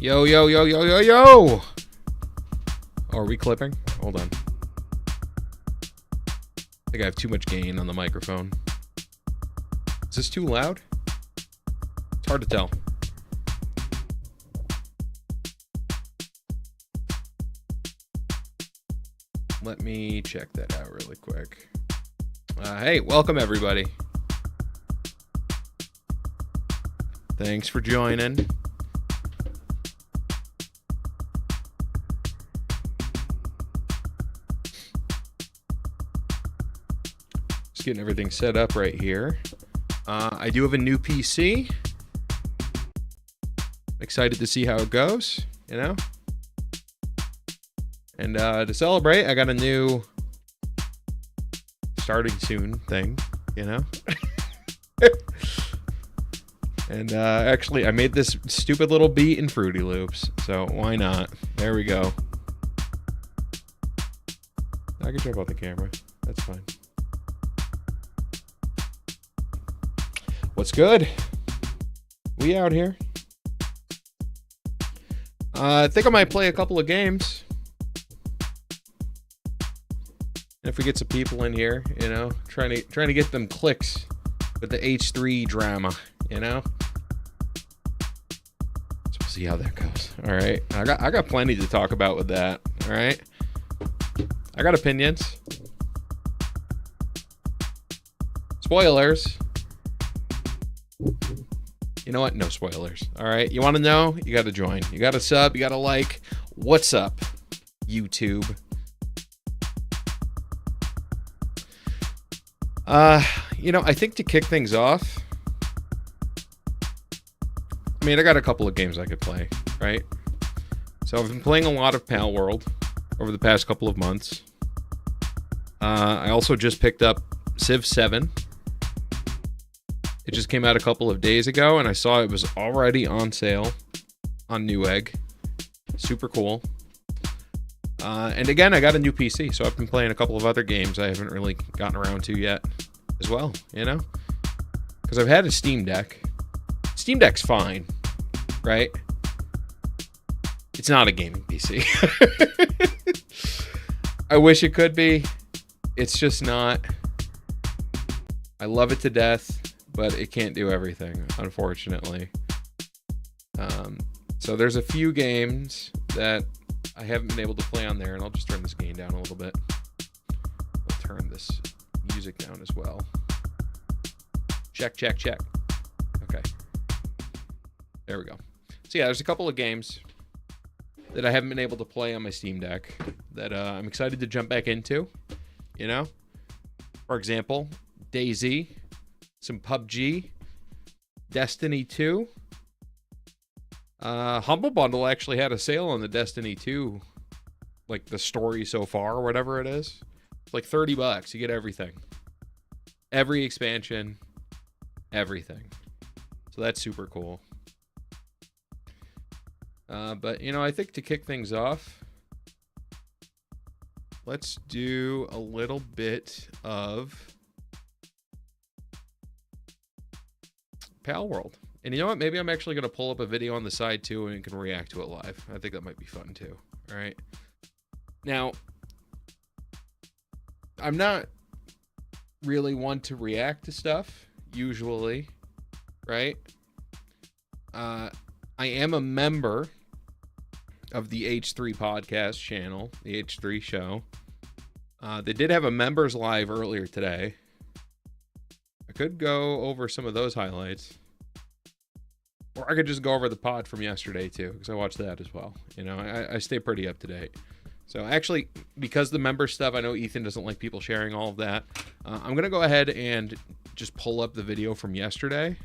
Yo, yo, yo, yo, yo, yo! Oh, are we clipping? Hold on. I think I have too much gain on the microphone. Is this too loud? It's hard to tell. Let me check that out really quick. Hey, welcome everybody. Thanks for joining. Just getting everything set up right here. I do have a new PC. Excited to see how it goes, you know? And to celebrate, I got a new starting soon thing, you know? And actually, I made this stupid little beat in Fruity Loops, so why not? There we go. I can jump on the camera. That's fine. What's good? We out here. I think I might play a couple of games. If we get some people in here, you know, trying to get them clicks with the H3 drama, you know. So we'll see how that goes. All right, I got plenty to talk about with that. All right, I got opinions. Spoilers. You know what? No spoilers. All right, you want to know? You got to join. You got to sub. You got to like. What's up, YouTube? You know, I think to kick things off, I mean, I got a couple of games I could play, right? So I've been playing a lot of Pal World over the past couple of months. I also just picked up Civ 7. It just came out a couple of days ago, and I saw it was already on sale on Newegg. Super cool. And again, I got a new PC, so I've been playing a couple of other games I haven't really gotten around to yet as well, you know? Because I've had a Steam Deck. Steam Deck's fine, right? It's not a gaming PC. I wish it could be. It's just not. I love it to death, but it can't do everything, unfortunately. So there's a few games that I haven't been able to play on there, and I'll just turn this gain down a little bit. I'll turn this music down as well. Check, check, check. Okay. There we go. So yeah, there's a couple of games that I haven't been able to play on my Steam Deck that I'm excited to jump back into, you know? For example, DayZ, some PUBG, Destiny 2. Humble Bundle actually had a sale on the Destiny 2, like the story so far or whatever it is. It's like $30. You get everything. Every expansion, everything. So that's super cool. But, you know, I think to kick things off, let's do a little bit of Pal World. And you know what? Maybe I'm actually going to pull up a video on the side, too, and can react to it live. I think that might be fun, too. All right. Now, I'm not really one to react to stuff, usually, right? I am a member of the H3 podcast channel, the H3 show. They did have a members live earlier today. I could go over some of those highlights. Or I could just go over the pod from yesterday, too, because I watched that as well. You know, I stay pretty up to date. So actually, because the member stuff, I know Ethan doesn't like people sharing all of that. I'm going to go ahead and just pull up the video from yesterday.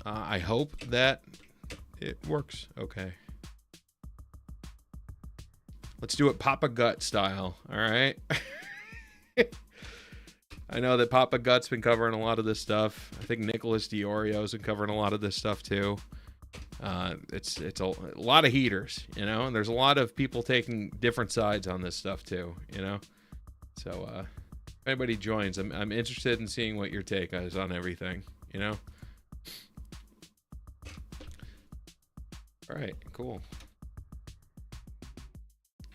I hope that it works okay. Let's do it Papa Gut style, all right? I know that Papa Gut's been covering a lot of this stuff. I think Nicholas Diorio's been covering a lot of this stuff too. It's a lot of heaters, you know, and there's a lot of people taking different sides on this stuff too, you know. So if anybody joins, I'm interested in seeing what your take is on everything, you know. All right, cool.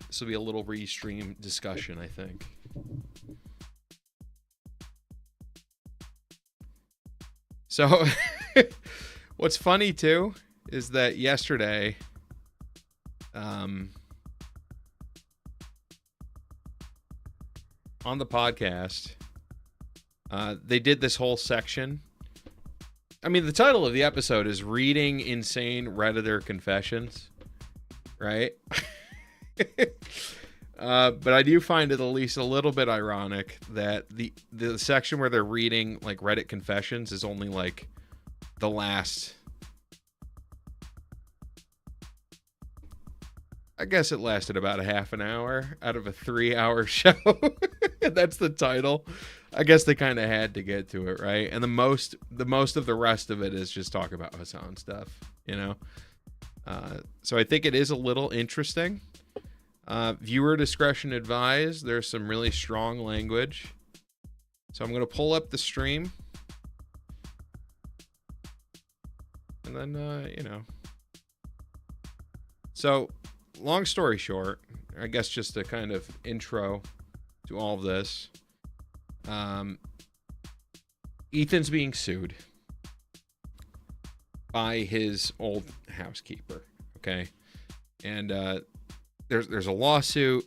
This will be a little restream discussion, I think. So, what's funny too is that yesterday, on the podcast, they did this whole section. I mean, the title of the episode is Reading Insane Redditor Confessions, right? But I do find it at least a little bit ironic that the section where they're reading like Reddit confessions is only like the last, I guess it lasted about a half an hour out of a 3-hour show. That's the title. I guess they kind of had to get to it, right? And the most of the rest of it is just talk about Hasan stuff, you know? So I think it is a little interesting. Viewer discretion advised. There's some really strong language. So I'm going to pull up the stream. And then, you know. So, long story short, I guess just a kind of intro to all of this. Ethan's being sued by his old housekeeper, okay? And there's a lawsuit.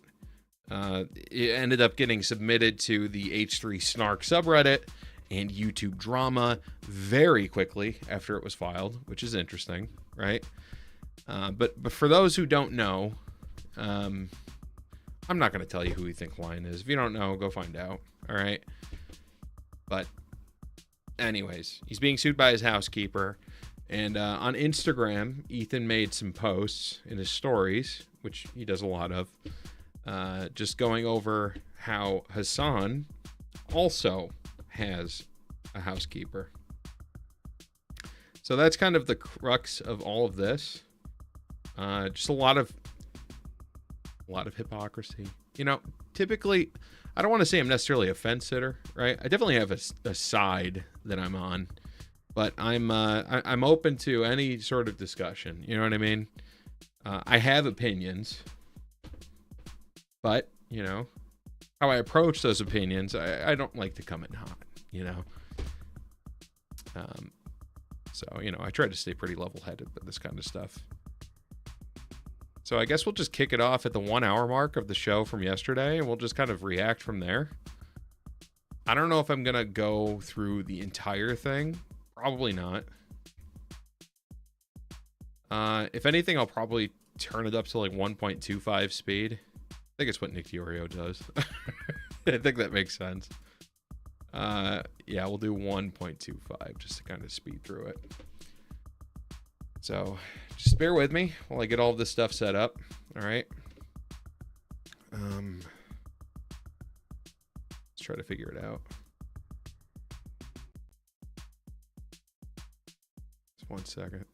It ended up getting submitted to the H3 Snark subreddit and YouTube drama very quickly after it was filed, which is interesting, right? But for those who don't know, I'm not going to tell you who Ethan Klein is. If you don't know, go find out, all right? But anyways, he's being sued by his housekeeper. And on Instagram, Ethan made some posts in his stories, which he does a lot of, just going over how Hasan also has a housekeeper. So that's kind of the crux of all of this. Just a lot of hypocrisy. You know, typically, I don't want to say I'm necessarily a fence sitter, right? I definitely have a side that I'm on, but I'm open to any sort of discussion. You know what I mean? I have opinions, but you know how I approach those opinions. I don't like to come in hot. You know. So you know, I try to stay pretty level-headed with this kind of stuff. So I guess we'll just kick it off at the 1 hour mark of the show from yesterday, and we'll just kind of react from there. I don't know if I'm going to go through the entire thing. Probably not. If anything, I'll probably turn it up to like 1.25 speed. I think it's what Nick Diorio does. I think that makes sense. Yeah, we'll do 1.25 just to kind of speed through it. So just bear with me while I get all of this stuff set up. All right. Let's try to figure it out. Just 1 second.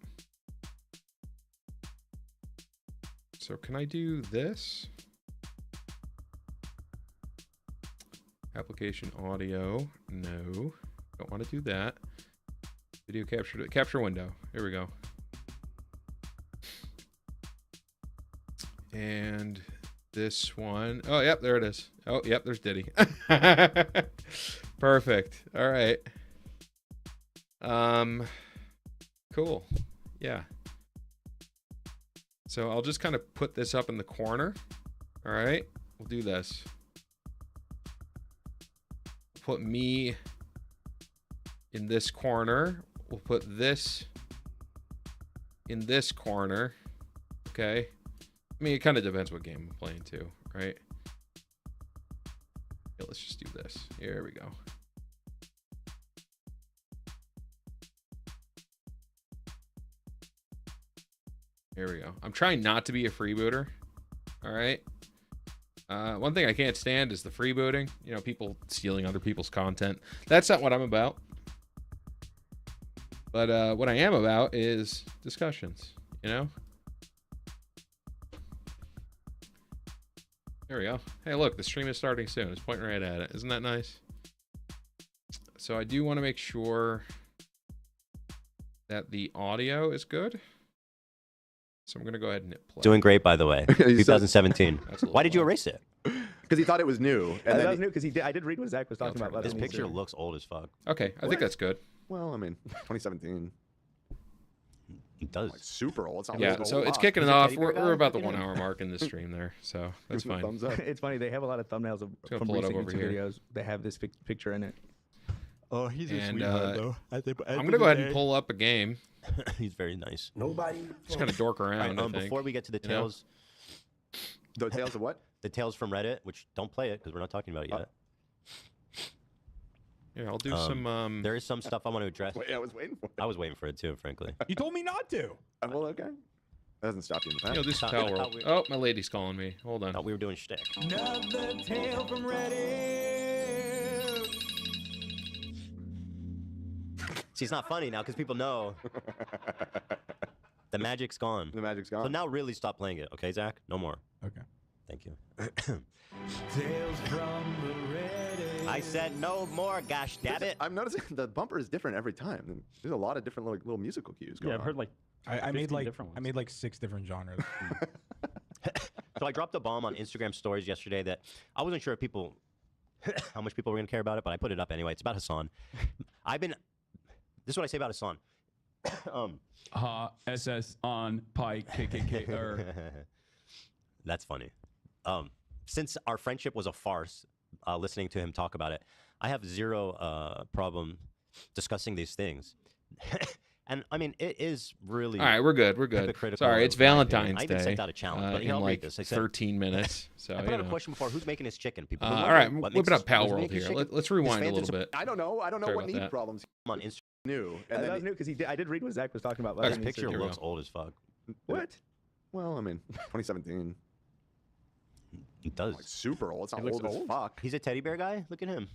So can I do this? Application audio. No. Don't want to do that. Video capture window. Here we go. And this one. Oh, yep, there it is. Oh, yep, there's Diddy. Perfect. All right. Cool. Yeah. So I'll just kind of put this up in the corner. All right. We'll do this. Put me in this corner. We'll put this in this corner. Okay. I mean, it kind of depends what game I'm playing too, right? Yeah, let's just do this. Here we go. Here we go. I'm trying not to be a freebooter. All right. One thing I can't stand is the freebooting. You know, people stealing other people's content. That's not what I'm about. But what I am about is discussions, you know? There we go. Hey, look, the stream is starting soon. It's pointing right at it. Isn't that nice? So I do want to make sure that the audio is good. So I'm gonna go ahead and hit play. Doing great, by the way. 2017. Why did you low. erase it? Because he thought it was new. And that was new because I did read what Zach was talking about. This picture looks old as fuck. Okay, I think that's good. Well, I mean, 2017. It does. Like super old. It's not Yeah, really so old. it's kicking it off. teddy bear We're guy? about the Look at 1 him. hour mark in the stream there, so that's Give him a fine. thumbs up. It's funny. They have a lot of thumbnails gonna from pull it up recent over YouTube here. videos. They have this picture in it. Oh, he's a And, sweetheart, though. I'm gonna go ahead and pull up a game. He's very nice. Just kind of dork around. I think. Before we get to the You know? tales, The tales of what? the tales from Reddit, which don't play it because we're not talking about it yet. Yeah, I'll do some. There is some stuff I want to address. Wait, I was waiting for it. I was waiting for it too, frankly. You told me not to. Well, okay. That doesn't stop you in the past. You know, do some I thought Pal World. we- Oh, my lady's calling me. Hold I on. thought we were doing shtick. Another tale from Reddit. See, it's not funny now because people know the magic's gone. The magic's So gone. now really stop playing it, okay, Zach? No more. Okay. Thank you. Tales from the Reddit. I said no more, gosh damn it. I'm noticing the bumper is different every time. There's a lot of different little musical cues going Yeah, I've on. heard like I made 15 like different ones. I made like 6 different genres. So I dropped a bomb on Instagram stories yesterday that I wasn't sure if people, how much people were going to care about it, but I put it up anyway. It's about Hasan. This is what I say about Hasan. SS on Pike KKK. That's funny. Since our friendship was a farce, listening to him talk about it, I have zero problem discussing these things. And I mean, it is really. All right, we're good. We're good. hypocritical Sorry, it's in my opinion. Valentine's I even Day. sent out a challenge, but here, in I'll read like this. I said, 13 minutes. So I put you out a know. question before: who's making his chicken? People. All right, whip it up, Pal who's World making his here. chicken? Let's His rewind a fans little bit. I don't know. I don't know Sorry what about knee that. problems On Instagram, new. That And then was new because I did read what Zach was talking about. this picture Here we looks go. old as fuck. What? well, I mean, 2017. It does. Like super old. It's not It looks old as old. fuck. He's a teddy bear guy. Look at him.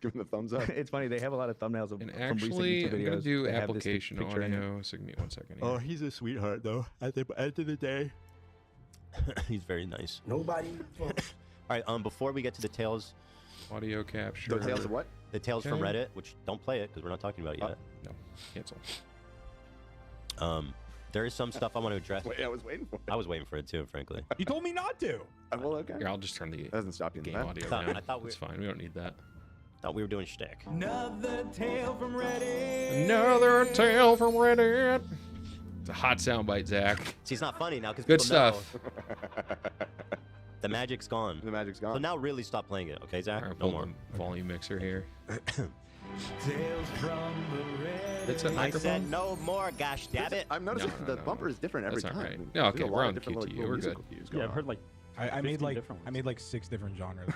Give him the thumbs up. It's funny. They have a lot of thumbnails And from recent actually, YouTube videos. I'm gonna do They have this application picture in it. audio. So give me 1 second. Oh, Here. he's a sweetheart, though. At the end of the day. He's very nice. Nobody. All right. Before we get to the tales, Audio capture. The tales of what? the tales from Okay. Reddit, which don't play it because we're not talking about it yet. No, cancel. There is some stuff I want to address. Wait, I was waiting for it. I was waiting for it too, frankly. You told me not to. Well, okay. Here, I'll just turn the That doesn't stop you in the game past. audio Thought- down. I thought we- It's fine. We don't need that. Thought we were doing shtick. Another tale from Reddit. Another tale from Reddit. It's a hot soundbite, Zach. See, it's not funny now because Good people know stuff. the magic's gone. The magic's So gone. now really stop playing it, okay, Zach? All right, No pull more. the volume mixer here. Tales from the Reddit. It's a I microphone. said no more, gosh damn it. I'm noticing No, the bumper is different every That's all time. right. There's No, okay, a lot we're of on different QTE, little we're musical good. cues Yeah, going I've on. heard like I 15 made like different I ones. made like 6 different genres.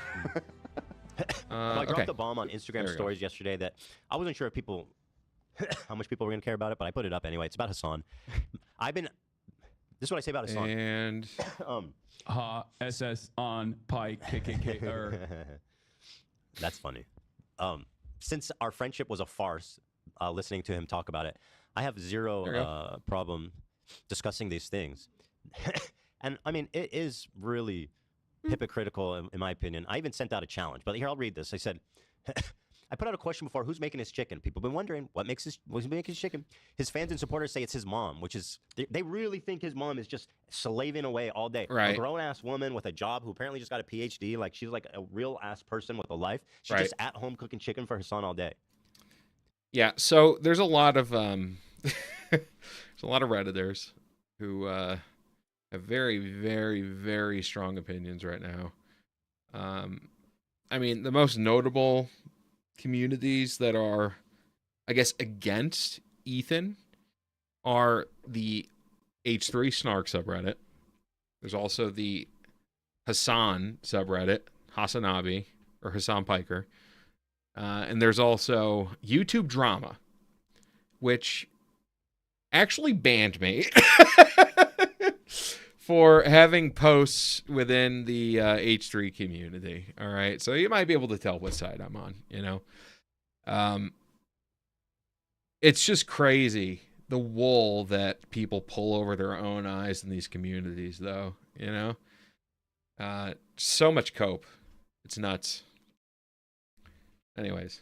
So I dropped Okay. a bomb on There Instagram we go. stories yesterday that I wasn't sure if people, how much people were going to care about it, but I put it up anyway. It's about Hasan. This is what I say about Hasan. And SS on Pike KKK. That's funny. Since our friendship was a farce, listening to him talk about it, I have There you zero problem discussing these things. And I mean, it is really hypocritical in my opinion. I even sent out a challenge, but here I'll read this. I said, I put out a question before: who's making his chicken? People have been wondering what's making his chicken. His fans and supporters say it's his mom, which is they really think his mom is just slaving away all day. Right. A grown ass woman with a job who apparently just got a PhD, like she's like a real ass person with a life. She's Right. just at home cooking chicken for her son all day. yeah, so there's a lot of there's a lot of Redditors who have very, very, very strong opinions right now. I mean, the most notable communities that are, I guess, against Ethan are the H3 Snark subreddit. There's also the Hasan subreddit, Hasanabi, or Hasan Piker. And there's also YouTube Drama, which actually banned me for having posts within the H3 community. All right. So you might be able to tell what side I'm on, you know. It's just crazy the wool that people pull over their own eyes in these communities, though, you know. So much cope. It's nuts. Anyways.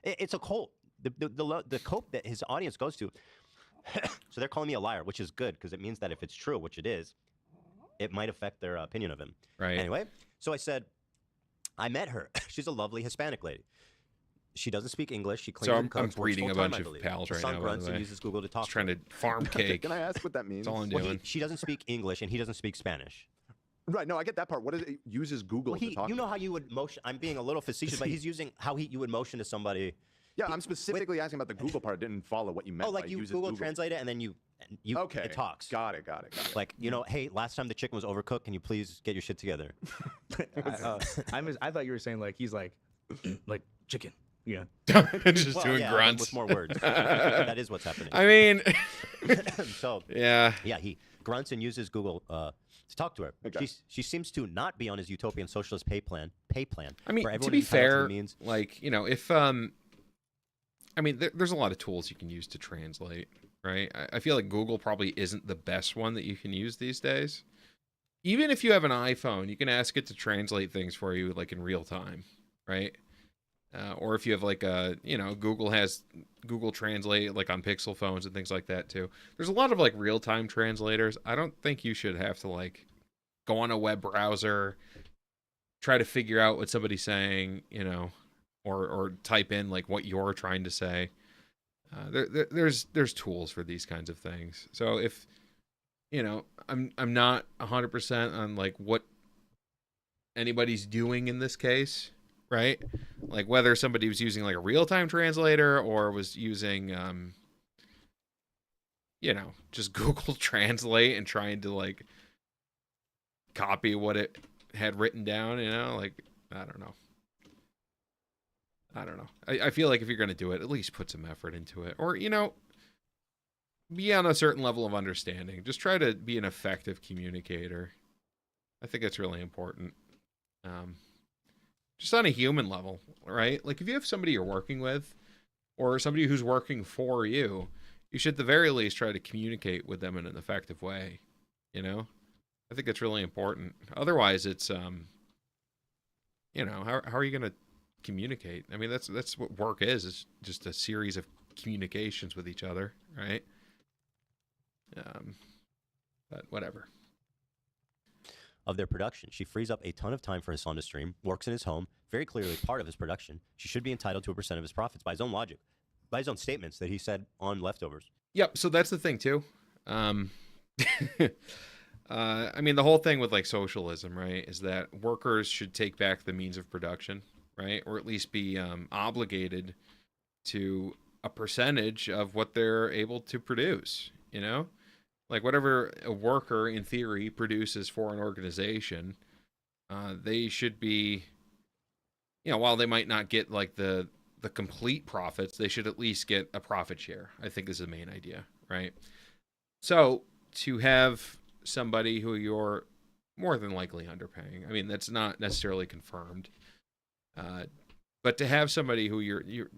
It's a cult. The cope that his audience goes to. So they're calling me a liar, which is good because it means that if it's true, which it is, it might affect their opinion of him. Right. Anyway, so I said, I met her. She's a lovely Hispanic lady. She doesn't speak English. She cleans So and I'm cooks, works breeding a full-time, bunch I of believe. pals right Hasan now, by grunts the and way. uses Google to talk Just trying to to farm cake. Can I ask what that means? That's all I'm Well, doing. she doesn't speak English and he doesn't speak Spanish. Right. No, I get that part. What is it? Uses Google Well, to talk. you to know how you would motion. I'm being a little facetious, but he's using how you would motion to somebody. Yeah, I'm specifically asking about the Google part. I didn't follow what you meant. Oh, like by you uses Google Translate it and then you Okay. it talks. Got it. Like, hey, last time the chicken was overcooked, can you please get your shit together? I thought you were saying like he's like chicken. Yeah. Just doing yeah, grunts. with more words. That is what's happening. I mean, So yeah. he grunts and uses Google to talk to her. Okay. She seems to not be on his utopian socialist pay plan. I mean, where to everyone be is entitled fair, the means. like, if I mean, there's a lot of tools you can use to translate, right? I feel like Google probably isn't the best one that you can use these days. Even if you have an iPhone, you can ask it to translate things for you, like in real time, right? Or if you have like Google has Google Translate, like on Pixel phones and things like that too. There's a lot of like real-time translators. I don't think you should have to like go on a web browser, try to figure out what somebody's saying, or type in like what you're trying to say. There's tools for these kinds of things. So if I'm not 100% on like what anybody's doing in this case, right? Like whether somebody was using like a real-time translator or was using just Google Translate and trying to like copy what it had written down, like I don't know. I feel like if you're going to do it, at least put some effort into it. Or, be on a certain level of understanding. Just try to be an effective communicator. I think that's really important. Just on a human level, right? Like if you have somebody you're working with or somebody who's working for you, you should at the very least try to communicate with them in an effective way. I think that's really important. Otherwise, it's, how are you going to communicate? I mean, that's what work is just a series of communications with each other, right? But whatever. Of their production, she frees up a ton of time for Hasan to stream, works in his home, very clearly part of his production. She should be entitled to a percent of his profits by his own logic, by his own statements that he said on Leftovers. Yep, so that's the thing too. I mean, the whole thing with like socialism, right, is that workers should take back the means of production, right, or at least be obligated to a percentage of what they're able to produce. Like whatever a worker in theory produces for an organization, they should be, while they might not get like the complete profits, they should at least get a profit share. I think is the main idea, right? So to have somebody who you're more than likely underpaying, I mean, that's not necessarily confirmed, but to have somebody who you're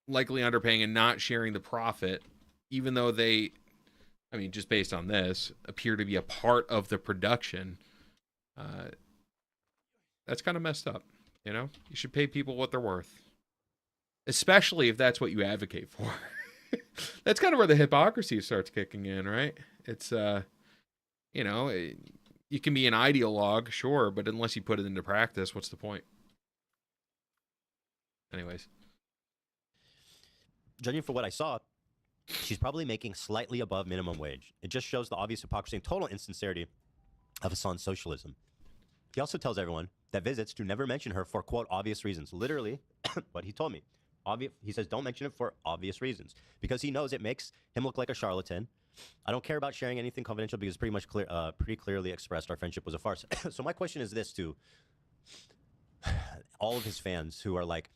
likely underpaying and not sharing the profit, even though they, I mean, just based on this, appear to be a part of the production, that's kind of messed up. You should pay people what they're worth, especially if that's what you advocate for. That's kind of where the hypocrisy starts kicking in, right? It's, you can be an ideologue, sure, but unless you put it into practice, what's the point? Anyways. Judging for what I saw, she's probably making slightly above minimum wage. It just shows the obvious hypocrisy and total insincerity of Hasan's socialism. He also tells everyone that visits to never mention her for, quote, obvious reasons. Literally, what he told me. He says, don't mention it for obvious reasons. Because he knows it makes him look like a charlatan. I don't care about sharing anything confidential because pretty clearly expressed our friendship was a farce. So my question is this to all of his fans who are like,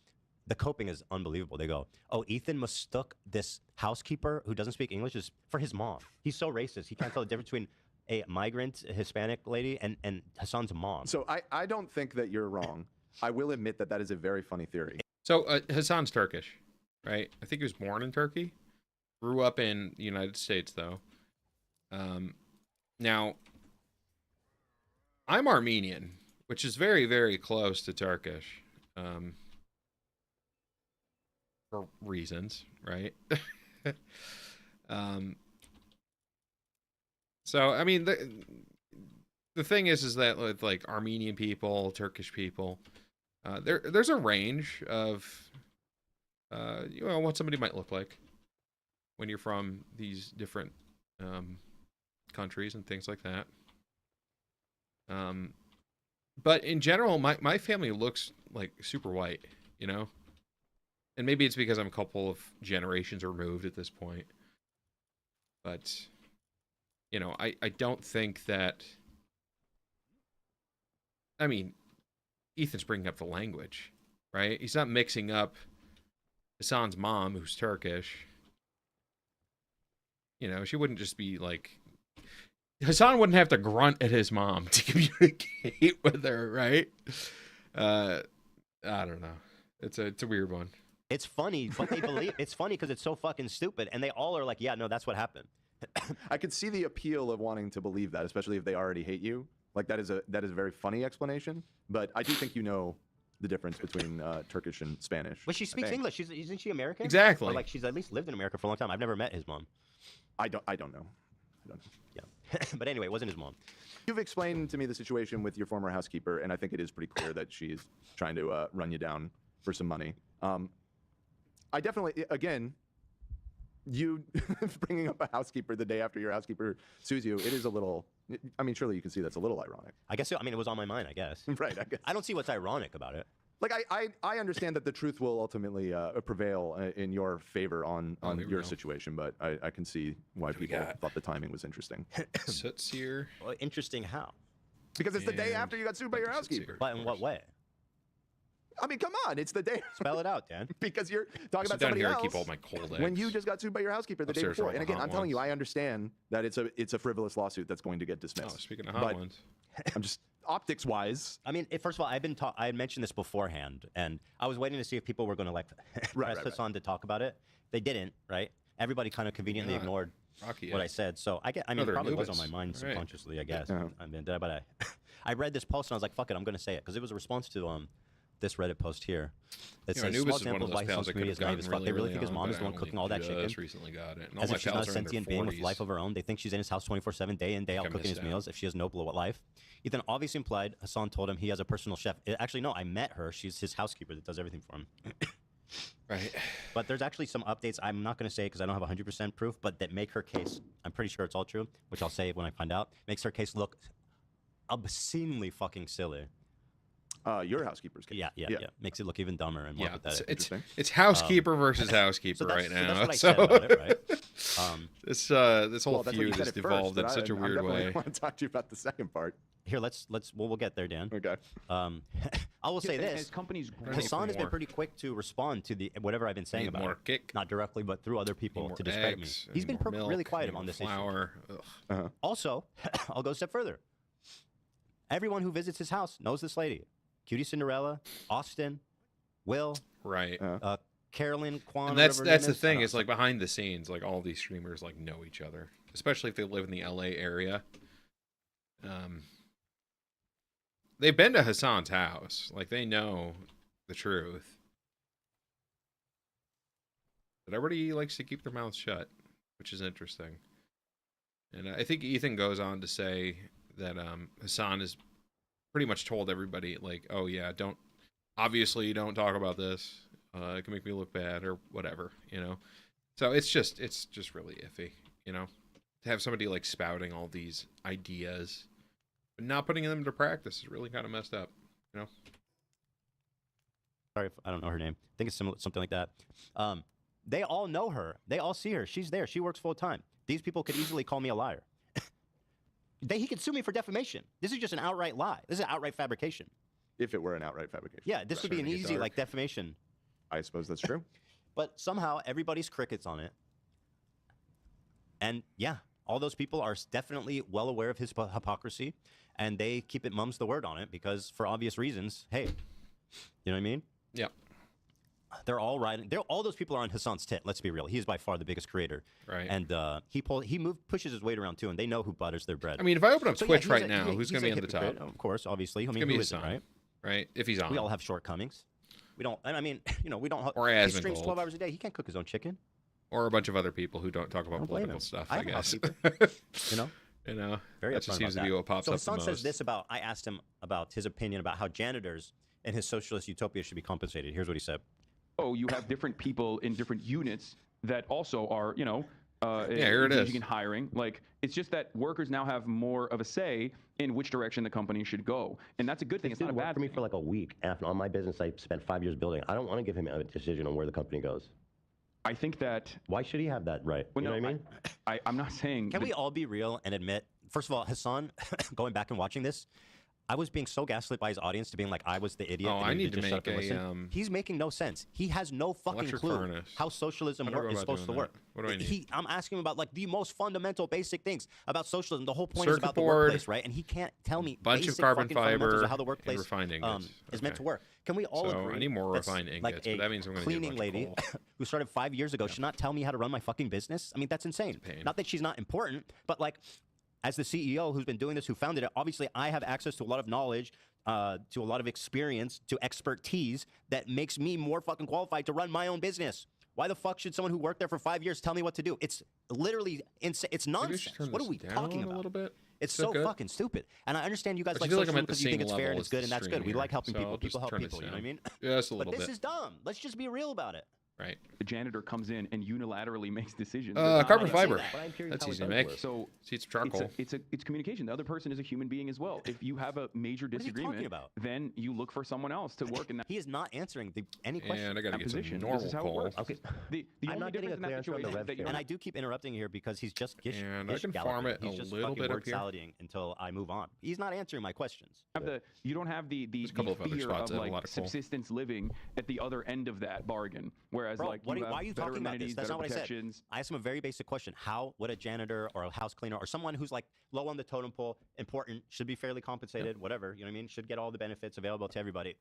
the coping is unbelievable. They go, oh, Ethan mistook this housekeeper who doesn't speak English for his mom. He's so racist. He can't tell the difference between a migrant Hispanic lady and Hasan's mom. So I don't think that you're wrong. I will admit that is a very funny theory. So Hasan's Turkish, right? I think he was born in Turkey. Grew up in the United States, though. Now, I'm Armenian, which is very, very close to Turkish. For reasons, right? So I mean, the thing is that with like Armenian people, Turkish people, there's a range of what somebody might look like when you're from these different countries and things like that. But in general, my family looks like super white, you know? And maybe it's because I'm a couple of generations removed at this point. But, you know, I don't think that... I mean, Ethan's bringing up the language, right? He's not mixing up Hasan's mom, who's Turkish. You know, she wouldn't just be like... Hasan wouldn't have to grunt at his mom to communicate with her, right? I don't know. It's a weird one. It's funny, but they believe it's funny because it's so fucking stupid, and they all are like, "Yeah, no, that's what happened." I could see the appeal of wanting to believe that, especially if they already hate you. Like that is a very funny explanation. But I do think you know the difference between Turkish and Spanish. But she speaks English. Isn't she American? Exactly. Or like she's at least lived in America for a long time. I've never met his mom. I don't know. Yeah, but anyway, it wasn't his mom. You've explained to me the situation with your former housekeeper, and I think it is pretty clear that she's trying to run you down for some money. I definitely, again, you bringing up a housekeeper the day after your housekeeper sues you, it is a little, I mean, surely you can see that's a little ironic. I guess, I mean, it was on my mind, I guess. Right, I guess. I don't see what's ironic about it. Like, I understand that the truth will ultimately prevail in your favor on your situation, but I can see why people thought the timing was interesting. Sits here. Well, interesting how? Because it's the day after you got sued by your housekeeper. But in what way? I mean, come on, it's the day. Spell it out, Dan. Because you're talking about down somebody here else. And keep all my cold eggs. When you just got sued by your housekeeper the day Upstairs are before. all And the again, hot I'm telling you, ones. I understand that it's a frivolous lawsuit that's going to get dismissed. Oh, speaking of hot ones. I'm just optics-wise. I mean, first of all, I had mentioned this beforehand, and I was waiting to see if people were going to like press Hasan to talk about it. They didn't, right? Everybody kind of conveniently ignored what I said. So I mean, it probably was on my mind subconsciously, I guess. I mean, but I read this post and I was like, fuck it, I'm going to say it because it was a response to this Reddit post here. It says, small sample of why Hasan's community is naive as fuck. They really think his mom is the one cooking all that chicken. Recently got it. As if she's not a sentient being with life of her own. They think she's in his house 24/7, day in, day out, cooking his meals. If she has no life. Ethan obviously implied Hasan told him he has a personal chef. Actually, no, I met her. She's his housekeeper that does everything for him. Right. But there's actually some updates. I'm not going to say because I don't have 100% proof, but that make her case, I'm pretty sure it's all true, which I'll say when I find out, makes her case look obscenely fucking silly. Your housekeeper's case. Yeah. Makes it look even dumber and more pathetic. It's housekeeper versus housekeeper right now. That's what I said about it, right? This whole feud has devolved in such a weird way. I want to talk to you about the second part. Here, we'll get there, Dan. Okay. I will say this: Hasan has been pretty quick to respond to whatever I've been saying about more it. kick. Not directly, but through other people to discredit me. He's been really quiet on this issue. Also, I'll go a step further. Everyone who visits his house knows this lady. Cutie Cinderella, Austin, Will, right? Carolyn, Kwan. And that's the thing. It's like behind the scenes, like all these streamers like know each other, especially if they live in the LA area. They've been to Hasan's house, like they know the truth. But everybody likes to keep their mouths shut, which is interesting. And I think Ethan goes on to say that Hasan has pretty much told everybody, like, oh yeah, don't talk about this. It can make me look bad or whatever, you know. So it's just really iffy, you know, to have somebody like spouting all these ideas but not putting them into practice is really kind of messed up, you know. Sorry if I don't know her name. I think it's something like that. They all know her. They all see her. She's there. She works full time. These people could easily call me a liar. He could sue me for defamation. This is just an outright lie. This is an outright fabrication. If it were an outright fabrication. Yeah, this would be an easy like defamation. I suppose that's true. But somehow everybody's crickets on it. And yeah, all those people are definitely well aware of his hypocrisy, and they keep it mum's the word on it because for obvious reasons, hey, you know what I mean? Yeah. They're all riding. All those people are on Hasan's tit. Let's be real. He is by far the biggest creator. Right. And he pushes his weight around too, and they know who butters their bread. I mean, if I open up Twitch right now, who's going to be on the top? Of course, obviously. I mean, who isn't, right? Right. If he's on. We all have shortcomings. We don't. I mean, we don't. Or he Asmongold. streams 12 hours a day. He can't cook his own chicken. Or a bunch of other people who don't talk about don't blame political him. stuff, I I have a guess. housekeeper, you know? You know, Very that just upfront seems to about be that. what pops so up his son the says most. this about, I asked him about his opinion about how janitors in his socialist utopia should be compensated. Here's what he said. Oh, you have different people in different units that also are, you know, here it engaging is. in hiring. Like, it's just that workers now have more of a say in which direction the company should go, and that's a good thing. This It's not a dude worked bad for me thing. for like a week. After on my business, I spent 5 years building. I don't want to give him a decision on where the company goes. I think that. Why should he have that right? Well, you know no, what I mean? I'm not saying. Can we all be real and admit, first of all, Hasan, going back and watching this, I was being so gaslit by his audience to being like I was the idiot. Oh, and I he need just to shut up make and a, listen. He's making no sense. He has no fucking electric clue furnace. how socialism How do I go is about supposed to doing work. that? What do I need? I'm asking him about like the most fundamental basic things about socialism. The whole point Circuit is about the board, workplace, right? And he can't tell me bunch of basic carbon fucking fundamentals fiber, of how the and workplace refined ingots. is meant Okay. to work. Can we all So agree? I need more that's refined ingots, like but a that means I'm going to need a cleaning bunch of lady coal. who started 5 years ago should not tell me how to run my fucking business? I mean, that's insane. pain. Not that she's not important, but like as the CEO who's been doing this, who founded it, obviously I have access to a lot of knowledge, to a lot of experience, to expertise that makes me more fucking qualified to run my own business. Why the fuck should someone who worked there for 5 years tell me what to do? It's literally insane. It's Maybe I nonsense. should turn What are this we down talking a about? little bit. It's Is that so good? fucking stupid. And I understand you guys I like feel like I'm socialism at the because you think same it's fair level and it's as good the and that's stream good. We like here, helping so people. I'll People just help turn people. this You know what I down. mean? Just a little But this bit. is dumb. Let's just be real about it. Right. The janitor comes in and unilaterally makes decisions. Carbon say fiber. that. But I'm curious That's how it easy to does make. work. So See, it's charcoal. it's communication. The other person is a human being as well. If you have a major What is he talking disagreement, about? then you look for someone else to work in that He is not answering any question. And I got to that get some position. normal This is how it coal. works. Okay. The I'm only not getting difference a in that clear answer on the situation is rev that you share. And I do keep interrupting here because he's just gish, And I gish can farm galloping. it He's a just little fucking bit word up here. salading until I move on. He's not answering my questions. you don't have the There's a couple of other fear spots of that have a lot like of coal. subsistence living at the other end of that bargain. Whereas Bro, like why you are have you better talking about this? amenities, That's better not what I said. protections. I asked him a very basic question. How would a janitor or a house cleaner or someone who's like low on the totem pole, important, should be fairly compensated, whatever, you know what I mean? Should get all the benefits available to everybody.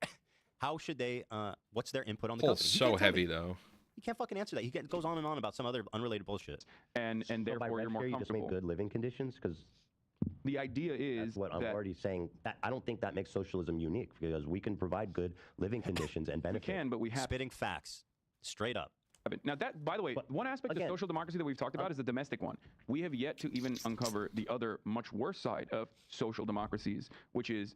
How should they, what's their input on the Coal's company? He so can't tell heavy, me. though. He can't fucking answer that. He goes on and on about some other unrelated bullshit. And So by therefore you're rev more share, you just comfortable. make good living conditions? Because The idea is that's what I'm that already saying. I don't think that makes socialism unique because we can provide good living conditions and we benefits. can, but we have Spitting facts. Straight up. it. Now that, by the way, But one aspect again, of social democracy that we've talked about is the domestic one. We have yet to even uncover the other, much worse side of social democracies, which is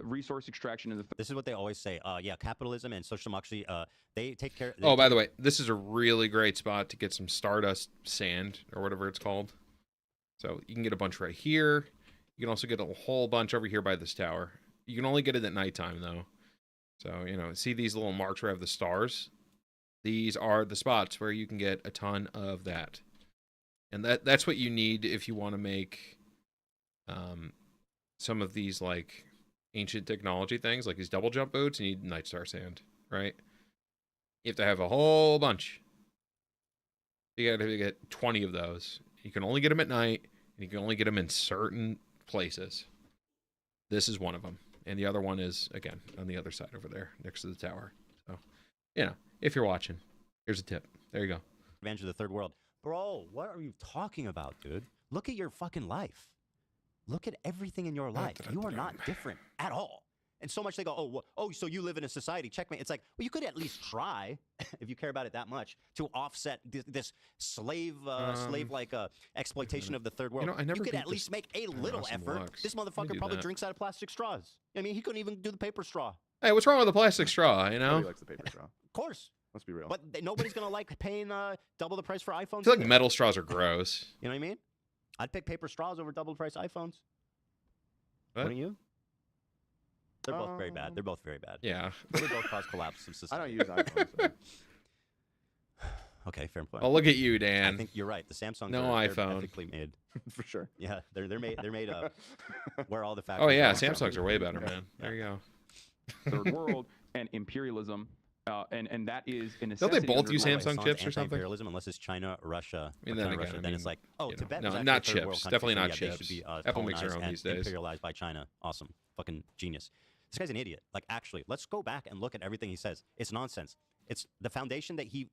resource extraction in the This is what they always say. Yeah, capitalism and social democracy, they take care. Oh, by the way, this is a really great spot to get some Stardust sand or whatever it's called. So you can get a bunch right here. You can also get a whole bunch over here by this tower. You can only get it at nighttime, though. So, you know, see these little marks where I have the stars? These are the spots where you can get a ton of that. And that's what you need if you want to make some of these, like, ancient technology things, like these double jump boots. You need night star sand, right? You have to have a whole bunch. You got to get 20 of those. You can only get them at night, and you can only get them in certain places. This is one of them. And the other one is, again, on the other side over there, next to the tower. So, you know, if you're watching, here's a tip. There you go. Advantage of the third world. Bro, what are you talking about, dude? Look at your fucking life. Look at everything in your life. You are not different at all. And so much they go, so you live in a society, checkmate. It's like, well, you could at least try, if you care about it that much, to offset this slave-like exploitation of the third world. You know, I never could beat at least this make a little awesome effort. lux. This Let me motherfucker do probably that. drinks out of plastic straws. I mean, he couldn't even do the paper straw. Hey, what's wrong with the plastic straw, you know? Nobody likes the paper straw. Of course. Let's be real. But nobody's going to like paying double the price for iPhones. I feel like either. metal straws are gross. You know what I mean? I'd pick paper straws over double the price iPhones. What? Wouldn't you? They're both very bad. They're both very bad. Yeah. They both cause collapse of I society. don't use iPhones. So. Okay, fair point. Oh, look at you, I Dan. think you're right. The Samsung No they're iPhone. ethically made. For sure. Yeah, they're made where all the facts. Oh, yeah, Samsungs are way better, man. Yeah. There you go. third world and imperialism, and that is a Don't necessity. they both under use law. Samsung Hassan's chips or something? Anti-imperialism, unless it's China, Russia, I mean, or then China, again, Russia, I then it's mean, like, oh, you know, Tibet no, was actually not a third world chips. country, Definitely so not yeah, they chips. should be, Apple makes their colonized own and these days. imperialized by China. Awesome, fucking genius. This guy's an idiot. Like, actually, let's go back and look at everything he says. It's nonsense. It's the foundation that he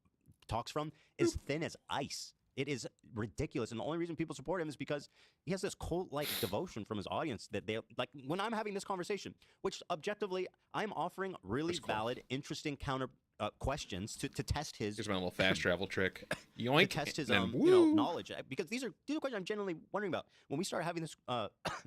talks from is thin as ice. It is ridiculous, and the only reason people support him is because he has this cult-like devotion from his audience that they like. When I'm having this conversation, which objectively I'm offering really valid, interesting questions to test his Here's my little fast travel trick. to Yoink. test his and then knowledge, because these are questions I'm genuinely wondering about. When we started having this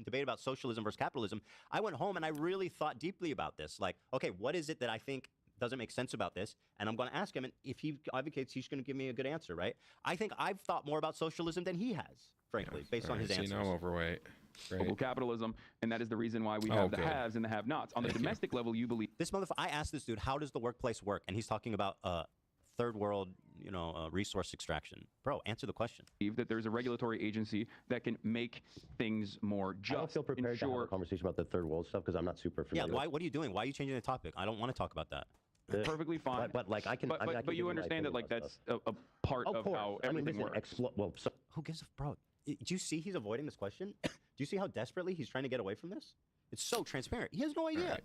debate about socialism versus capitalism, I went home and I really thought deeply about this. Like, okay, what is it that I think doesn't make sense about this? And I'm going to ask him, and if he advocates, he's going to give me a good answer, right? I think I've thought more about socialism than he has, frankly, based on his answers. Now I'm overweight. global Right. capitalism, and that is the reason why we have the good. haves and the have-nots. On the domestic level, you believe This motherfucker, I asked this dude, how does the workplace work? And he's talking about third world, resource extraction. Bro, answer the question. that there's a regulatory agency that can make things more just. I don't feel prepared to have a ensure conversation about the third world stuff because I'm not super Yeah, familiar. what are you doing? Why are you changing the topic? I don't want to talk about that. perfectly fine. But like I can. But, I mean, I can but give you my understand that opinion like about that's stuff. a part Of of course. how I mean, everything listen, works. well, so, Who gives a bro? Do you see he's avoiding this question? Do you see how desperately he's trying to get away from this? It's so transparent. He has no idea. Right.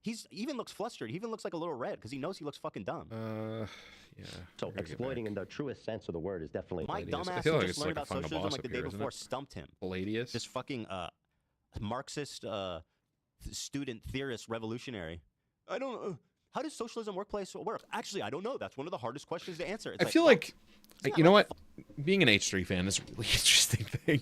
He even looks flustered. He even looks like a little red because he knows he looks fucking dumb. Yeah. so I gotta get exploiting back. in the truest sense of the word is definitely. My Palladius. I dumbass feel who like just it's learned like a about final socialism boss like up the day here, isn't before it? stumped him. Palladius. This fucking Marxist student theorist revolutionary. I don't know. How does socialism workplace work? Actually, I don't know. That's one of the hardest questions to answer. It's I feel like, you know what? Being an H3 fan is a really interesting thing.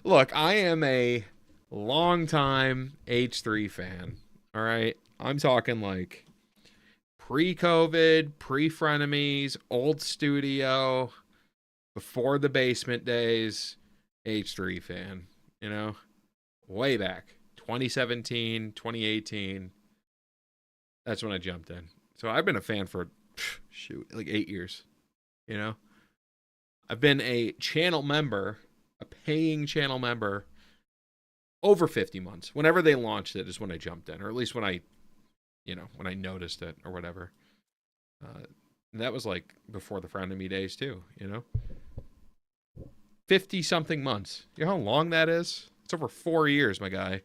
Look, I am a longtime H3 fan. All right. I'm talking like pre-COVID, pre-frenemies, old studio, before the basement days, H3 fan, way back 2017, 2018. That's when I jumped in. So I've been a fan for, like 8 years, I've been a channel member, a paying channel member, over 50 months. Whenever they launched it is when I jumped in, or at least when I noticed it or whatever. And that was like before the frenemy days too, 50-something months. You know how long that is? It's over 4 years, my guy.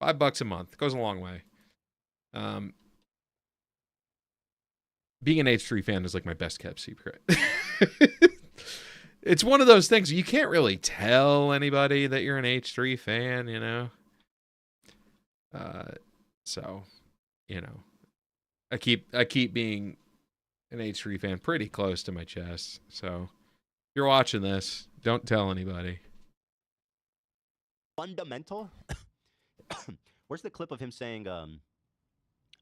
$5 a month. Goes a long way. Being an H3 fan is like my best kept secret. It's one of those things you can't really tell anybody that you're an H3 fan, So, I keep being an H3 fan pretty close to my chest. So, if you're watching this, don't tell anybody. Fundamental? Where's the clip of him saying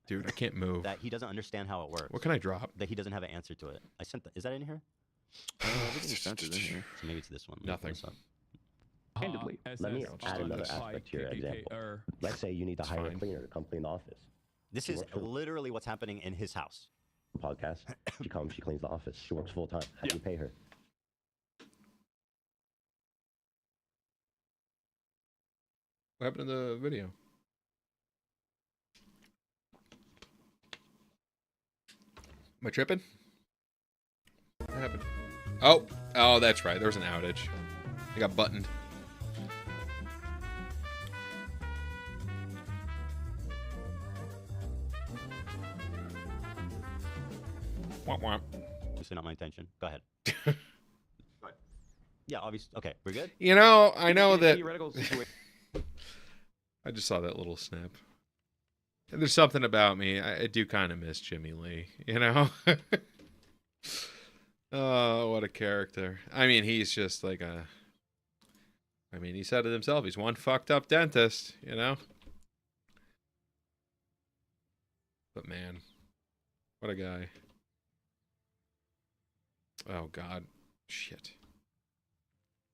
Dude, I can't move. that he doesn't understand how it works? What can I drop? That he doesn't have an answer to it. I sent that. Is that in here? Everything's censored in here. So maybe it's this one. Let me pull Nothing. this up. Handedly. Let me add another aspect to your example. Let's say you need to hire a fine. cleaner to come clean the office. This is literally what's happening in his house. Podcast. She comes, she cleans the office. She works full time. How do you pay her? What happened to the video? Am I tripping? What happened? Oh, that's right. There was an outage. It got buttoned. Womp womp. Obviously not my intention. Go ahead. Yeah, obviously. Okay, we're good? I know In a that. theoretical situation, I just saw that little snap. And there's something about me. I do kind of miss Jimmy Lee, Oh, what a character. I mean, he's just like he said it himself. He's one fucked up dentist, But man, what a guy. Oh, God. Shit.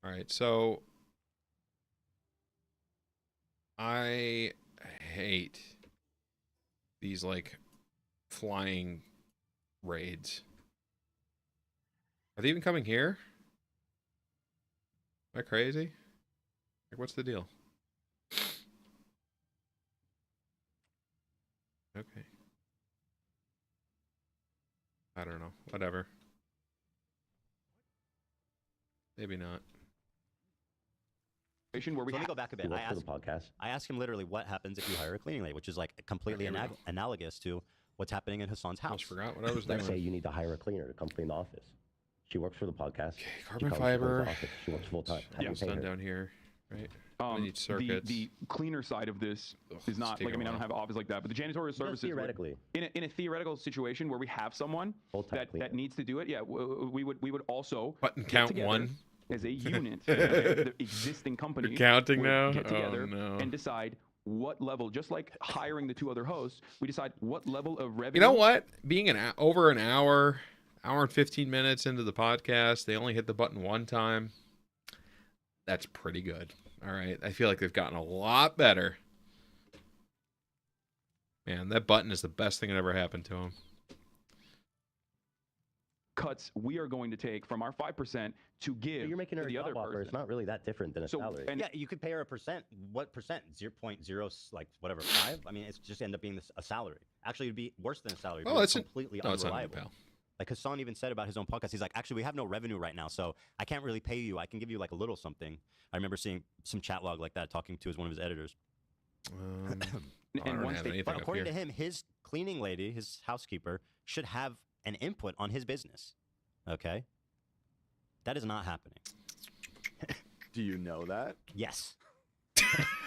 All right, so I hate these, like, flying raids. Are they even coming here? Am I crazy? Like, what's the deal? Okay. I don't know. Whatever. Maybe not. where we Let me have go back a She bit. works for the podcast. I asked him literally what happens if you hire a cleaning lady, which is like completely Here we go. analogous to what's happening in Hasan's I house. almost forgot what I was Let's say doing. you need to hire a cleaner to come clean the office. She works for the podcast. Okay, She carbon comes, she cleans fiber. the office. She works full time. How do you Almost pay done her? down here, right? Need circuits. The cleaner side of this is not take like, I a mean, I don't while. have an office like that, but the janitorial services. theoretically. In a theoretical situation where we have someone Full-time that cleaner. needs to do it, yeah, we would also Button get count together one. as a unit, the existing company. You're counting would now? Get together Oh, no. and decide what level, just like hiring the 2 other hosts, we decide what level of revenue. You know what? Being over an hour and 15 minutes into the podcast, they only hit the button one time. That's pretty good. All right. I feel like they've gotten a lot better. Man, that button is the best thing that ever happened to him. Cuts we are going to take from our 5% to give So you're making to her a the other job offer. person. It's not really that different than a So, salary. and Yeah, you could pay her a percent. What percent? 0.0, like whatever, 5? I mean, it's just end up being a salary. Actually, it'd be worse than a salary. Oh, because it's it's completely no, it's not unreliable. pal. Like Hasan even said about his own podcast, he's like, actually, we have no revenue right now, so I can't really pay you. I can give you like a little something. I remember seeing some chat log like that, talking to one of his editors. I and don't once have they, anything But up according here. to him, his cleaning lady, his housekeeper, should have an input on his business. Okay? That is not happening. Do you know that? Yes.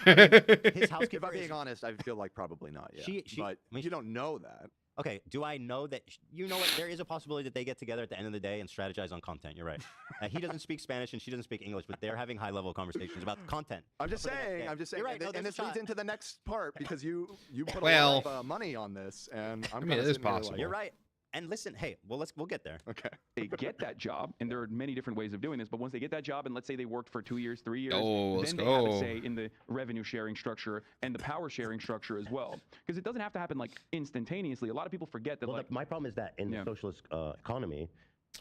If His I'm housekeeper being is... honest, I feel like probably not. Yeah. She- but I mean, you don't know that. Okay, do I know that... You know what? There is a possibility that they get together at the end of the day and strategize on content. You're right. He doesn't speak Spanish and she doesn't speak English, but they're having high-level conversations about content. I'm just for the next saying. day. I'm just saying. You're right. And, No, and there's this a leads shot. into the next part because you put a Well- lot of money on this, and I'm I mean, kinda it is sitting here like, possible. You're right. And listen, hey, well, we'll get there. Okay. they get that job, and there are many different ways of doing this, but once they get that job, and let's say they worked for 2 years, 3 years, Oh, let's then they have go. a say in the revenue sharing structure and the power sharing structure as well. Because it doesn't have to happen like instantaneously. A lot of people forget that Well, like my problem is that in Yeah. the socialist economy,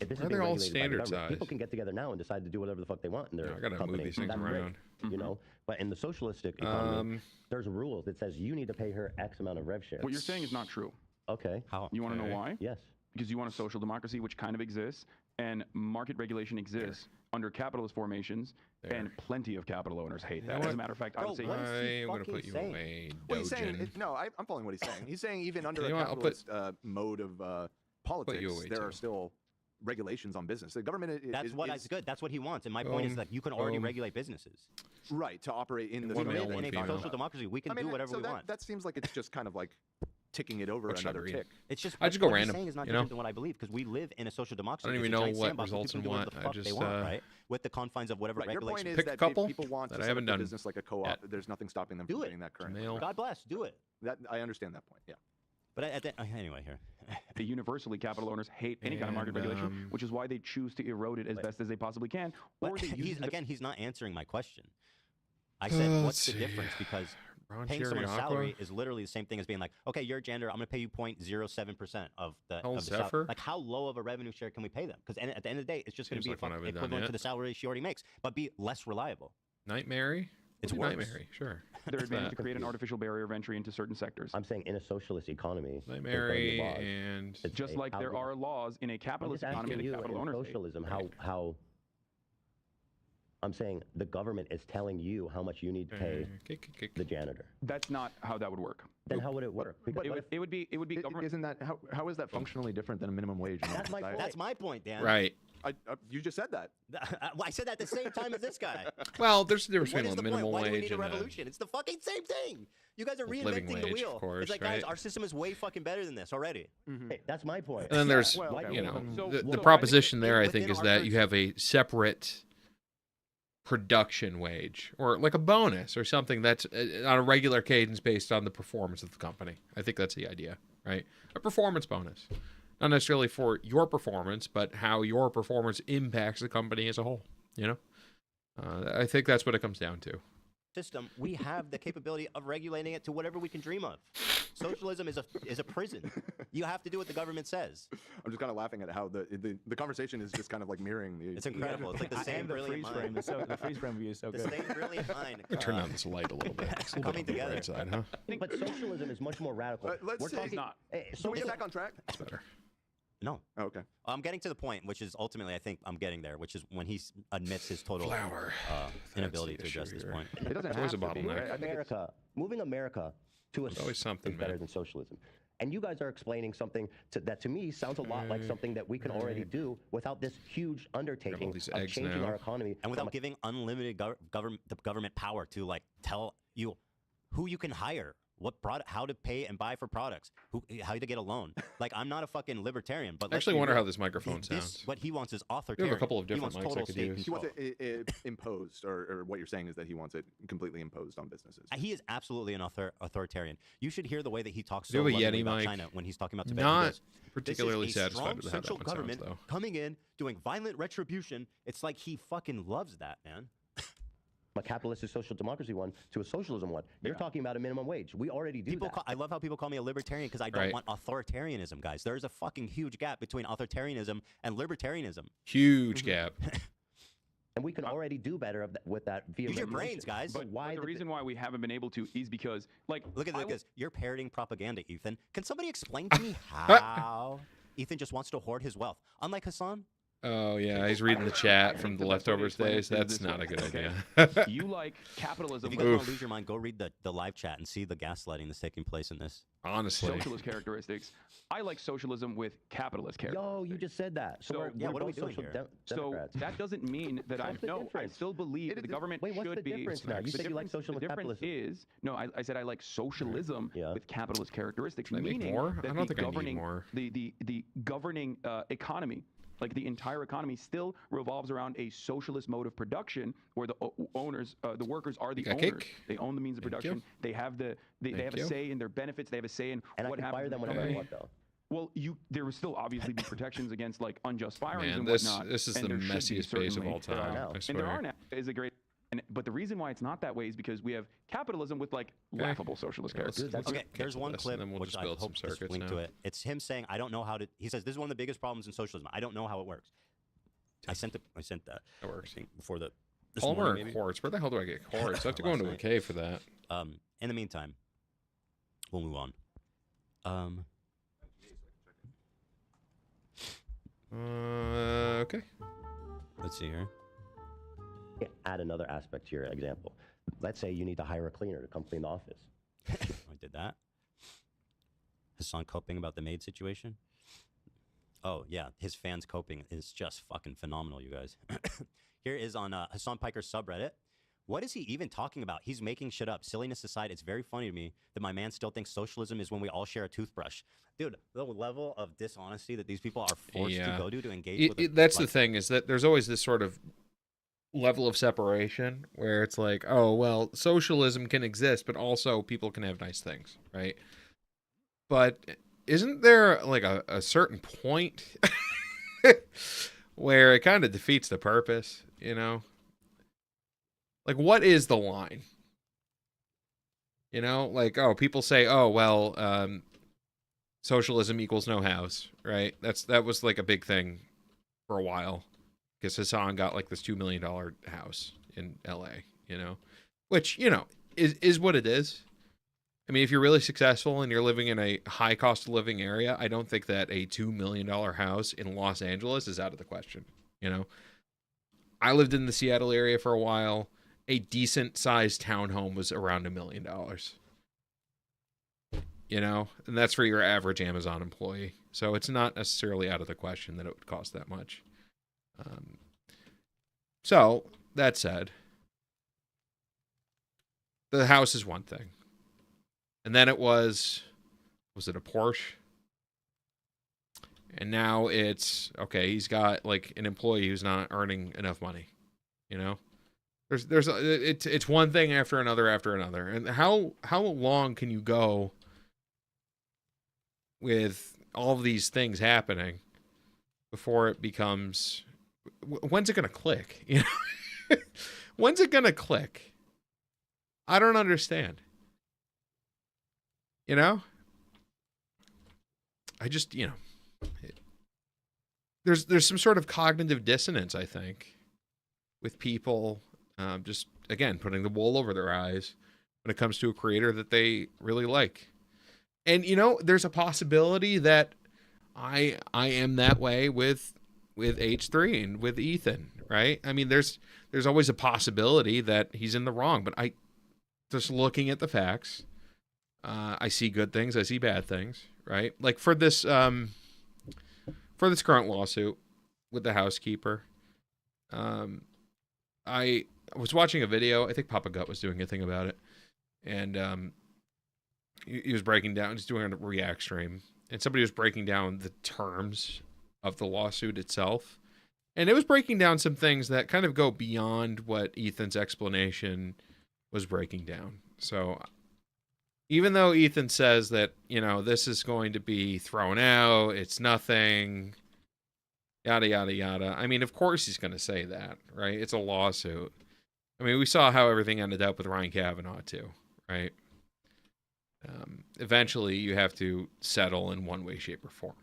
if this Why is are being they all regulated by the standard government, people size? can get together now and decide to do whatever the fuck they want in their Yeah, I gotta move company. these things That's great, around. you know. But in the socialistic economy, Um, there's rules that says you need to pay her X amount of rev share. what you're saying is not true. Okay. How? You want to Okay. know why? Yes. Because you want a social democracy, which kind of exists, and market regulation exists under capitalist formations, and plenty of capital owners hate that. know As a what? matter of fact, I Bro, would say what is he I'm gonna fucking put you saying? away, Well, he's saying Dojin. no. I'm following what he's saying. He's saying even under You a know what, I'll put- capitalist mode of politics, away, there too. are still regulations on business. The government That's is, what is is good. That's what he wants. And my point is Boom. that you can already Boom. regulate businesses. right to operate in the One We male, live field one in a that you're female. talking social about. democracy. We can I mean, do whatever so we that, want. that seems like it's just kind of like ticking it over What should I another read? tick. It's just I just go what he's random, saying is not you know? different than what I believe because we live in a social democracy. I don't It's even a know giant what sandbox where results people in can do whatever what. the I fuck they just, want, right? With the confines of whatever Right. Your point regulation. is Pick a that couple if people want that to I set haven't up their done business like a co-op, yet. there's nothing stopping them Do from it. doing that currently. Male. God bless, do it. That I understand that point. Yeah. But anyway, here. the universally capital owners hate any kind of market And, regulation, which is why they choose to erode it as best as they possibly can, or But they use he's, it again, he's not answering my question. I said, what's the Let's see. difference? Because Ron paying someone a Cherry salary Aqua? is literally the same thing as being like, okay, you're a janitor, I'm going to pay you 0.07% of the Old of the salary. Zephyr? Like, how low of a revenue share can we pay them? Because at the end of the day, it's just going to Seems be like one I haven't done equivalent to yet. the salary she already makes, but be less reliable. Nightmare? It's We'll do worse. Nightmare, sure. their advantage to that? create an artificial barrier of entry into certain sectors. I'm saying in a socialist economy, there's Nightmare gonna be laws. and It's Just a like there housing- are laws in a I'm capitalist just economy asking that you, capital in owners hate. socialism, how I'm saying the government is telling you how much you need to pay the janitor. That's not how that would work. Then how would it work? Because what if- It would be government. Isn't that how is that functionally different than a minimum wage? in That's my society? That's my point, Dan. Right. You just said that. I said that at the same time as this guy. Well, there's a difference What between is a the point? minimum Why do we wage need a and revolution? It's the fucking same thing. You guys are living reinventing the wage, wheel. of course, it's like, guys, right? our system is way fucking better than this already. Hey, that's my point. And then there's, Well, okay, you well, know, then- So- the so I think proposition there, I within think, is our that current you have a separate production wage or like a bonus or something that's on a regular cadence based on the performance of the company. I think that's the idea, right? A performance bonus. Not necessarily for your performance, but how your performance impacts the company as a whole, you know? I think that's what it comes down to. System, we have the capability of regulating it to whatever we can dream of. Socialism is a prison. You have to do what the government says. I'm just kind of laughing at how the conversation is just kind of like mirroring the. It's incredible. It's like the same And the brilliant freeze frame mind. is so the freeze frame view is so The good. same brilliant mind. Turn on this light a little bit. It's a little Coming bit on the together. bright side, huh? But socialism is much more radical. Let's We're see. talking. It's not. Hey, Can we get so back on track? That's better. No. Oh, okay. I'm getting to the point, which is ultimately, I think I'm getting there, which is when he admits his total Flour. inability That's to the address this issue point. It doesn't It's always have a to be, bottleneck. right? I think it's- America, moving America to a There's always something, is better man. than socialism. And you guys are explaining something that to me sounds a lot like something that we can already do without this huge undertaking these of eggs changing now. our economy. And without giving unlimited government power to like tell you who you can hire, what product, how to pay and buy for products, how to get a loan. Like, I'm not a fucking libertarian, but I actually wonder how this microphone this, sounds. what he wants is We authoritarian. have a couple of He different wants mics I total could state use. He wants control. it imposed, or what you're saying is that he wants it completely imposed on businesses. He is absolutely an authoritarian. You should hear the way that he talks Do so you have a lovingly Yeti about mic? China when he's talking about Tibet. He Not goes, particularly this is a satisfied strong with how that central one sounds, government though. coming in, doing violent retribution. It's like he fucking loves that, man. A capitalistic social democracy one to a socialism one. You're talking about a minimum wage. We already do that. I love how people call me a libertarian because I don't Right. want authoritarianism, guys. There's a fucking huge gap between authoritarianism and libertarianism. Huge gap. And we can already do better with that via Use your regulation. brains, guys. So But why the reason why we haven't been able to is because, like, Look at I this. You're parroting propaganda, Ethan. Can somebody explain to me how Ethan just wants to hoard his wealth? Unlike Hasan, Oh yeah, he's reading the chat I from think the the best way to leftovers explain it days. is That's this not way, a good okay? idea. You like capitalism if you with guys want Oof. to lose your mind, go read the live chat and see the gaslighting that's taking place in this. Honestly, socialist characteristics. I like socialism with capitalist characteristics. Yo, you just said that. So, So- we're, Yeah, we're what are we both doing social here? So Democrats. that doesn't mean that What's the I difference? still believe that the government Wait, what's should the be. difference now? You The said you like difference- social the and difference capitalism. is no. I said I like socialism Yeah. with capitalist characteristics. Can I make meaning more? that I don't the think I need governing, more. The governing economy. Like the entire economy still revolves around a socialist mode of production, where the owners, the workers are the You got owners. cake? They own the means of Thank you. production. They have they Thank have you. a say in their benefits. They have a say in And what I can happens. fire in them the whenever I company. want, though. Well, there will still obviously be protections against like unjust firings man, and this whatnot. this is and the there should be, messiest base of certainly. all There are time. now. I And there are swear. now is a great. but the reason why it's not that way is because we have capitalism with like laughable socialist Yeah, let's- characters. let's Okay, get there's to one this, clip and then we'll which just I build some hope just circuits link now. to it. It's him saying, "I don't know how to." He says, "This is one of the biggest problems in socialism. I don't know how it works." I sent that. That I works. think before the this Polymer morning, and maybe. quartz. Where the hell do I get quartz? I have to go Last into a night. cave for that. In the meantime, we'll move on. Okay. Let's see here. Add another aspect to your example. Let's say you need to hire a cleaner to come clean the office. I did that. Hasan coping about the maid situation. Oh yeah, his fans coping is just fucking phenomenal, you guys. Here is on Hasan Piker's subreddit. What is he even talking about? He's making shit up. Silliness aside, it's very funny to me that my man still thinks socialism is when we all share a toothbrush. Dude, the level of dishonesty that these people are forced to go to engage with. That's the thing, is that there's always this sort of level of separation where it's like, oh, well, socialism can exist, but also people can have nice things, right? But isn't there like a certain point where it kind of defeats the purpose, you know? Like, what is the line? You know, like, oh, people say, oh, well, socialism equals no house, right? That was like a big thing for a while, because Hasan got like this $2 million house in LA, you know, which, you know, is what it is. I mean, if you're really successful and you're living in a high cost of living area, I don't think that a $2 million house in Los Angeles is out of the question. You know, I lived in the Seattle area for a while. A decent sized townhome was around $1 million. You know, and that's for your average Amazon employee. So it's not necessarily out of the question that it would cost that much. So that said, the house is one thing. And then was it a Porsche? And now it's, okay, he's got like an employee who's not earning enough money, you know? It's one thing after another. And how long can you go with all of these things happening before it becomes, when's it going to click? You know? When's it going to click? I don't understand. You know? I just, you know, there's some sort of cognitive dissonance, I think, with people just, again, putting the wool over their eyes when it comes to a creator that they really like. And, you know, there's a possibility that I am that way with H3 and with Ethan, right? I mean, there's always a possibility that he's in the wrong, but just looking at the facts, I see good things, I see bad things, right? Like for this current lawsuit with the housekeeper, I was watching a video. I think Papa Gut was doing a thing about it, and he was breaking down, just doing a React stream, and somebody was breaking down the terms of the lawsuit itself, and it was breaking down some things that kind of go beyond what Ethan's explanation was breaking down. So even though Ethan says that, you know, this is going to be thrown out, it's nothing, yada, yada, yada. I mean, of course he's going to say that, right? It's a lawsuit. I mean, we saw how everything ended up with Ryan Kavanaugh, too, right? Eventually, you have to settle in one way, shape, or form.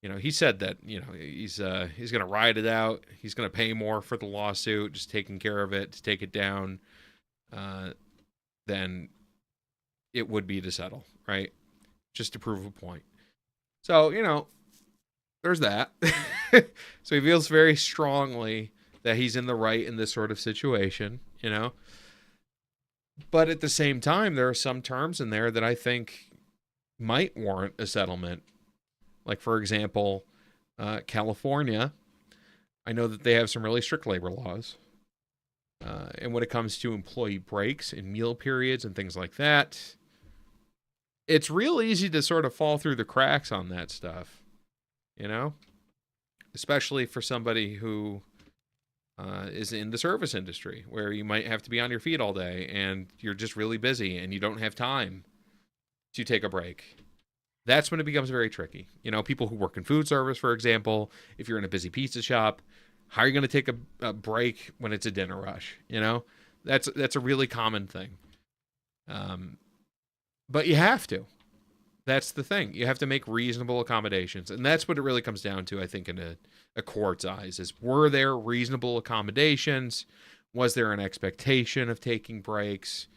You know, he said that, you know, he's going to ride it out. He's going to pay more for the lawsuit, just taking care of it, to take it down, than it would be to settle, right? Just to prove a point. So, you know, there's that. So he feels very strongly that he's in the right in this sort of situation, you know? But at the same time, there are some terms in there that I think might warrant a settlement. Like, for example, California, I know that they have some really strict labor laws. And when it comes to employee breaks and meal periods and things like that, it's real easy to sort of fall through the cracks on that stuff, you know? Especially for somebody who is in the service industry, where you might have to be on your feet all day and you're just really busy and you don't have time to take a break. That's when it becomes very tricky. You know, people who work in food service, for example, if you're in a busy pizza shop, how are you going to take a break when it's a dinner rush? You know, that's a really common thing. But you have to. That's the thing. You have to make reasonable accommodations. And that's what it really comes down to, I think, in a court's eyes, is were there reasonable accommodations? Was there an expectation of taking breaks?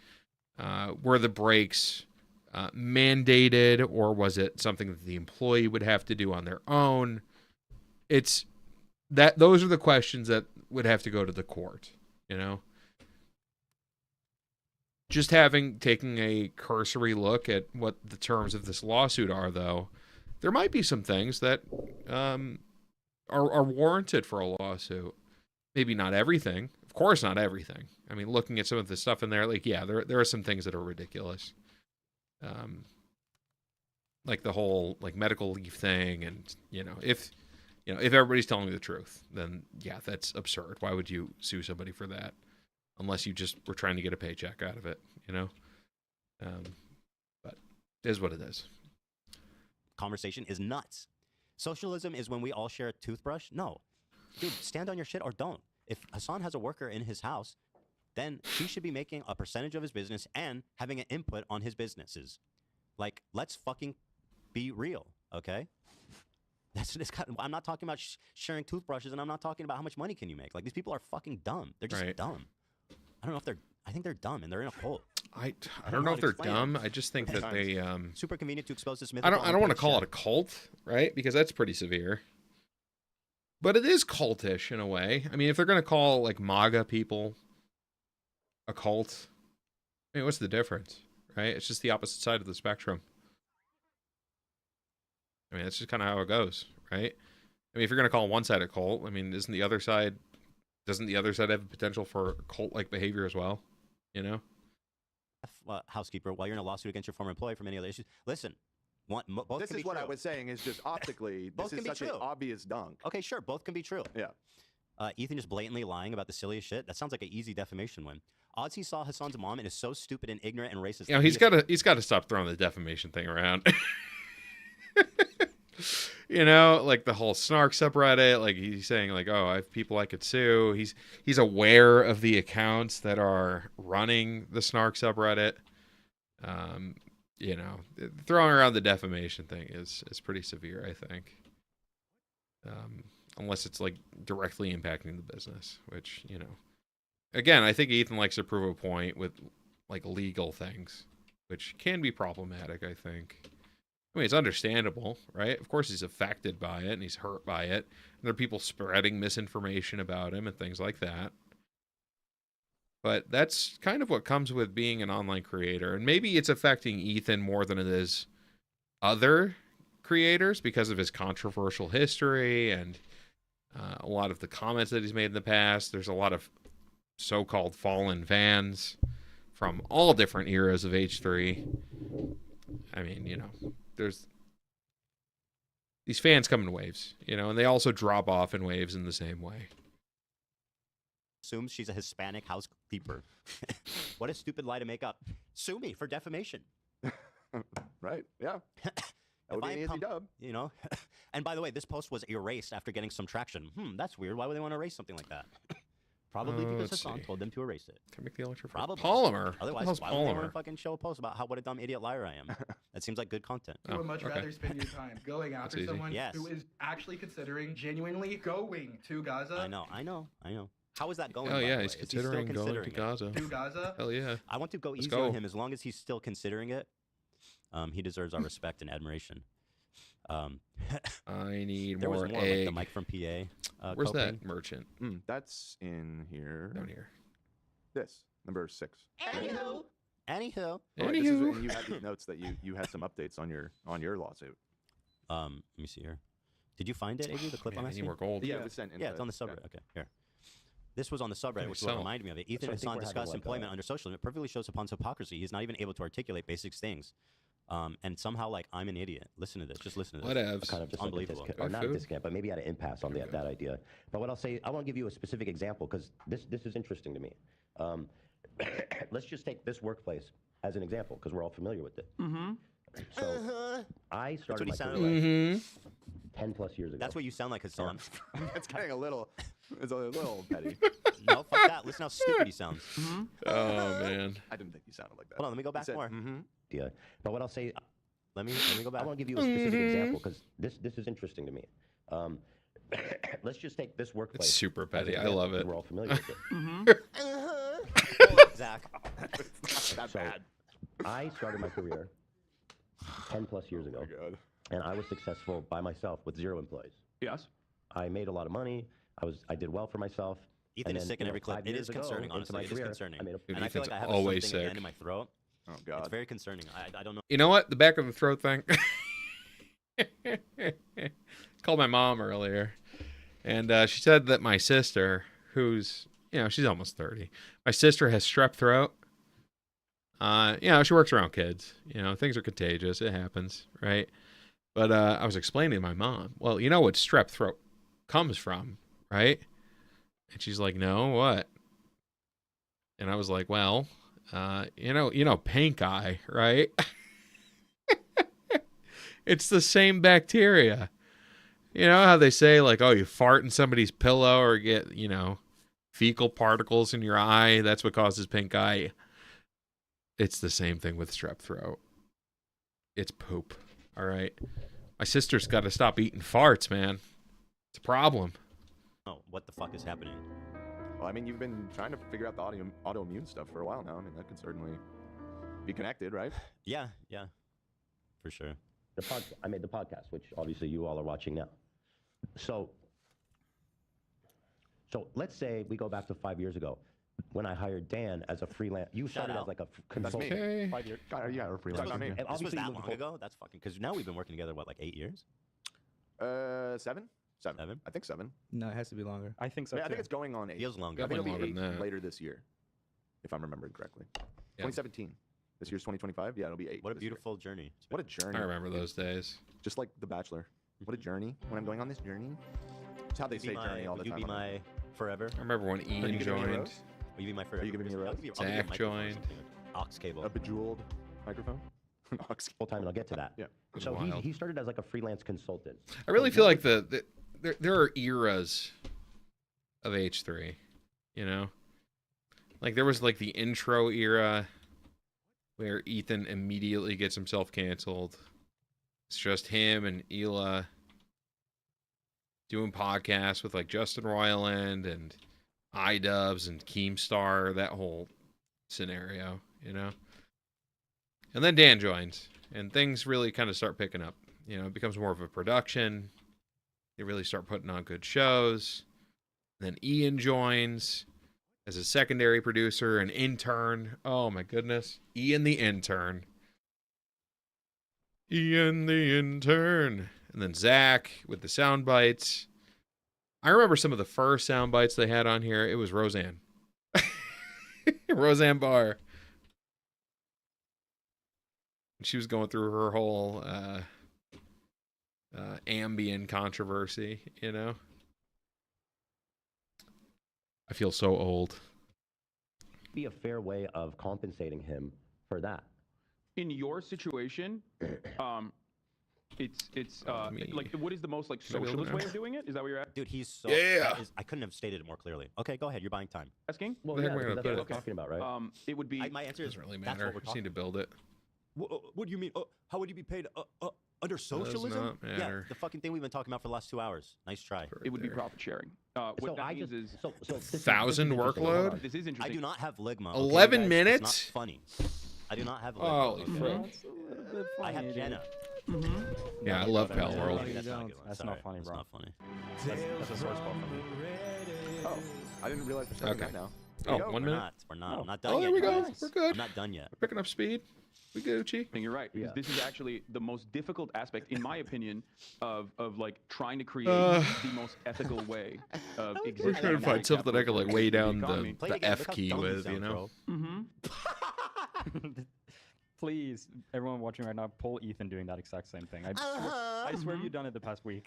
Were the breaks mandated, or was it something that the employee would have to do on their own? Those are the questions that would have to go to the court, you know? Just taking a cursory look at what the terms of this lawsuit are, though, there might be some things that are warranted for a lawsuit. Maybe not everything. Of course, not everything. I mean, looking at some of the stuff in there, like, yeah, there are some things that are ridiculous. Like the whole like medical leave thing, and if everybody's telling the truth, then yeah, that's absurd. Why would you sue somebody for that? Unless you just were trying to get a paycheck out of it, you know? But it is what it is. Conversation is nuts. Socialism is when we all share a toothbrush? No. Dude, stand on your shit or don't. If Hasan has a worker in his house, then he should be making a percentage of his business and having an input on his businesses. Like, let's fucking be real, okay? I'm not talking about sharing toothbrushes, and I'm not talking about how much money can you make. Like, these people are fucking dumb. They're just dumb. I don't know if I think they're dumb, and they're in a cult. I don't know if they're dumb. I just think that they super convenient to expose this myth. I don't want to call it a cult, right? Because that's pretty severe. But it is cultish in a way. I mean, if they're going to call like MAGA people a cult, I mean, what's the difference, right? It's just the opposite side of the spectrum. I mean, that's just kind of how it goes, right? I mean, if you're going to call one side a cult, I mean, doesn't the other side have potential for cult-like behavior as well? You know? Housekeeper, while you're in a lawsuit against your former employee from any other issues, listen. Both this can is be what true. I was saying is just optically, this is such an obvious dunk. Okay, sure, both can be true. Yeah. Ethan just blatantly lying about the silliest shit. That sounds like an easy defamation win. Odds he saw Hasan's mom and is so stupid and ignorant and racist. You know, he's got to stop throwing the defamation thing around. You know, like the whole snark subreddit, like he's saying like, oh, I have people I could sue. He's aware of the accounts that are running the snark subreddit. You know, throwing around the defamation thing is pretty severe, I think. Unless it's like directly impacting the business, which, you know, again, I think Ethan likes to prove a point with like legal things, which can be problematic, I think. I mean, it's understandable, right? Of course he's affected by it and he's hurt by it. And there are people spreading misinformation about him and things like that. But that's kind of what comes with being an online creator. And maybe it's affecting Ethan more than it is other creators because of his controversial history and a lot of the comments that he's made in the past. There's a lot of so-called fallen fans from all different eras of H3. I mean, you know, there's these fans come in waves, you know, and they also drop off in waves in the same way. Assumes she's a Hispanic housekeeper. What a stupid lie to make up. Sue me for defamation. Right? Yeah. That would be an easy dub. You know? And by the way, this post was erased after getting some traction. That's weird. Why would they want to erase something like that? Probably because Hasan told them to erase it. Can I make the electric Probably. Polymer. Otherwise, why would they want to fucking show a post about what a dumb idiot liar I am? That seems like good content. You would much rather spend your time going after someone who is actually considering genuinely going to Gaza. I know. How is that going? Oh yeah, he's considering going to Gaza. To Gaza? Hell yeah. I want to go easy on him as long as he's still considering it. He deserves our respect and admiration. I need there more was more egg. like the Mike from PA. Where's coping. that merchant? That's in here. Down here. This, number 6. Anywho. Oh, wait, this is, and you had these notes that you had some updates on your lawsuit. Let me see here. Did you find it, Avery, the clip on I that? need more gold. Yeah, it was sent in. Yeah, it's on the subreddit. Okay, here. This was on the subreddit, which is what reminded me of it. Ethan and Hasan discussed employment under socialism. It perfectly shows Hasan's hypocrisy. He's not even able to articulate basic things. And somehow, like, I'm an idiot. Listen to this. Just listen to this. Whatevs. Kind of just unbelievable. Like or not a discount, but maybe at an impasse on that idea. But what I'll say, I want to give you a specific example because this is interesting to me. Let's just take this workplace as an example because we're all familiar with it. So I started my career 10 plus years ago. That's what you sound like, Hasan. It's getting a little petty. No, fuck that. Listen how stupid he sounds. Oh man. I didn't think you sounded like that. Hold on, let me go back more. Yeah. But what I'll say, Let me go back. I want to give you a specific example because this is interesting to me. Let's just take this workplace. It's super as an petty. I example, love because it. We're all familiar with it. Zach. It's not that bad. I started my career 10 plus years ago, and I was successful by myself with 0 employees. Yes. I made a lot of money. I did well for myself. Ethan and is then, sick in you know, every clip. 5 It years is ago, concerning, into honestly. my It is career, concerning. I made a, And I feel like I have always something in the sick. end of my throat. Oh god. It's very concerning. I don't know. You know what? The back of the throat thing. Called my mom earlier, and she said that my sister, who's, you know, she's almost 30. My sister has strep throat. You know, she works around kids. You know, things are contagious. It happens, right? But I was explaining to my mom, well, you know what strep throat comes from, right? And she's like, no, what? And I was like, well, you know, pink eye, right? It's the same bacteria. You know how they say, like, oh, you fart in somebody's pillow or get, you know, fecal particles in your eye. That's what causes pink eye. It's the same thing with strep throat. It's poop. All right. My sister's got to stop eating farts, man. It's a problem. Oh, what the fuck is happening? Well, I mean, you've been trying to figure out the autoimmune stuff for a while now. I mean, that could certainly be connected, right? Yeah, for sure. I made the podcast, which obviously you all are watching now. So let's say we go back to 5 years ago when I hired Dan as a freelance. You started as like a consultant. Okay. 5 years. Yeah, or freelance. And This was obviously that you long look- ago? That's fucking... Because now we've been working together, what, like 8 years? 7? 7. I think 7. No, it has to be longer. I think so. I too. think it's going on 8. Feels longer. I think Definitely it'll be longer 8 than that. later this year, if I'm remembering correctly. Yeah. 2017. This year's 2025. Yeah, it'll be 8. What a this year. beautiful journey. What a journey. I remember those days. Just like The Bachelor. What a journey. When I'm going on this journey. It's how they say journey all the Would you time. be my forever? I remember when you Ian giving me a joined. rose? Will you be my forever? you giving me a I'll rose? give you- I'll give you a Zach microphone or joined. something. Aux cable. A bejeweled microphone? Full time, and I'll get to that. Yeah. So Wild. he started as like a freelance consultant. I really feel like there are eras of H3, you know? Like there was like the intro era where Ethan immediately gets himself canceled. It's just him and Hila doing podcasts with like Justin Roiland and iDubbbz and Keemstar, that whole scenario, you know? And then Dan joins, and things really kind of start picking up. You know, it becomes more of a production. They really start putting on good shows. Then Ian joins as a secondary producer, an intern. Oh my goodness. Ian the intern. Ian the intern. And then Zach with the sound bites. I remember some of the first sound bites they had on here. It was Roseanne. Roseanne Barr. She was going through her whole Ambien controversy, you know? I feel so old. Be a fair way of compensating him for that. In your situation, it's like, what is the most like socialist way of doing it? Is that what you're asking? Dude, he's so. Yeah. I couldn't have stated it more clearly. Okay, go ahead. You're buying time. Asking? Well, Where yeah, are we gonna that's put what it? we're talking about, right? It would be. My answer is Doesn't really that's matter. what we're We just need talking to build it. What do you mean? How would you be paid under socialism? not Yeah, matter. the fucking thing we've been talking about for the last 2 hours. Nice try. It would be profit sharing. What So that I means just is so this is 1,000 interesting. workload? Hold on. this is I interesting. do not have ligma. 11 guys? minutes? It's not funny. I do not have ligma. Holy okay? frick. I have Jenna. Yeah, I love Pal That's World. not a good one. That's Sorry. not funny, That's bro. not funny. That's a source call from me. Oh, I didn't realize we're starting Okay. that now. Oh, There you go. 1 We're minute? not. We're not. I'm not done Oh, yet. there we you go. guys. We're good. I'm not done yet. We're picking up speed. We Gucci. And you're right. Yeah. This is actually the most difficult aspect, in my opinion, of like trying to create Uh, the most ethical way of We're existing. trying to in find a something I can like weigh down economy. Play it the again. F Look how key dumb you with, you sound, know? bro. Please, everyone watching right now, pull Ethan doing that exact same thing. I swear you've done it the past week.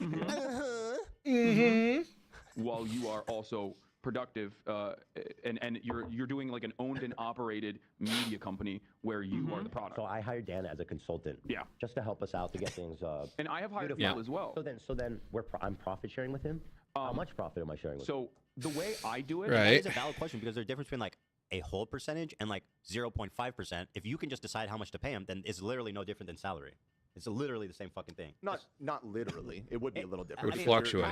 While you are also productive, and you're doing like an owned and operated media company where you are the product. So I hired Dan as a consultant. Yeah. Just to help us out to get things. And I have hired Beautiful. Phil as well. So then I'm profit sharing with him. How much profit am I sharing with him? So the way I do it, Right. That is a valid question because there's a difference between like a whole percentage and like 0.5%. If you can just decide how much to pay him, then it's literally no different than salary. It's literally the same fucking thing. Not literally. It would be a little different. would If you're- fluctuate.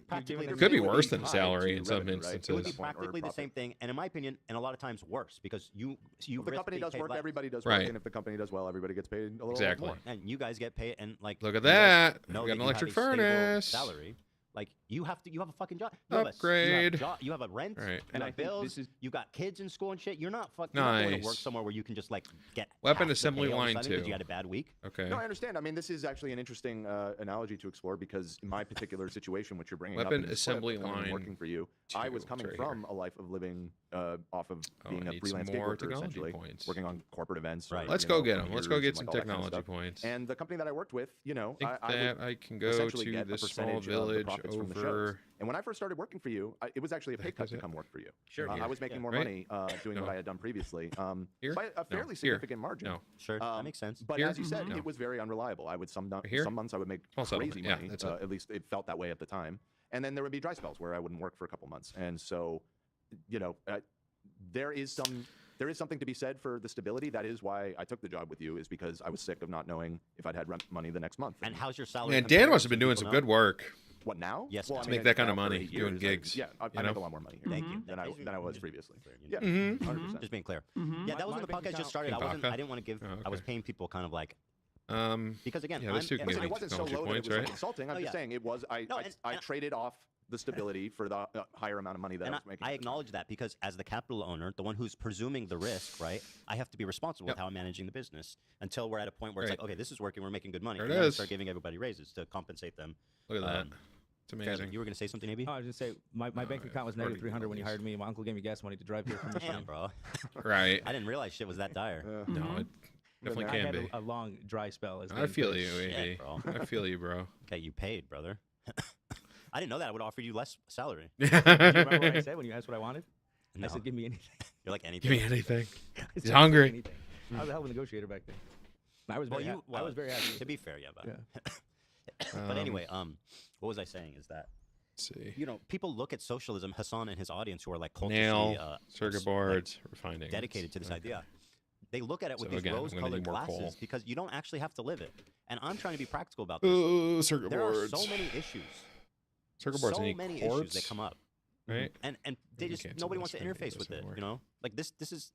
Practically It the Could be same would worse be than tied salary to in some revenue, right? instances. It would be Point or practically the profit. same thing, and in my opinion, and a lot of times worse because you If the risk company being does paid work, less. everybody does Right. work, and if the company does well, everybody gets paid a little Exactly. more. and you guys get paid and like Look at you guys that. know We got an that you have electric a stable furnace. salary. Like you have a fucking job. You have Upgrade. you have a rent. Right. You And have I think bills. this is- You got kids in school and shit. You're not fucking you're not going to work Nice. somewhere where you can just like get Weapon half the assembly pay all of a line sudden 'cause two. You had a bad week. Okay. No, I understand. I mean, this is actually an interesting analogy to explore because in my particular situation, which you're bringing Weapon up, in this clip, assembly of coming and line working for you, I was two. coming It's right from a life of living off of Oh, being I a need some freelance gig more worker, technology essentially, points. working on corporate events. Right. or, Let's you go know, get them. Let's go premieres get and, some like, all that kind of technology stuff. points. And the company that I worked with, you know, I think I that would I can go essentially to get this a small percentage of the village profits from the shows. over. And when I first started working for you, it was actually a pay cut to come work for you. Sure. I was making more Right? money doing No. what I had done previously Here? by a No. fairly Here. significant margin. No. Sure, that makes sense. But Here? as you said, No. it was very unreliable. I would some Here? months I would make Small settlement. crazy Yeah, money. that's it. At least it felt that way at the time. And then there would be dry spells where I wouldn't work for a couple months. And so, you know, there is something to be said for the stability. That is why I took the job with you, is because I was sick of not knowing if I'd had rent money the next month. And how's your salary? Man, compared Dan must have so been doing people some know? good work. What now? Yes, well, now. I To mean, make that kind of now for money 8 doing years, gigs, I you make know? a lot more money here Thank you. than I was previously. Yeah, Mm-hmm. 100%. Just being clear. Mhm. Yeah, that was My when the bank podcast just account- started. King I didn't want to give. Oh, I was okay. paying people kind of like Because again. yeah, this dude can I'm- give Listen, me it wasn't so technology low points, that it was right? consulting. I'm Oh, just yeah. saying it was. I and- traded off the stability for the higher amount of money that and I was making. I at the time. acknowledge that because as the capital owner, the one who's presuming the risk, right? I have to be responsible with how I'm managing the business until we're at a point where it's Right. like, okay, this is working, we're making good money. There and it then we is. start giving everybody raises to compensate them. Look at that. Um, It's amazing. You were going to say something, maybe? Oh, I was just say my bank account was already negative 300 when you done hired me. My uncle gave me gas money to drive here from Damn, Michigan. bro. Right. I didn't realize shit was that dire. No, it definitely I can had be. a long dry spell. As I feel you, Shit, AB. bro. I feel you, bro. Okay, you paid, brother. I didn't know that. I would offer you less salary. Do you remember what I said when you asked what I wanted? No. I said, "Give me anything." You're like anything. Give me anything. I He's said, hungry. anything. I was a hell of a negotiator back then. I was very, I was very happy. To be fair, yeah, but, Yeah. but anyway, what was I saying? Is that Let's see. you know people look at socialism, Hasan and his audience who are like Nail, cultishly, circuit like, boards, refining. dedicated to this idea. They look at it with So these again, I'm gonna rose-colored need more glasses coal. because you don't actually have to live it. And I'm trying to be practical about this. Ooh, circuit There boards. are so many issues. Circuit boards So need many quartz, issues that come up, right? and they You just can't nobody tell wants to us gonna do interface this with it. anymore. You know, like this is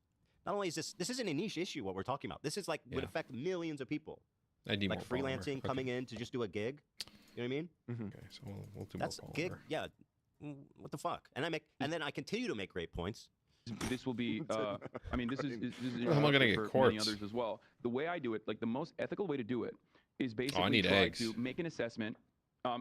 not only is this isn't a niche issue what we're talking about. This is like would Yeah. affect millions of people. I need Like more polymer. freelancing, Okay. coming in to just do a gig. You know what I mean? Okay, so we'll do That's more gig. polymer. Yeah. What the fuck? And then I continue to make great points. This will be. I mean, this is How am I gonna get for quartz? many others as well. The way I do it, like the most ethical way to do it, is I basically need try eggs. to make an assessment.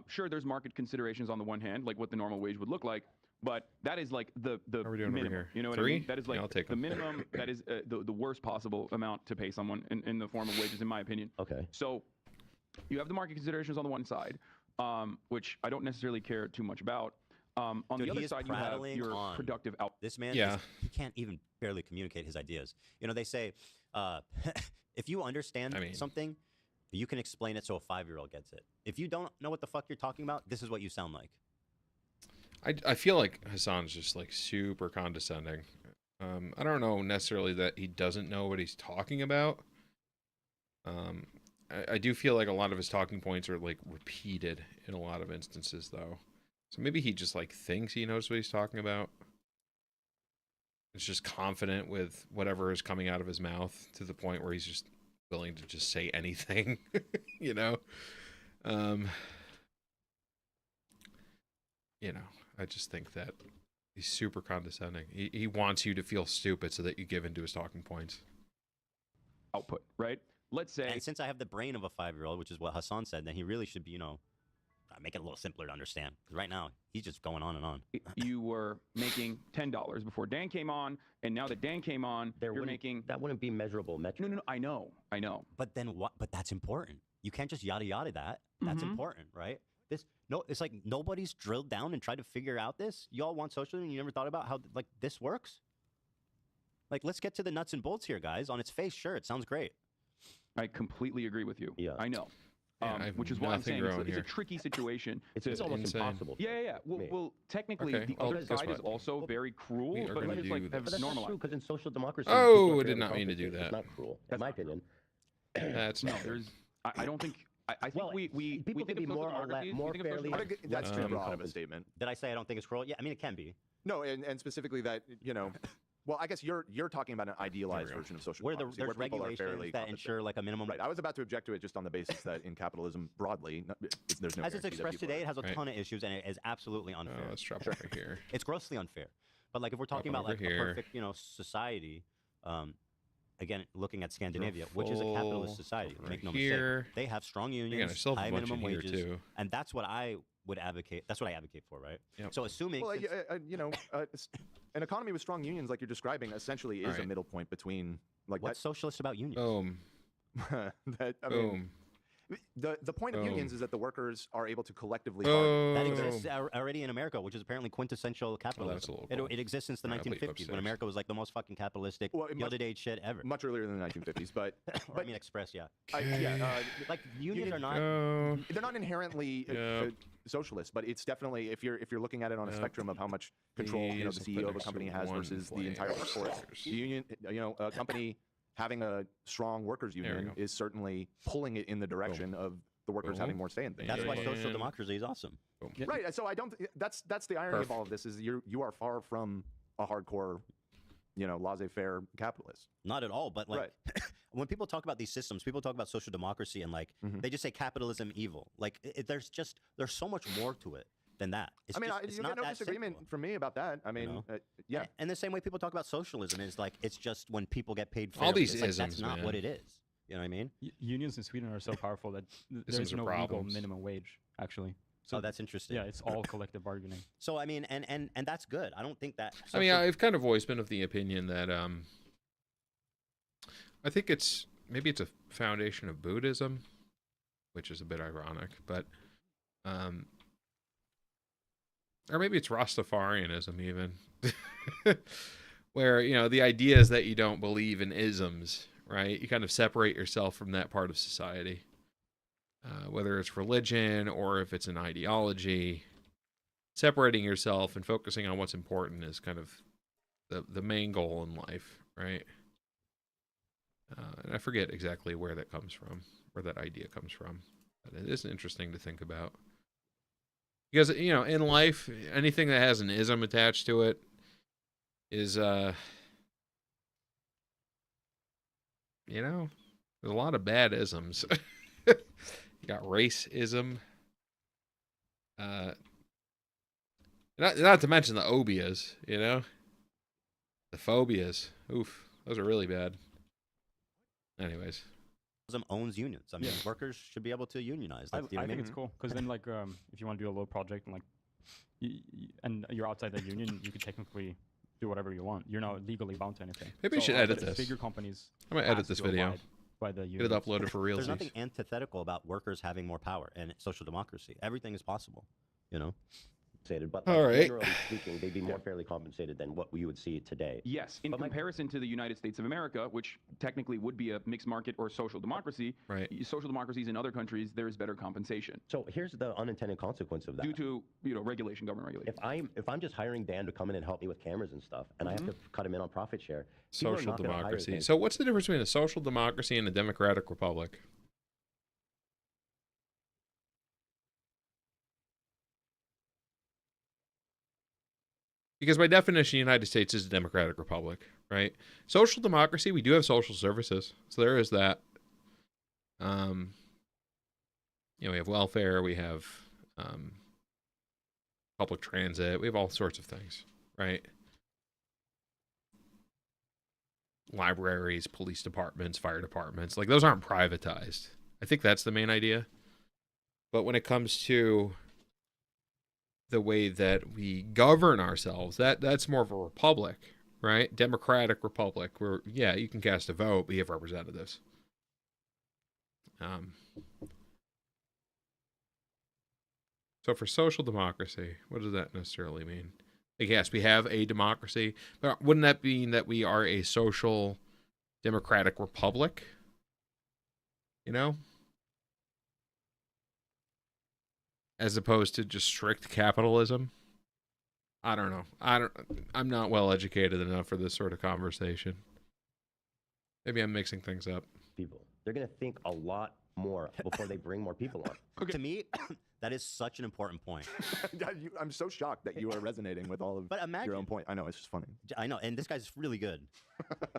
Sure, there's market considerations on the one hand, like what the normal wage would look like, but that is like the How are we doing over minimum. here? You know what 3? I mean? That is like Yeah, I'll take the 'em. minimum. That is the worst possible amount to pay someone in the form of wages, in my opinion. Okay. So you have the market considerations on the one side, which I don't necessarily care too much about. On Dude, the he other is side, you have prattling your on. productive output. This man, Yeah. he can't even barely communicate his ideas. You know, they say, if you understand something, you can explain it so a 5-year-old gets it. If you don't know what the fuck you're talking about, this is what you sound like. I feel like Hasan's just like super condescending. I don't know necessarily that he doesn't know what he's talking about. I do feel like a lot of his talking points are like repeated in a lot of instances, though. So maybe he just like thinks he knows what he's talking about. It's just confident with whatever is coming out of his mouth to the point where he's just willing to just say anything, you know? You know, I just think that he's super condescending. He wants you to feel stupid so that you give into his talking points. Output, right? Let's say. And since I have the brain of a 5-year-old, which is what Hasan said, then he really should be, you know, make it a little simpler to understand. Because right now, he's just going on and on. You were making $10 before Dan came on, and now that Dan came on, you're making. That wouldn't be measurable metric. No, I know. But then what? But that's important. You can't just yada yada that. That's important, right? It's like nobody's drilled down and tried to figure out this. Y'all want socialism and you never thought about how like this works? Like, let's get to the nuts and bolts here, guys. On its face, sure, it sounds great. I completely agree with you. Yeah. I know. Yeah, which is why I'm saying it's a tricky situation. It's almost impossible. Yeah. Well, technically, the other side is also very cruel, but let's like have That's not normalized. true, because in social democracy, Oh, people are I did fairly not mean to do compensated. that. It's not cruel, in my opinion. That's No, not true. there's. I don't think. I think we people think can be of social more or less, democracies, more we think of social fairly. democracies. That's too broad of a statement. Did I say I don't think it's cruel? Yeah, I mean, it can be. No, and specifically that, you know, well, I guess you're talking about an idealized version of social Where democracy, there's where people are regulations fairly that compensated. ensure like a minimum. Right. I was about to object to it just on the basis that in capitalism broadly, there's no As it's guarantee that expressed people today, are- it has a ton of issues and it is absolutely unfair. Oh, let's drop over here. It's grossly unfair. But like if we're talking Drop about over like a here. perfect, you know, society, again, looking at Scandinavia, which is a capitalist society, over make no here. mistake. They have strong Again, I unions, still have high a bunch minimum in here, wages, too. and that's what I would advocate. That's what I advocate for, right? Yep. So assuming Well, since- you know, an economy with strong unions, like you're describing, essentially is a Right. middle point between like what's socialist about unions? Boom. that. I mean, Boom. the point of Boom. unions is that the workers are able to collectively Boom. That bargain. exists already in America, which is apparently quintessential capitalism. a little cool. It exists since the Alright, I'll put you 1950s, when upstairs. America was like the most fucking capitalistic, Well, it gilded age shit ever. much earlier than the 1950s, but Or, I mean, Express, yeah. yeah, Like unions are not. Oh. they're not inherently Yep. socialist, but it's definitely if you're looking at it on a Yep. spectrum of how much control you know the These, I'll CEO put of a next to company has one versus the flame entire workforce. upstairs. The union, you know, a company having a strong workers we union go. is certainly pulling it in the direction of the workers having more say in things. That's why social And- democracy is awesome. Boom. Right. So I don't. That's the irony of all of this is you are far from a hardcore, you know, laissez-faire capitalist. Not at all, but like when people talk about these systems, people talk about social democracy and like they just say capitalism evil. Like there's so much more to it than that. It's I mean, just, it's you not get no that disagreement simple, from me about that. I mean, know? yeah. And the same way people talk about socialism is like it's just when people get paid fairly. All these It's like, that's isms, not man. what it is. You know what I mean? Unions in Sweden are so powerful that Isms there's are no legal problems. minimum wage, actually. So that's interesting. Yeah, it's all collective bargaining. So I mean, and that's good. I don't think that. I mean, I've kind of always been of the opinion that I think maybe it's a foundation of Buddhism, which is a bit ironic, but or maybe it's Rastafarianism even, where, you know, the idea is that you don't believe in isms, right? You kind of separate yourself from that part of society, whether it's religion or if it's an ideology. Separating yourself and focusing on what's important is kind of the main goal in life, right? And I forget exactly where that comes from, where that idea comes from. But it is interesting to think about. Because, you know, in life, anything that has an ism attached to it is, you know, there's a lot of bad isms. You got racism. Not to mention the obias, you know? The phobias. Oof, those are really bad. Anyways, owns unions. I mean, workers should be able to unionize. I I think it's cool because then, like, if you want to do a low project and like, and you're outside that union, you could technically do whatever you want. You're not legally bound to anything. Maybe you should edit this. Bigger companies. I'm gonna edit this video. By the Get it uploaded for real. There's nothing antithetical about workers having more power and social democracy. Everything is possible, you know. But all right, generally speaking, they'd be more fairly compensated than what you would see today. Yes, in comparison to the United States of America, which technically would be a mixed market or social democracy, social democracies in other countries, there is better compensation. So here's the unintended consequence of that. Due to regulation, government regulation. If I'm just hiring Dan to come in and help me with cameras and stuff, and I have to cut him in on profit share, social democracy. So what's the difference between a social democracy and a democratic republic? Because by definition, the United States is a democratic republic, right? Social democracy, we do have social services. So there is that. We have welfare, we have public transit, we have all sorts of things, right? Libraries, police departments, fire departments, like those aren't privatized. I think that's the main idea. But when it comes to the way that we govern ourselves, that's more of a republic, right? Democratic republic, where you can cast a vote, but you have representatives. So for social democracy, what does that necessarily mean? Like, yes, we have a democracy, but wouldn't that mean that we are a social democratic republic? You know? As opposed to just strict capitalism? I don't know. I'm not well educated enough for this sort of conversation. Maybe I'm mixing things up. They're going to think a lot more before they bring more people on. Okay. To me, that is such an important point. I'm so shocked that you are resonating with all of your own point. I know, it's just funny. I know, and this guy's really good.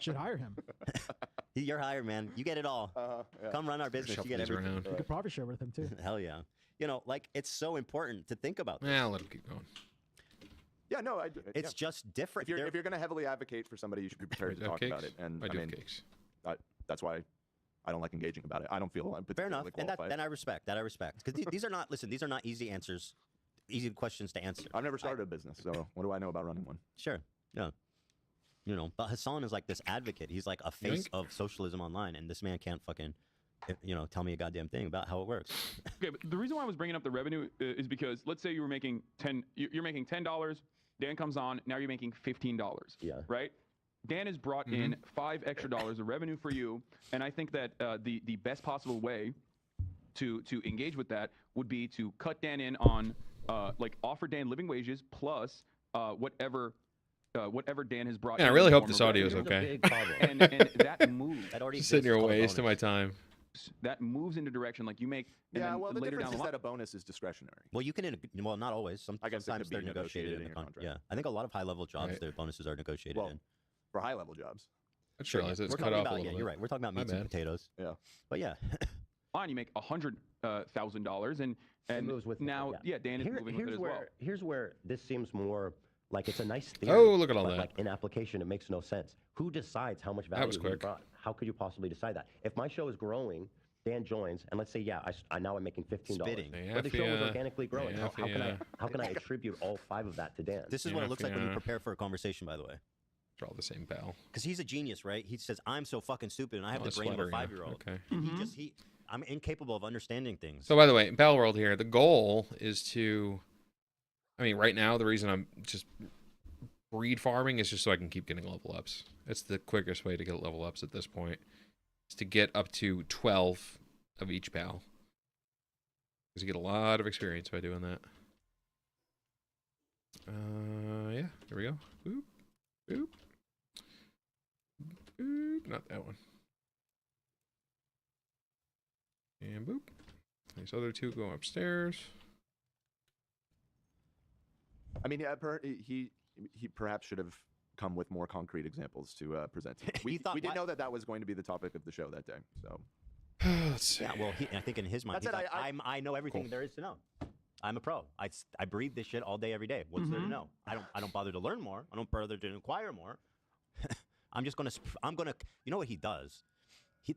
Should hire him. You're hired, man. You get it all. Come run our business. You get everything. You could profit share with him too. Hell yeah. You know, like, it's so important to think about this. Yeah, let him keep going. Yeah, no, it's just different. If you're going to heavily advocate for somebody, you should be prepared to talk about it. And I mean, that's why I don't like engaging about it. I don't feel I'm particularly qualified. Fair enough, and I respect that. I respect, because these are not. Listen, these are not easy answers, easy questions to answer. I've never started a business, so what do I know about running one? Sure, yeah. You know, but Hasan is like this advocate. He's like a face of socialism online, and this man can't fucking, tell me a goddamn thing about how it works. Okay, but the reason why I was bringing up the revenue is because let's say you were making you're making $10. Dan comes on, now you're making $15. Yeah. Right. Dan has brought in $5 extra of revenue for you, and I think that the best possible way to engage with that would be to cut Dan in on offer Dan living wages plus whatever Dan has brought. Yeah, I really hope this audio is okay. and that moves. Just sitting here wasting my time. That moves into direction like you make. Well, the difference is that a bonus is discretionary. Well, you can. Well, not always. Sometimes they're negotiated in the contract. Yeah, I think a lot of high-level jobs, their bonuses are negotiated in. For high-level jobs. I just realized it's cut off a little bit. You're right. We're talking about meats and potatoes. Yeah. But yeah. Fine, you make $100,000, and now Dan is moving with it as well. Here's where this seems more like it's a nice theory. Oh, look at all that. Like in application, it makes no sense. Who decides how much value he brought? How could you possibly decide that? If my show is growing, Dan joins, and let's say, now I'm making $15. But the show is organically growing. How can I attribute all 5 of that to Dan? This is what it looks like when you prepare for a conversation, by the way. They're all the same pal. Because he's a genius, right? He says, I'm so fucking stupid, and I have the brain of a 5-year-old. Okay. I'm incapable of understanding things. So, by the way, in Pal World here, the goal is to, right now, the reason I'm just breed farming is just so I can keep getting level ups. It's the quickest way to get level ups at this point. Is to get up to 12 of each pal. Because you get a lot of experience by doing that. Yeah, here we go. Boop, boop. Boop, not that one. And boop. These other 2 go upstairs. I mean, he perhaps should have come with more concrete examples to present. We didn't know that was going to be the topic of the show that day. So, let's see. Yeah, well, I think in his mind, he's like, I know everything there is to know. I'm a pro. I breathe this shit all day, every day. What's there to know? I don't bother to learn more. I don't bother to inquire more. I'm gonna. You know what he does?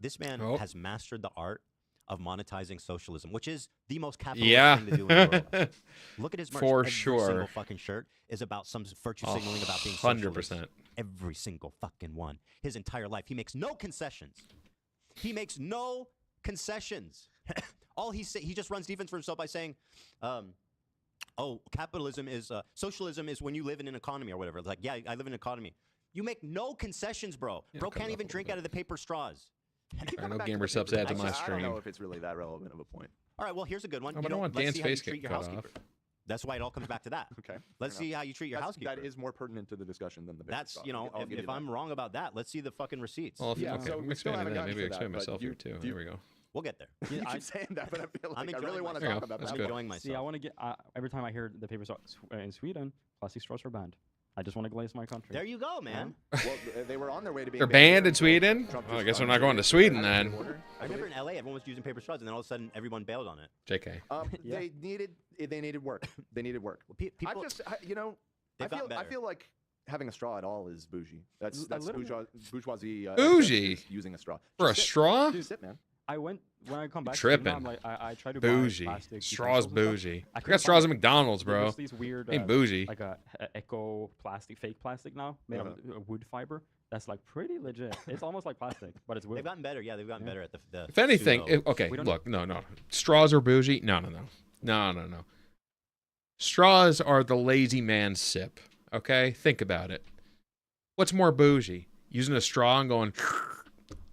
This man has mastered the art of monetizing socialism, which is the most capitalist thing to do in the world. Look at his merch. For Every sure. single fucking shirt is about some virtue signaling about being socialist. 100%. Every single fucking one. His entire life. He makes no concessions. He makes no concessions. All he just runs defense for himself by saying, oh, capitalism is, socialism is when you live in an economy or whatever. It's like, yeah, I live in an economy. You make no concessions, bro. Bro can't even drink out of the paper straws. I know gamer subs add to my stream. I don't know if it's really that relevant of a point. All right, well, here's a good one. Oh, but I want Dan's face get cut off. That's why it all comes back to that. Okay. Let's see how you treat your housekeeper. That is more pertinent to the discussion than the paper That's, straw. you know, if I'm wrong about that, let's see the fucking receipts. Well, Yeah, okay, so I'm we still expanding haven't that. gotten Maybe to expand that, myself but here too. Here we go. We'll get there. You keep saying that, but I feel like I really want to myself. talk about That's that. good. Enjoying myself. See, I want to get every time I hear the paper straw in Sweden, plastic straws are banned. I just want to glaze my country. There you go, man. Well, they were on their way to being They're banned in until Sweden? Trump Oh, I just guess we're signed not going to the Sweden executive then. order, I remember in LA, everyone was using paper straws, and then all of a sudden, everyone bailed on it. JK. Yeah. They needed work. They needed work. Well, people, I feel like having a straw at all is bougie. That's literally. bourgeoisie. Bougie? Using a straw For a Just sit. straw? Just sit, man. When I come back, tripping. I'm like, I try to Bougie. buy plastic Straws utensils and stuff. bougie. I couldn't got straws at find- McDonald's, bro. There's these weird, Ain't bougie. like a eco plastic, fake plastic now, made of wood fiber. That's like pretty legit. It's almost like plastic, but it's wood. they've gotten better. Yeah, they've gotten better at the If anything, pseudo- okay, We don't- look, no. Straws are bougie? No. Straws are the lazy man's sip, okay? Think about it. What's more bougie? Using a straw and going,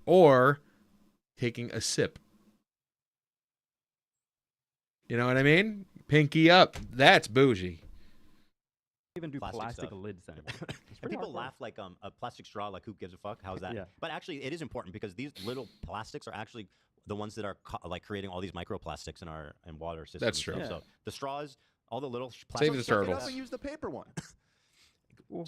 or taking a sip? You know what I mean? Pinky up. That's bougie. Even do plastic stuff. lids anymore. It's And pretty people hardcore. laugh like a plastic straw, like who gives a fuck? How's that? Yeah. But actually, it is important because these little plastics are actually the ones that are like creating all these microplastics in our water systems. That's and true. stuff. Yeah. So the straws, all the little Save plastic. the Suck it turtles. up and use the paper one.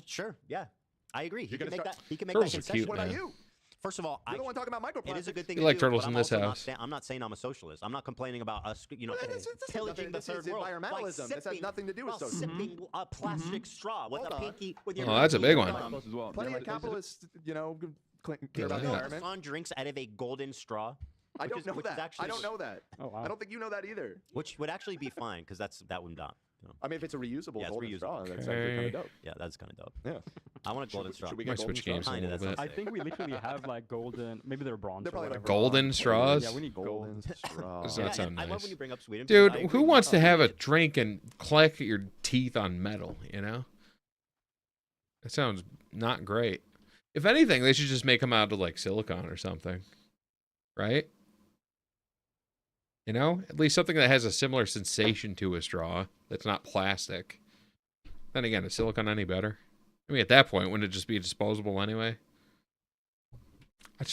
Sure. Yeah. I agree. He You're can gonna make start- that. He can make Turtles that are concession. cute, What about man. you? First of all, You're the one talking about microplastics. it is a good thing. You to like do, turtles but in I'm this also not house. I'm not saying I'm a socialist. I'm not complaining about us, Well, this has pillaging the nothing- third this is world. environmentalism. Like This has nothing to do with while socialism. sipping a plastic straw with Hold a on. pinky with your. Oh, that's a big pinky one. thumb. As well. Plenty Never- of capitalists, care about the Yeah. environment. Hasan drinks out of a golden straw. I which don't is- know which is that. actually- I don't know that. Oh, wow. I don't think you know that either. Which would actually be fine because that would not. You know. I mean, if it's a reusable Yeah, it's golden reusable. straw, that's actually kind Okay. of dope. Yeah, that's kind of dope. Yeah. I want a golden straw. Should we Might get golden switch straws? games a Kinda, little that bit. sounds I think we literally have like golden, maybe they're bronze. They're or probably like whatever. Golden straws? Yeah, we need Golden gold. straw. Does that sound I love nice? when you bring up Sweden. Dude, because I who agree. wants to have a drink and clack your teeth on metal, you know? That sounds not great. If anything, they should just make them out of like silicone or something. Right? You know? At least something that has a similar sensation to a straw that's not plastic. Then again, is silicone any better? I mean, at that point, wouldn't it just be disposable anyway? I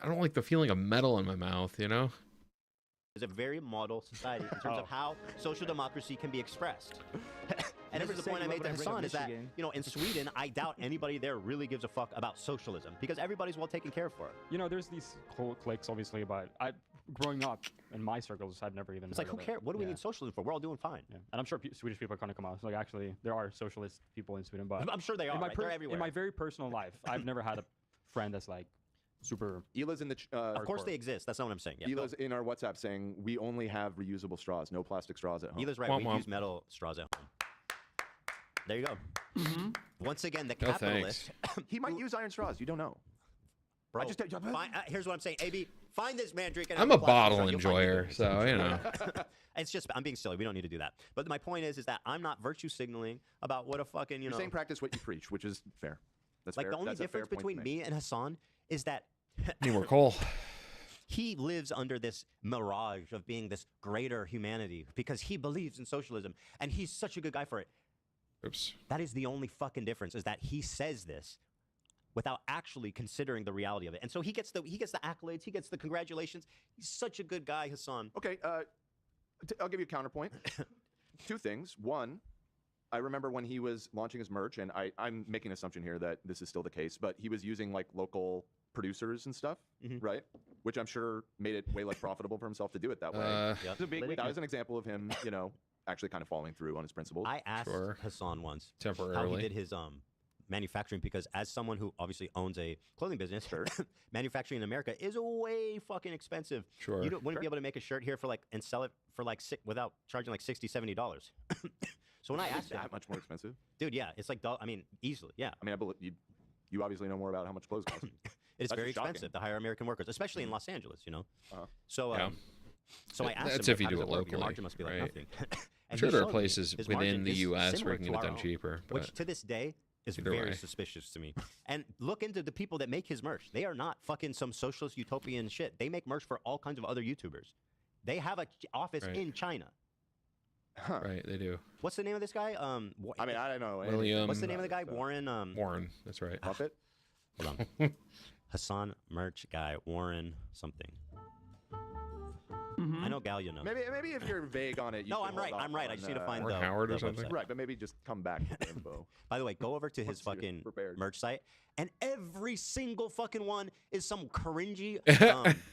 don't like the feeling of metal in my mouth, you know? Is a very model society in terms of how social democracy can be expressed. And this is the point I made to Hasan is that, you know, in Sweden, I doubt anybody there really gives a fuck about socialism because everybody's well taken care for. You know, there's these cliques, obviously, but growing up in my circles, I've never even. It's like, heard who of it. cares? What do we Yeah. need socialism for? We're all doing fine. Yeah. And I'm sure Swedish people are going to come out. So, like, actually, there are socialist people in Sweden, but I'm sure they are. in my, Right? They're everywhere. in my very personal life, I've never had a friend that's like super. Ela's in the. Of course hardcore. they exist. That's not what I'm saying. Yeah. Ela's in our WhatsApp saying we only have reusable straws, no plastic straws at home. Ela's right. Womp We womp. use metal straws at home. There you go. Once again, the No capitalist. He might use iron straws. You don't know. Bro, I just- here's what I'm saying. AB, find this man drinking. I'm out a of plastic straw. bottle You'll find the enjoyer, difference. so, you know. It's just, I'm being silly. We don't need to do that. But my point is that I'm not virtue signaling about what a fucking, You're saying practice what you preach, which is fair. That's like fair. the only That's a fair difference point to between make. me and Hasan is that Need more coal. he lives under this mirage of being this greater humanity because he believes in socialism and he's such a good guy for it. Oops. That is the only fucking difference is that he says this without actually considering the reality of it. And so he gets the accolades, he gets the congratulations. He's such a good guy, Hasan. Okay, I'll give you a counterpoint. Two things. One, I remember when he was launching his merch, and I'm making an assumption here that this is still the case, but he was using like local producers and stuff, right? Which I'm sure made it way less profitable for himself to do it that way. Yep. It's a big That weakness. was an example of him, actually kind of following through on his principles. I asked Sure. Hasan once how Temporarily. he did his manufacturing, because as someone who obviously owns a clothing business, manufacturing in America is way fucking expensive. Sure. You wouldn't be able to make a shirt here for like and sell it for like without charging like $60, $70. So when I asked that much more expensive, dude, yeah, it's like I mean, easily, yeah. I mean, I believe you obviously know more about how much clothes cost. It's very expensive to hire American workers, especially in Los Angeles, you know. So, Yeah. so I asked That's him, if you how do does it work? Your locally, margin must be like right? nothing. I'm And sure he there are showed me places his within margin the is U.S. where similar you can to get our them own, cheaper, which but to this day is either very way. suspicious to me. And look into the people that make his merch. They are not fucking some socialist utopian shit. They make merch for all kinds of other YouTubers. They have an office Right. in China. Right, they do. What's the name of this guy? I mean, I don't know. William. What's the name of the guy? Warren. Warren. That's right. Puppet. Hold on. Hasan merch guy. Warren something. I know Gallia knows. Maybe if you're vague on it. You No, can I'm hold right. off I'm right. I on, just need to find Warren the Howard or the something? website. Right, but maybe just come back with the info. By the way, go over to his Once you're fucking prepared. merch site, and every single fucking one is some cringy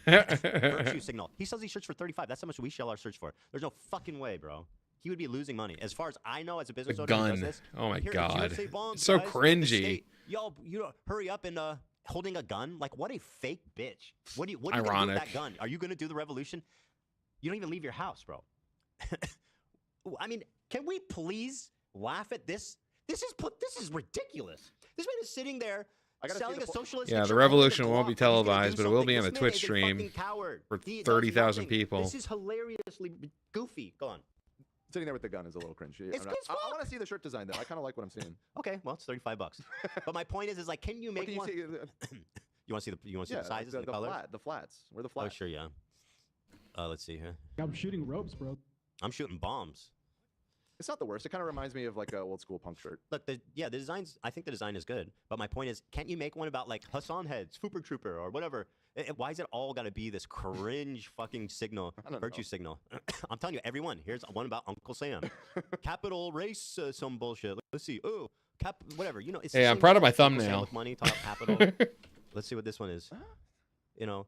virtue signal. He sells these shirts for $35. That's how much we sell our shirts for. There's no fucking way, bro. He would be losing money. As far as I know, as a business The owner who does gun. this, Oh my here, God. USA bombs, It's so guys. The cringy. state- Y'all, you know, hurry up and holding a gun. Like, what a fake bitch. What are you gonna do with Ironic. that gun? Are you gonna do the revolution? You don't even leave your house, bro. I mean, can we please laugh at this? This is ridiculous. This man is sitting there I gotta see selling the a po- socialist. Yeah, the picture, holding a revolution won't be Glock. He's gonna do televised, but it will be something. on a This man Twitch is a stream fucking coward. for He does 30,000 nothing. people. This is hilariously goofy. Go on. Sitting there with the gun is a little cringy. It's I good as want to see the shirt design though. I kind of like what I'm seeing. Okay, well, it's $35. But my point is like, can you What make can you one? see? You want to see the Yeah, sizes and the colors? the flats. Where the Oh, flats? sure, yeah. Let's see here. I'm shooting ropes, bro. I'm shooting bombs. It's not the worst. It kind of reminds me of like an old school punk shirt. Look, the designs. I think the design is good. But my point is, can't you make one about like Hasan heads, Super Trooper, or whatever? Why is it all got to be this cringe fucking signal, I don't virtue know. signal? I'm telling you, everyone. Here's one about Uncle Sam. Capital race, some bullshit. Let's see. Oh, whatever. You know. It's the Hey, I'm same proud of shit. my Uncle Sam thumbnail. with money, talk about capital. Let's see what this one is. You know.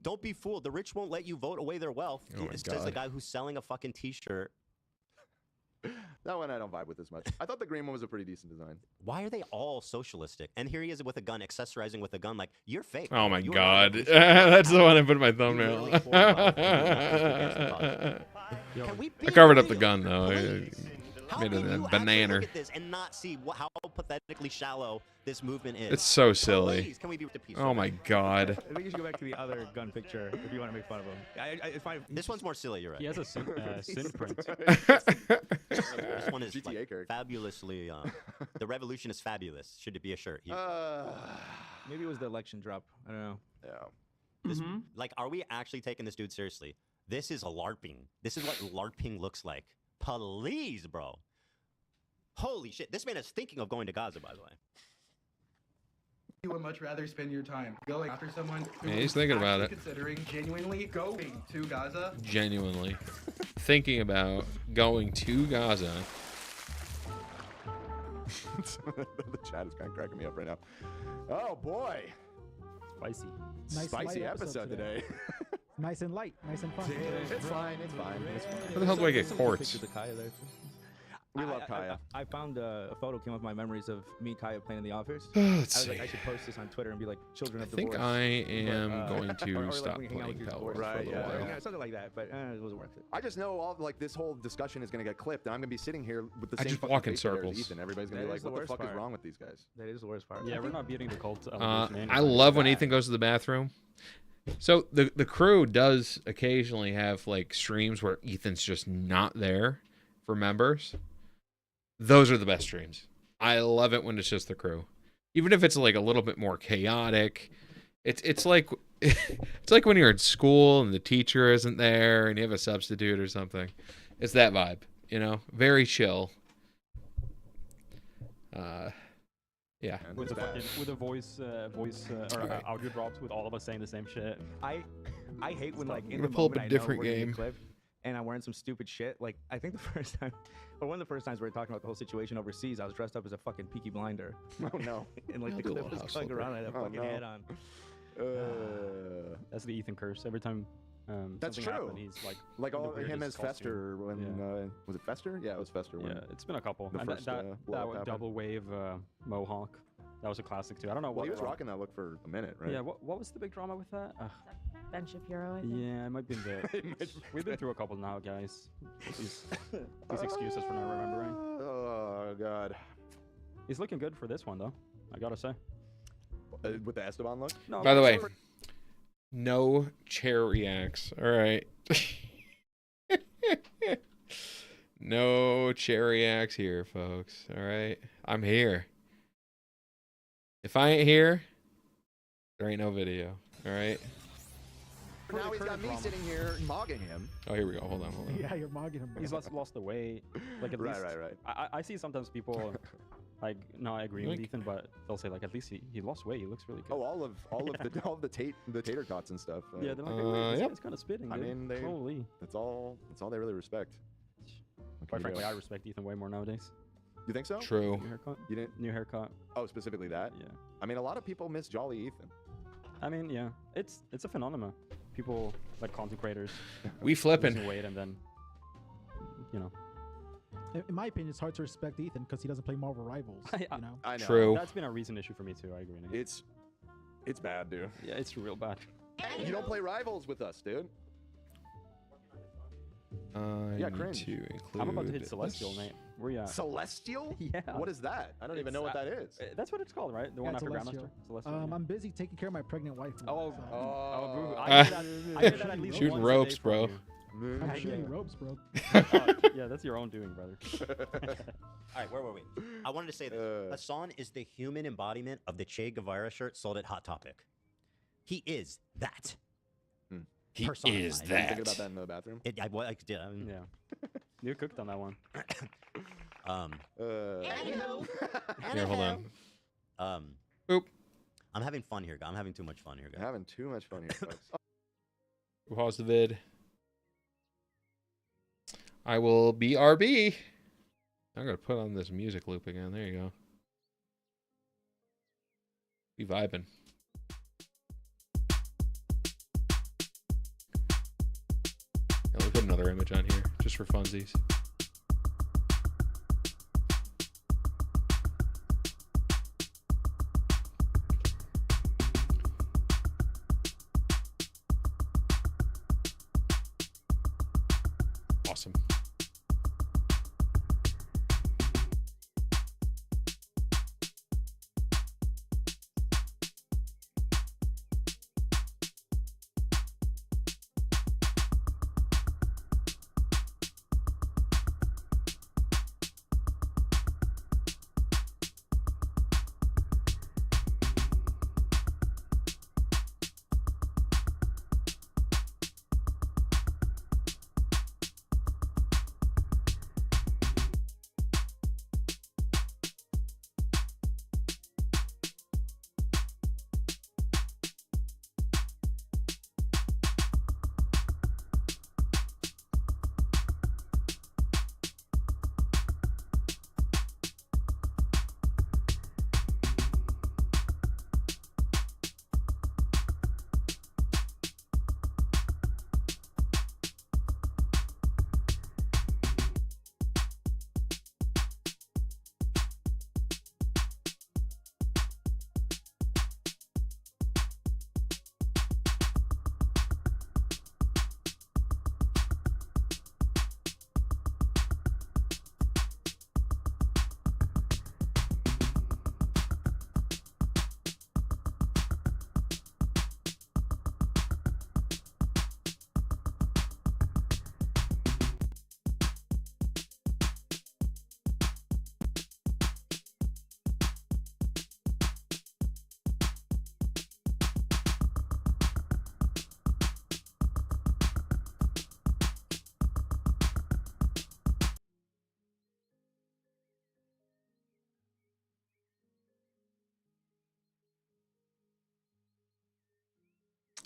Don't be fooled. The rich won't let you vote away their wealth. Oh my It says the God. guy who's selling a fucking T-shirt. That one I don't vibe with as much. I thought the green one was a pretty decent design. Why are they all socialistic? And here he is with a gun, accessorizing with a gun. Like, you're fake. Oh my You are God. not That's the one I put in my You thumbnail. really care about the Can we I be covered up the real? gun though. Please. How Made it can a you actually banana. look at this and not see how pathetically shallow this movement is? It's so silly. Please, can we be to peace? Oh my God. I think you should go back to the other gun picture if you want to make fun of him. It's fine. This one's more silly. You're right. He has a sin print. This one is GTA like, character. fabulously. The revolution is fabulous. Should it be a shirt? Maybe it was the election drop. I don't know. Yeah. This, Like, are we actually taking this dude seriously? This is a LARPing. This is what LARPing looks like. Please, bro. Holy shit. This man is thinking of going to Gaza, by the way. You would much rather spend your time going after someone who Yeah, he's is thinking about actually it. considering genuinely going to Gaza. Genuinely thinking about going to Gaza. The chat is kind of cracking me up right now. Oh boy, Spicy. Nice spicy light episode today. Nice and light, nice and fun. It's fine. It's fine. It's fine. Where the hell do I get quartz? Pictures of Kaya there. We love Kaya. I found a photo came up with my memories of me and Kaya playing in the office. Let's I was like, see. I should post this on Twitter and be like, children I of think divorce. I am But, going or to like stop when you hang out with playing your Pal divorce Wars for a Right, little yeah. while. Yeah, something like that, but it wasn't worth it. I just know all like this whole discussion is going to get clipped, and I'm going to be sitting here with the I same just fucking walk in face there as circles. Ethan. Everybody's going to That be is like, the "What the worst fuck is part. wrong with these guys?" That is the worst part. Yeah, we're not beating the cult. I love when Ethan goes to the bathroom. So the crew does occasionally have like streams where Ethan's just not there for members. Those are the best streams. I love it when it's just the crew, even if it's like a little bit more chaotic. It's like it's like when you're in school and the teacher isn't there and you have a substitute or something. It's that vibe, you know, very chill. Yeah. And With it's the bad. with the voice or Alright. audio drops with all of us saying the same shit. I hate when like in We're the pull up moment a I different know we're gonna game. get clipped and I'm wearing some stupid shit. Like I think the first time, or one of the first times we were talking about the whole situation overseas, I was dressed up as a fucking Peaky Blinder. Oh no. And like the Do a clip little was house going flipper. around, I had a Oh, fucking no. head on. That's the Ethan curse. Every time That's something true. happened. He's like in the all him as weirdest Fester costume. when was it Fester? Yeah, it was Fester. When Yeah, it's been a couple. the And first, that blow-up happened. double wave mohawk, that was a classic too. I don't know Well, what. he was rocking that look for a minute, right? Yeah, what was the big drama with that? Ben Shapiro, I think. Yeah, it might be the. We've been through a couple now, guys. These excuses for not remembering. Oh God. He's looking good for this one though. I gotta say. With the Esteban look? No, By the way, no chair reacts. All right. No chair reacts here, folks. All right. I'm here. If I ain't here, there ain't no video. All right. Now he's got me sitting here mogging him. Oh, here we go. Hold on. Yeah, you're mogging him. Bro. He's lost the weight. Like at least. Right. I see sometimes people. Like, no, I agree with Ethan, but they'll say like at least he lost weight. He looks really good. Oh, all of the tater tots and stuff. Yeah, they're like, hey, wait, this guy's kind of spitting. I dude. mean, holy. That's all they really respect. Quite frankly, I respect Ethan way more nowadays. You think so? True. New haircut. You didn't? New haircut. Oh, specifically that? Yeah. I mean, a lot of people miss Jolly Ethan. I mean, yeah, it's a phenomenon. People like content creators. We flipping. Losing weight and then, you know. In my opinion, it's hard to respect Ethan because he doesn't play Marvel Rivals. You know. I know. True. That's been a recent issue for me too. I agree. Nick. It's bad, dude. Yeah, it's real bad. You don't play Rivals with us, dude. Yeah, cringe. To include I'm about to hit Celestial, Nate. Where you at? Celestial? Yeah. What is that? I don't even know what that is. That's what it's called, right? The one after Grandmaster. Celestial. I'm busy taking care of my pregnant wife. Oh, so. boo. I hear that at least shooting once a ropes, day from bro. you. I'm shooting ropes, bro. Yeah, that's your own doing, brother. All right, where were we? I wanted to say this. Hasan is the human embodiment of the Che Guevara shirt sold at Hot Topic. He is that. He personified. is Were you that. thinking about that in the bathroom? Yeah. You cooked on that one. Here, hold on. Boop. I'm having fun here, guys. I'm having too much fun here, guys. Having too much fun here, folks. Pause the vid. I will BRB. I'm gonna put on this music loop again. There you go. Be vibing. Yeah, we'll put another image on here just for funsies. Awesome.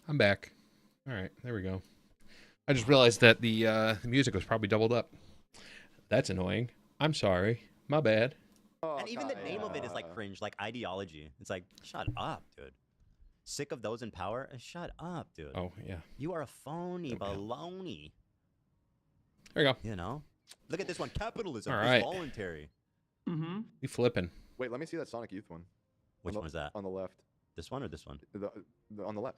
I'm back. All right, there we go. I just realized that the music was probably doubled up. That's annoying. I'm sorry. My bad. And even the name of it is like cringe, like ideology. It's like, shut up, dude. Sick of those in power? Shut up, dude. Oh, yeah. You are a phony baloney. There you go. You know? Look at this one. Capitalism All is right. voluntary. Mm-hmm. You flipping. Wait, let me see that Sonic Youth one. Which one was that? On the left. This one or this one? On the left.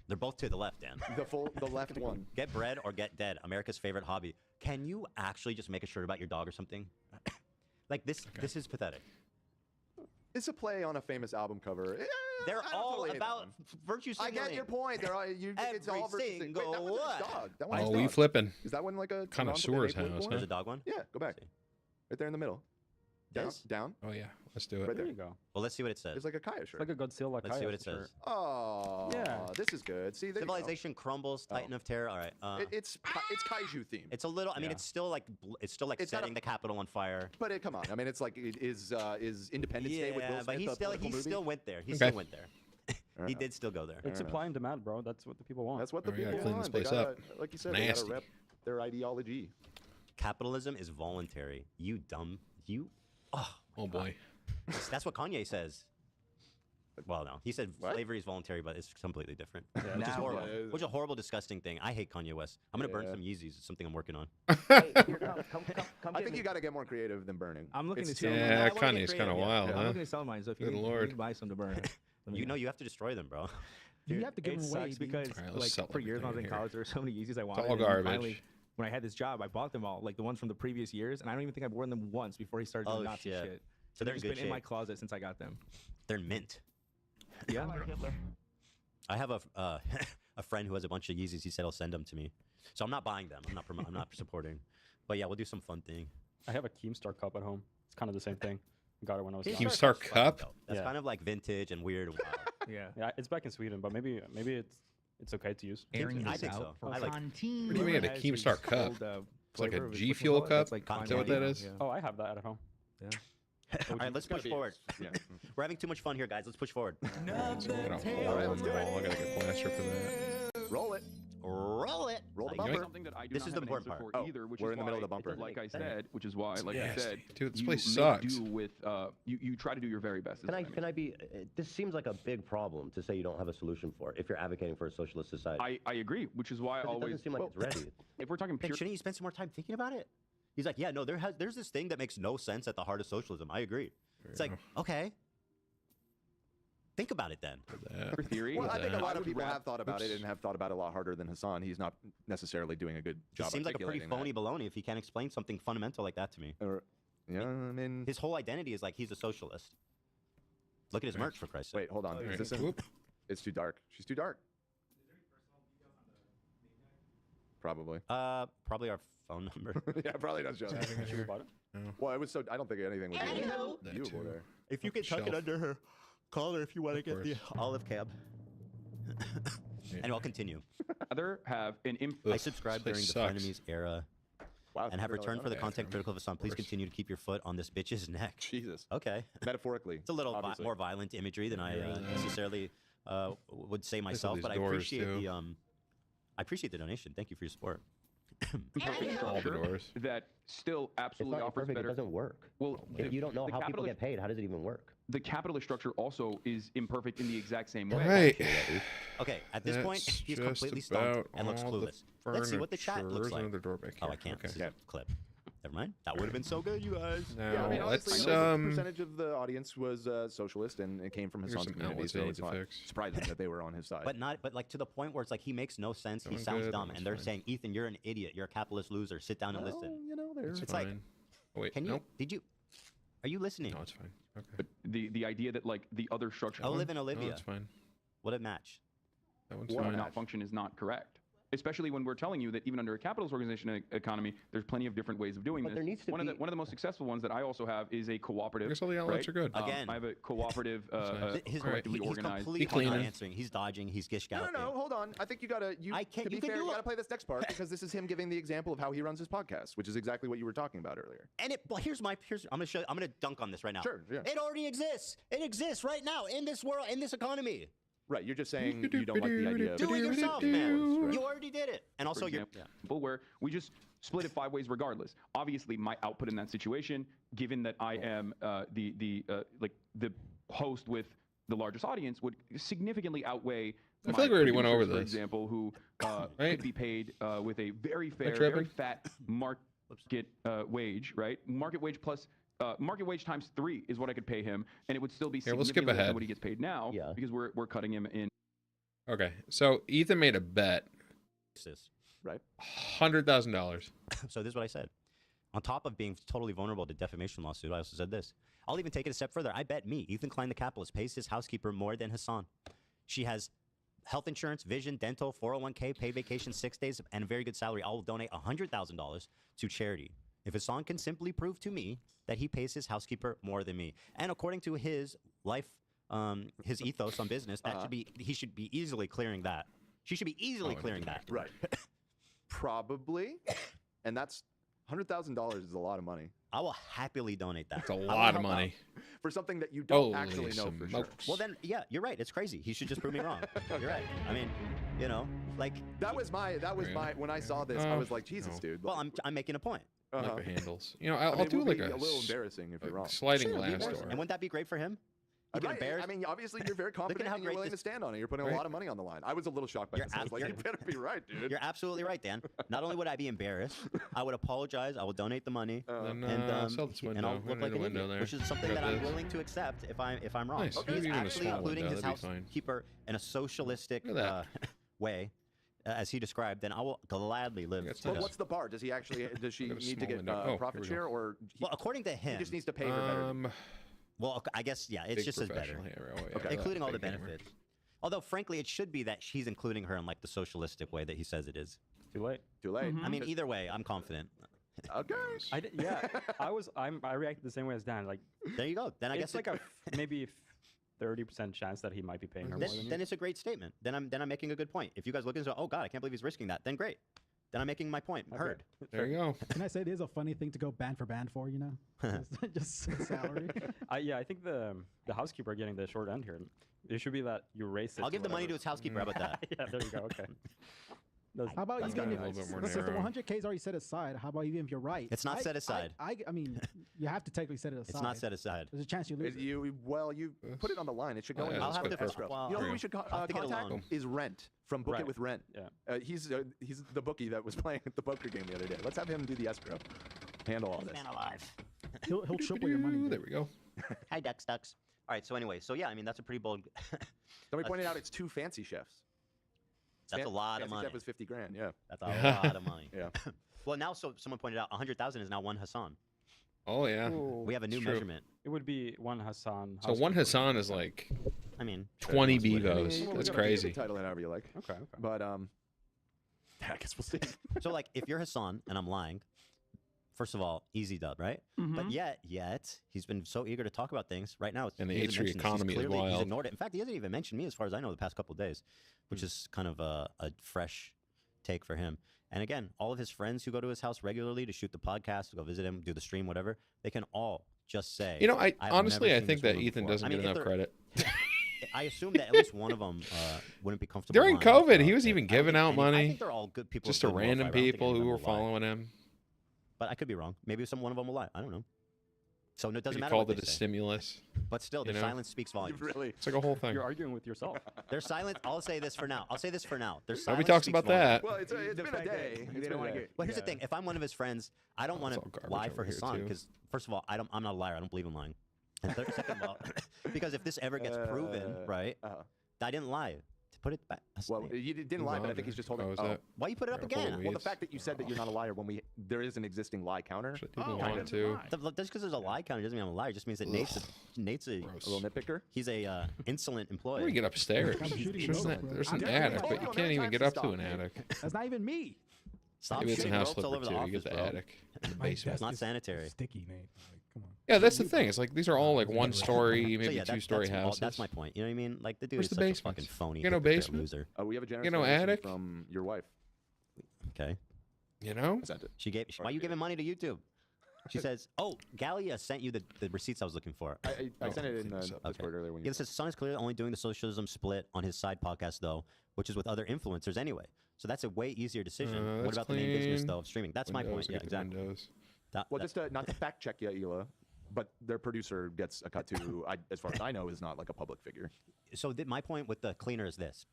They're both to the left, Dan. The left one. Get bread or get dead. America's favorite hobby. Can you actually just make a shirt about your dog or something? Like this. Okay. This is pathetic. It's a play on a famous album cover. They're all about virtue signaling. I get your point. They're all, it's all virtue signaling. Wait, that one's his dog. That one's Oh, his we dog. flipping. Is that one like a Connoisseur's non-Napoli house, one? There's a dog one? Yeah, go back. Right there in the middle. Down. This? Down. Oh, yeah. Let's do it. Right There there. you go. Well, let's see what it says. It's like a Kaya shirt. Like a Godzilla. Let's see what it shirt. says. Oh, Yeah. This is good. See, there you go. Civilization crumbles, Titan of Terror. All right. It's kaiju themed. It's a little. I mean, Yeah. it's still like It's not setting the Capitol on fire. But come on. I mean, it's like is Independence Day with Will Yeah, Smith but a he political movie? still went there. He Okay. still went there. He did still go there. It's supply and demand, bro. That's what the people want. That's what the Oh, we gotta people clean want. this place up. Like you said, they gotta Nasty. rep their ideology. Capitalism is voluntary. You dumb. You. Oh, boy. That's what Kanye says. Well, no, he said slavery is voluntary, but it's completely different. Yeah. Which is horrible. Yeah. Which is a horrible, disgusting thing. I hate Kanye West. I'm gonna burn some Yeezys. It's something I'm working on. Hey, here, come I get think me. you got to get more creative than burning. I'm looking to It's sell too- mine. Yeah, I wanna get Kanye's kind creative, of yeah. wild, I'm huh? looking to sell mine. So if you Good need, Lord. you need to buy some to burn. let me You know. know, you have to destroy them, bro. You have to give it them away. sucks dude. because All right, let's sell like for years when I was in everything college, there were so many Yeezys I wanted. all and garbage. Finally, when I had this job, I bought them all, like the ones from the previous years, and I don't even think I've worn them once before he started doing Oh, Nazi shit. shit. So they're in just good been in my shape. closet since I got them. They're mint. Yeah. I have a a friend who has a bunch of Yeezys. He said he'll send them to me. So I'm not buying them. I'm not supporting. But yeah, we'll do some fun thing. I have a Keemstar cup at home. It's kind of the same thing. Got it when I was. Keemstar young. Keemstar Cup's cup? fun, though. That's Yeah. kind of like vintage and weird. And wild. Yeah. Yeah, it's back in Sweden, but maybe it's okay to use. Airing I this think so. out for I like- Conteen. What do you mean, a Has Keemstar his cup? old, It's like a flavor of his- G whatchamacallit? Fuel cup? It's like Is that what that is? Yeah. Oh, I have that at home. All right, let's push forward. Yeah. We're having too much fun here, guys. Let's push forward. So we got a hole in the wall. I gotta get plaster for that. Roll it. Roll it. Roll the Like, bumper. Something that I do This not is have the an important answer part. for either, which we're is in the middle why, of the bumper. like I said, which is why, like Yeah. I said, Dude, this you place make sucks. do with you try to do your very best. is Can I what can I be? This seems like a big problem to say you don't have a solution for if you're advocating for a socialist society. I agree, which is why I 'Cause it always. doesn't seem like it's ready. If we're talking Then pure, shouldn't you spend some more time thinking about it? He's like, yeah, no, there's this thing that makes no sense at the heart of socialism. I agree. It's like, okay. Think about it then. pure theory. Well, I think a lot of would people wrap- have thought about it and have thought about it a lot harder than Hasan. He's not necessarily doing a good He job. seems like a pretty articulating phony baloney if he can't explain something fundamental like that to me. that. Yeah, I mean, His whole identity is like he's a socialist. Look at his merch, for Christ's sake. wait, hold on. All Is right. this in, Whoop. it's too dark. She's too dark. Probably. Probably our phone number. Yeah, probably does show. that. Should we buy it? Well, it was so. I don't think anything was That viewable too. there. If you could tuck it Shelf. under her collar if you want to Of get the course. olive cab. And I'll continue. Rather have an I Ugh, subscribed this during the place sucks. frenemies era Wow. and have really returned for the okay. content critical of Hasan. Please course. continue to keep your foot on this bitch's neck. Jesus. Okay. Metaphorically. It's a little obviously. more violent imagery than I necessarily would say myself, these but I doors, appreciate too. I appreciate the donation. Thank you for your support. perfect All the structure doors. that still It's absolutely not offers perfect. It better. doesn't work. Well, If you don't know the how people capitalist- get paid, how does it even work? the capitalist structure also is imperfect in the exact same All way. right. Okay, at this point, That's he's just completely stumped about and looks all the clueless. Let's see what the chat furniture. looks There's like. another door back Oh, here. I can't. Okay. This is a clip. Never mind. That would have been so good, you guys. Now, Yeah, I mean, let's honestly, a percentage of the audience was socialist, and it came from Here's Hasan's some community, outlets I so need it's to not fix. surprising that they were on his side. But like to the point where it's like he makes no sense. That He one sounds good, dumb, that and they're one's saying, "Ethan, you're an idiot. You're a capitalist loser. Sit down and Well, listen." you know, there's It's like, fine. Oh, wait, can you? nope. Did you? Are you listening? No, it's fine. Okay. But the idea that like the other structure Oh, live in No, Olivia. it's fine. What a match. That one's would fine. not function is not correct. Especially when we're telling you that even under a capitalist organization economy, there's plenty of different ways of doing But this. there needs to one be- of the most successful ones that I also have is a I cooperative. guess all the outlets right? are good. Again. I have a cooperative, Sorry. His, collectively he's organized. completely cleaning. not answering. He's dodging. He's gish No, galloping. hold on. I think you gotta. I can't- To you be can fair, do you it. gotta play this next part because this is him giving the example of how he runs his podcast, which is exactly what you were talking about earlier. And it. Well, here's I'm gonna dunk on this right now. Sure, yeah. It already exists. It exists right now in this world, in this economy. Right. You're just saying you don't like the idea. Do it yourself, man. You already did it. And also, for you're. example, where we just split it 5 ways regardless. Obviously, my output in that situation, given that I am the host with the largest audience would significantly outweigh. I feel like we already went over for this. example, who Right? could be paid with a very fair, tripping? very fat market wage, right? Market wage plus market wage times 3 is what I could pay him, and it would still be Here, we'll skip significantly less ahead. than what he gets paid now because we're cutting him in. Okay, so Ethan made a bet. Right. $100,000. So this is what I said. On top of being totally vulnerable to defamation lawsuit, I also said this. I'll even take it a step further. I bet me, Ethan Klein, the capitalist, pays his housekeeper more than Hasan. She has health insurance, vision, dental, 401k, paid vacation, 6 days, and a very good salary. I will donate $100,000 to charity if Hasan can simply prove to me that he pays his housekeeper more than me. And according to his life, his ethos on business, that he should be easily clearing that. She should be easily clearing that. Right. Probably. And that's $100,000 is a lot of money. I will happily donate that. It's a lot of money. For something that you don't Holy actually know for sure. Well, then, yeah, you're right. It's crazy. He should just prove me wrong. You're right. I mean, you know, like that was my when I saw this, I was like, Jesus, dude. Well, I'm making a point. Like handles. You know, I'll it do would like be a little embarrassing if you're wrong. sliding glass door. And wouldn't that be great for him? I mean, obviously you're very confident and you're willing to stand on it. You're putting a lot of money on the line. I was a little shocked by this. I was like, you better be right, dude. You're absolutely right, Dan. Not only would I be embarrassed, I would apologize. I will donate the money, and sell this window. and I'll look like an idiot, there. which is something that I'm willing to accept if I'm wrong. Nice. He's Even a actually small including window, his that'd be fine. housekeeper in a socialistic way, as he described. Then I will gladly live. Well, what's the bar? Does he actually? Does she need to get profit share, or well, according to him, he just needs to pay her better? Well, I guess, yeah, it's just as better, including all the benefits. Although, frankly, it should be that she's including her in like the socialistic way that he says it is. Too late. Too late. I mean, either way, I'm confident. Okay. I reacted the same way as Dan. Like, there you go. Then I guess it's like a maybe 30% chance that he might be paying her more than you. Then it's a great statement. Then I'm making a good point. If you guys look into, oh God, I can't believe he's risking that. Then great. Then I'm making my point heard. There you go. Can I say it is a funny thing to go band for band for, you know? just salary. I think the housekeeper getting the short end here. It should be that you raise it. I'll give the money to his housekeeper. How about that? Yeah, there you go. Okay. How about even if, a little bit more if the narrow. 100K is already set aside, how about even if you're right? It's not set aside. I mean, you have to technically set it aside. It's not set aside. There's a chance you lose it. You put it on the line. It should go into I'll have to escrow. well, You know who we should contact is Rent from Book Right. It with Rent. Yeah. He's the bookie that was playing at the poker game the other day. Let's have him do the escrow. Handle all this. Man alive. He'll triple your money. There we go. Hi, ducks. All right. So anyway, so yeah, I mean that's a pretty bold. Somebody pointed out it's 2 fancy chefs. That's a lot of Fancy money. Chef was 50 grand. Yeah. That's a lot of money. Yeah. Well, now someone pointed out 100,000 is now one Hasan. Oh yeah. Ooh, We have a new true. measurement. it would be one Hasan. So one Hasan is like I mean, 20 I mean, Bevos. you That's can crazy. title it however you like. Okay. But I guess we'll see. so like if you're Hasan and I'm lying, first of all, easy dub, right? But yet he's been so eager to talk about things right now. And the he hasn't H3 mentioned this. economy is He's wild. ignored it. In fact, he hasn't even mentioned me as far as I know the past couple of days, which is kind of a fresh take for him. And again, all of his friends who go to his house regularly to shoot the podcast, to go visit him, do the stream, whatever, they can all just say, You know, "I've honestly, never I seen think this that woman Ethan before." doesn't I mean, get enough if credit. I assume that at least one of them wouldn't be comfortable. During lying about COVID, he was it. even I don't giving think out I money think they're all good people. just with to good random willpower. I don't think people any of who them were will lie. following him. But I could be wrong. Maybe one of them will lie. I don't know. So it doesn't He matter. called what it they a say. stimulus. But still, their you know? silence speaks volumes. It's like a whole thing. You're arguing with yourself. Their silence. I'll say this for now. Their silence Nobody talks speaks about volumes. that. Well, it's been a day. It's been a day. Well, here's the thing. If I'm one of his friends, I don't want it's to all garbage lie over for here, Hasan too. because, first of all, I'm not a liar. I don't believe in lying. And second of all, because if this ever gets proven, right, I didn't lie. To put it back. Well, you didn't lie, but I think he's just holding. Oh, is that? Why you put it up Careful, again? Louise. Well, the fact that you said that you're not a liar when there is an existing lie counter. People want to. Just because there's a lie counter doesn't mean I'm a liar. It just means that Nate's a little nitpicker. He's a insolent employee. Where do we get upstairs? There's an attic, but you can't even get up to an attic. That's not even me. Stop Maybe it's in shooting house ropes all flipper over the too. You office, get the bro. attic in the My basement. It's not desk is sanitary. Sticky, Nate. Like, come on. Yeah, that's the thing. It's like these are all like So 1-story, maybe yeah, 2-story houses. That's my point. You know what I mean? Like the dude Where's is the such a basement? fucking phony. You got no hypocrite basement? Loser. We have a generous You know, donation attic? from your wife. Okay. You know? I sent it. She gave. Why are you giving money to YouTube? She says, "Oh, Gallia sent you the receipts I was looking for." I sent it in the Discord earlier when Yeah, you. it says Son is clearly only doing the socialism split on his side podcast though, which is with other influencers anyway. So that's a way easier decision. What that's about the main business clean. though of streaming? That's my point. Windows, Yeah, get the exactly. windows. Well, just not to fact check you, Ela. but their producer gets a cut too. As far as I know, is not like a public figure. So my point with the cleaner is this.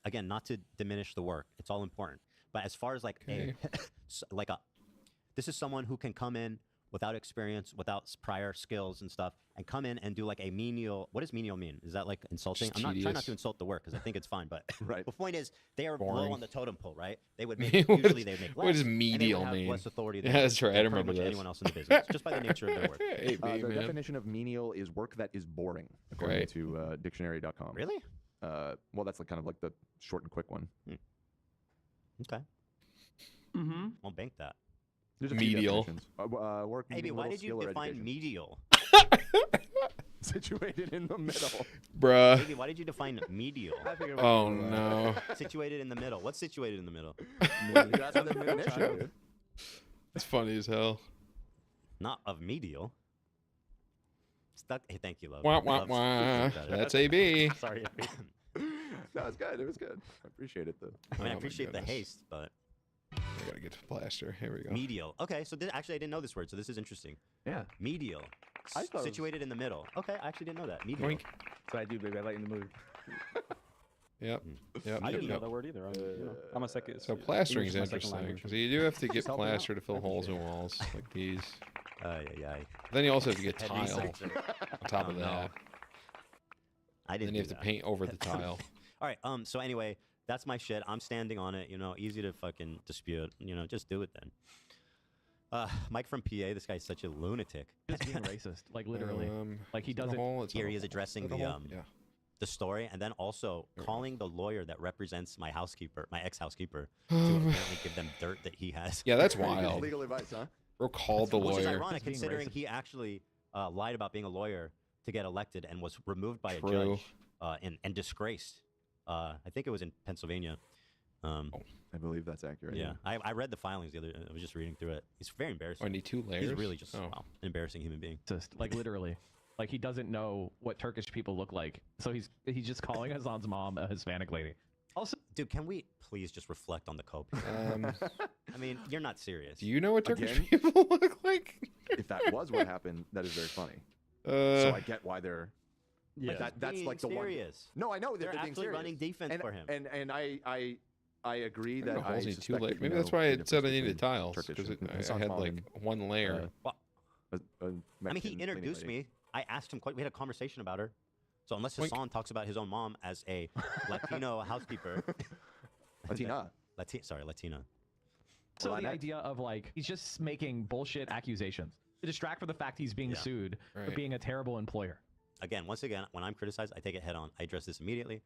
Again, not to diminish the work. It's all important. But as far as like this is someone who can come in without experience, without prior skills and stuff, and come in and do like a menial. What does menial mean? Is that like insulting? I'm not trying not to insult the work because I think it's fine. But the point is, they are low on the totem pole, right? They would make usually they would make less. What does menial mean? Less authority Yeah, that's right. I remember much this. anyone else in the business, just by the nature of their work. The definition of menial is work that is boring, according to dictionary.com. Really? Well, that's like kind of like the short and quick one. Okay. I'll bank that. Medial. Work Amy, why did you define medial? Situated in the middle. Bruh. Amy, why did you define medial? Oh, no. Situated in the middle. What's situated in the middle? That's what the definition. It's funny as hell. Not of medial. Stuck. Hey, thank you, love. Wah, wah, wah. That's AB. Sorry, AB. No, it's good. It was good. I appreciate it, though. I mean, I appreciate the haste, but... I gotta get to plaster. Here we go. Medial. Okay, so actually I didn't know this word, so this is interesting. Yeah. Medial. Situated in the middle. Okay, I actually didn't know that. Medial. That's what I do, baby. I lighten the mood. Yep. I didn't know that word either. I'm a second. So plastering is interesting because you do have to get plaster to fill holes in walls like these. Then you also have to get tile on top of that. I didn't. Then you have to paint over the tile. All right. So anyway, that's my shit. I'm standing on it. You know, easy to fucking dispute. You know, just do it then. Mike from PA. This guy's such a lunatic. Just being racist, like literally. Like he doesn't. Here he is addressing the story, and then also calling the lawyer that represents my housekeeper, my ex-housekeeper, to apparently give them dirt that he has. Yeah, that's wild. Legal advice, huh? Bro called the lawyer. Which is ironic considering he actually lied about being a lawyer to get elected and was removed by a judge and disgraced. I think it was in Pennsylvania. I believe that's accurate. Yeah, I read the filings the other. I was just reading through it. It's very embarrassing. I need 2 layers. He's really just an embarrassing human being. Just like literally, like he doesn't know what Turkish people look like, so he's just calling Hasan's mom a Hispanic lady. Also, dude, can we please just reflect on the Cope? I mean, you're not serious. Do you know what Turkish people look like? If that was what happened, that is very funny. So I get why they're. Yeah, that's like the one. No, I know that they're being actually serious. running defense for him. And I agree that I need 2 suspect layers. that Maybe you that's know why the it said I difference needed between tiles Turkish because and I had like 1 layer. I mean, he introduced me. I asked him. We had a conversation about her. So unless Hasan talks about his own mom as a Latino housekeeper, Latina. Latina. So the idea of like he's just making bullshit accusations to distract from the fact he's being sued for being a terrible employer. Once again, when I'm criticized, I take it head on. I address this immediately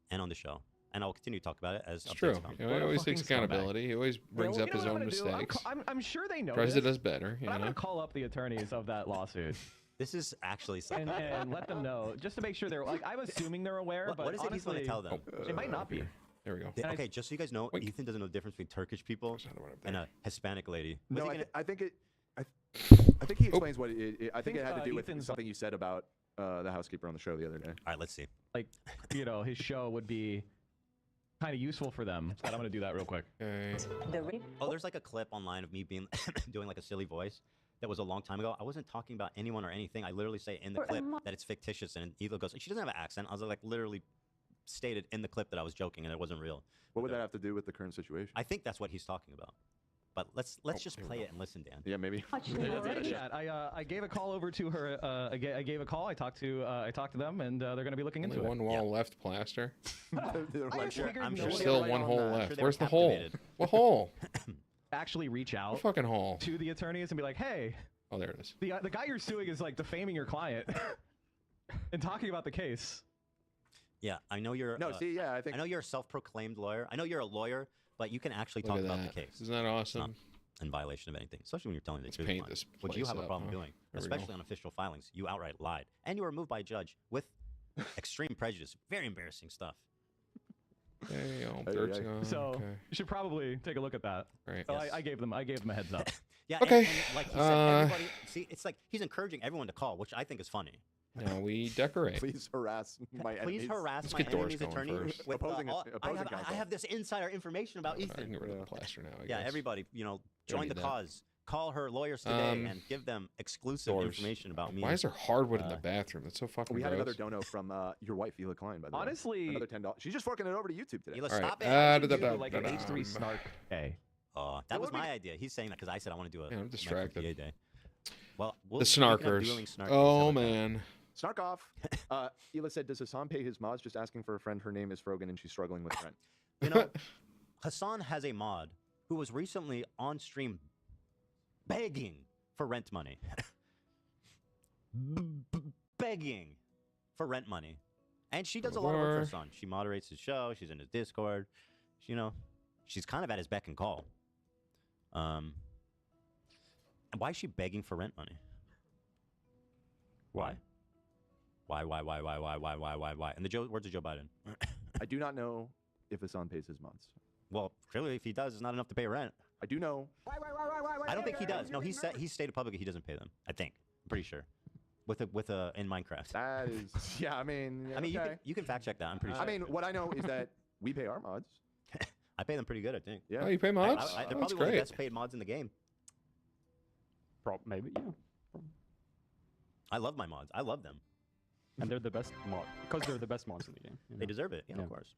and on the show. And I'll continue to talk about it as it's true. He always takes accountability. He always brings up his own mistakes. I'm sure they know. President does better. I'm gonna call up the attorneys of that lawsuit. This is actually something. And let them know, just to make sure they're like. I'm assuming they're aware, but what is it he's going to tell them? It might not be. There we go. Okay, just so you guys know, Ethan doesn't know the difference between Turkish people and a Hispanic lady. No, I think he explains what I think it had to do with something you said about the housekeeper on the show the other day. All right, let's see. Like, you know, his show would be kind of useful for them. But I'm gonna do that real quick. Oh, there's like a clip online of me being doing like a silly voice that was a long time ago. I wasn't talking about anyone or anything. I literally say in the clip that it's fictitious, and Ethan goes, "She doesn't have an accent." I was like, literally stated in the clip that I was joking and it wasn't real. What would that have to do with the current situation? I think that's what he's talking about. But let's just play it and listen, Dan. Yeah, maybe. I gave a call over to her. I gave a call. I talked to them, and they're going to be looking into it. One wall left plaster. I'm sure still one hole left. Where's the hole? What hole? Actually, reach out. What fucking hole? To the attorneys and be like, hey. Oh, there it is. The guy you're suing is like defaming your client and talking about the case. Yeah, I know you're. I know you're a self-proclaimed lawyer. I know you're a lawyer, but you can actually talk about the case. Isn't that awesome? It's not in violation of anything, especially when you're telling the truth. Paint this which you have a problem up, doing, especially on official filings. You outright lied, and you were removed by a judge with extreme prejudice. Very embarrassing stuff. So you should probably take a look at that. Right. So yes. I gave them a heads up. Yeah. Okay. And like he said, everybody. See, it's like he's encouraging everyone to call, which I think is funny. No, we decorate. Please harass my enemies. Please harass my enemy's attorney with I have this insider information about Ethan. I can get rid of the plaster now. Yeah, everybody, join the cause. call her lawyers today and give them exclusive information about me. Why is there hardwood in the bathroom? That's so fucking We had gross. another dono from your wife, Hila Klein, by the Honestly, way. Another $10. She's just forking it over to YouTube today. Hila, stop it. Like an H3 snark. Hey. That was my idea. He's saying that because I said I want to do a I'm distracted. PA day. Well, The snarkers. Oh, man. Snark off. Hila said, does Hasan pay his mods? Just asking for a friend. Her name is Frogan, and she's struggling with rent. You know, Hasan has a mod who was recently on stream begging for rent money. Begging for rent money. And she does a lot of work for Hasan. She moderates his show. She's in his Discord. You know, she's kind of at his beck and call. And why is she begging for rent money? Why? Why? And the words of Joe Biden. I do not know if Hasan pays his mods. Well, clearly, if he does, it's not enough to pay rent. I do know. I don't think he does. No, he stated publicly he doesn't pay them. I think. I'm pretty sure. With a in Minecraft. That is, yeah. I mean, okay. you can fact check that. I'm pretty sure. I mean, what I know is that we pay our mods. I pay them pretty good, I think. Yeah. Oh, you pay mods? They're probably one of the best paid mods in the game. Maybe, yeah. I love my mods. I love them. And they're the best mod because they're the best mods in the game. You know? They deserve it. Yeah, of course.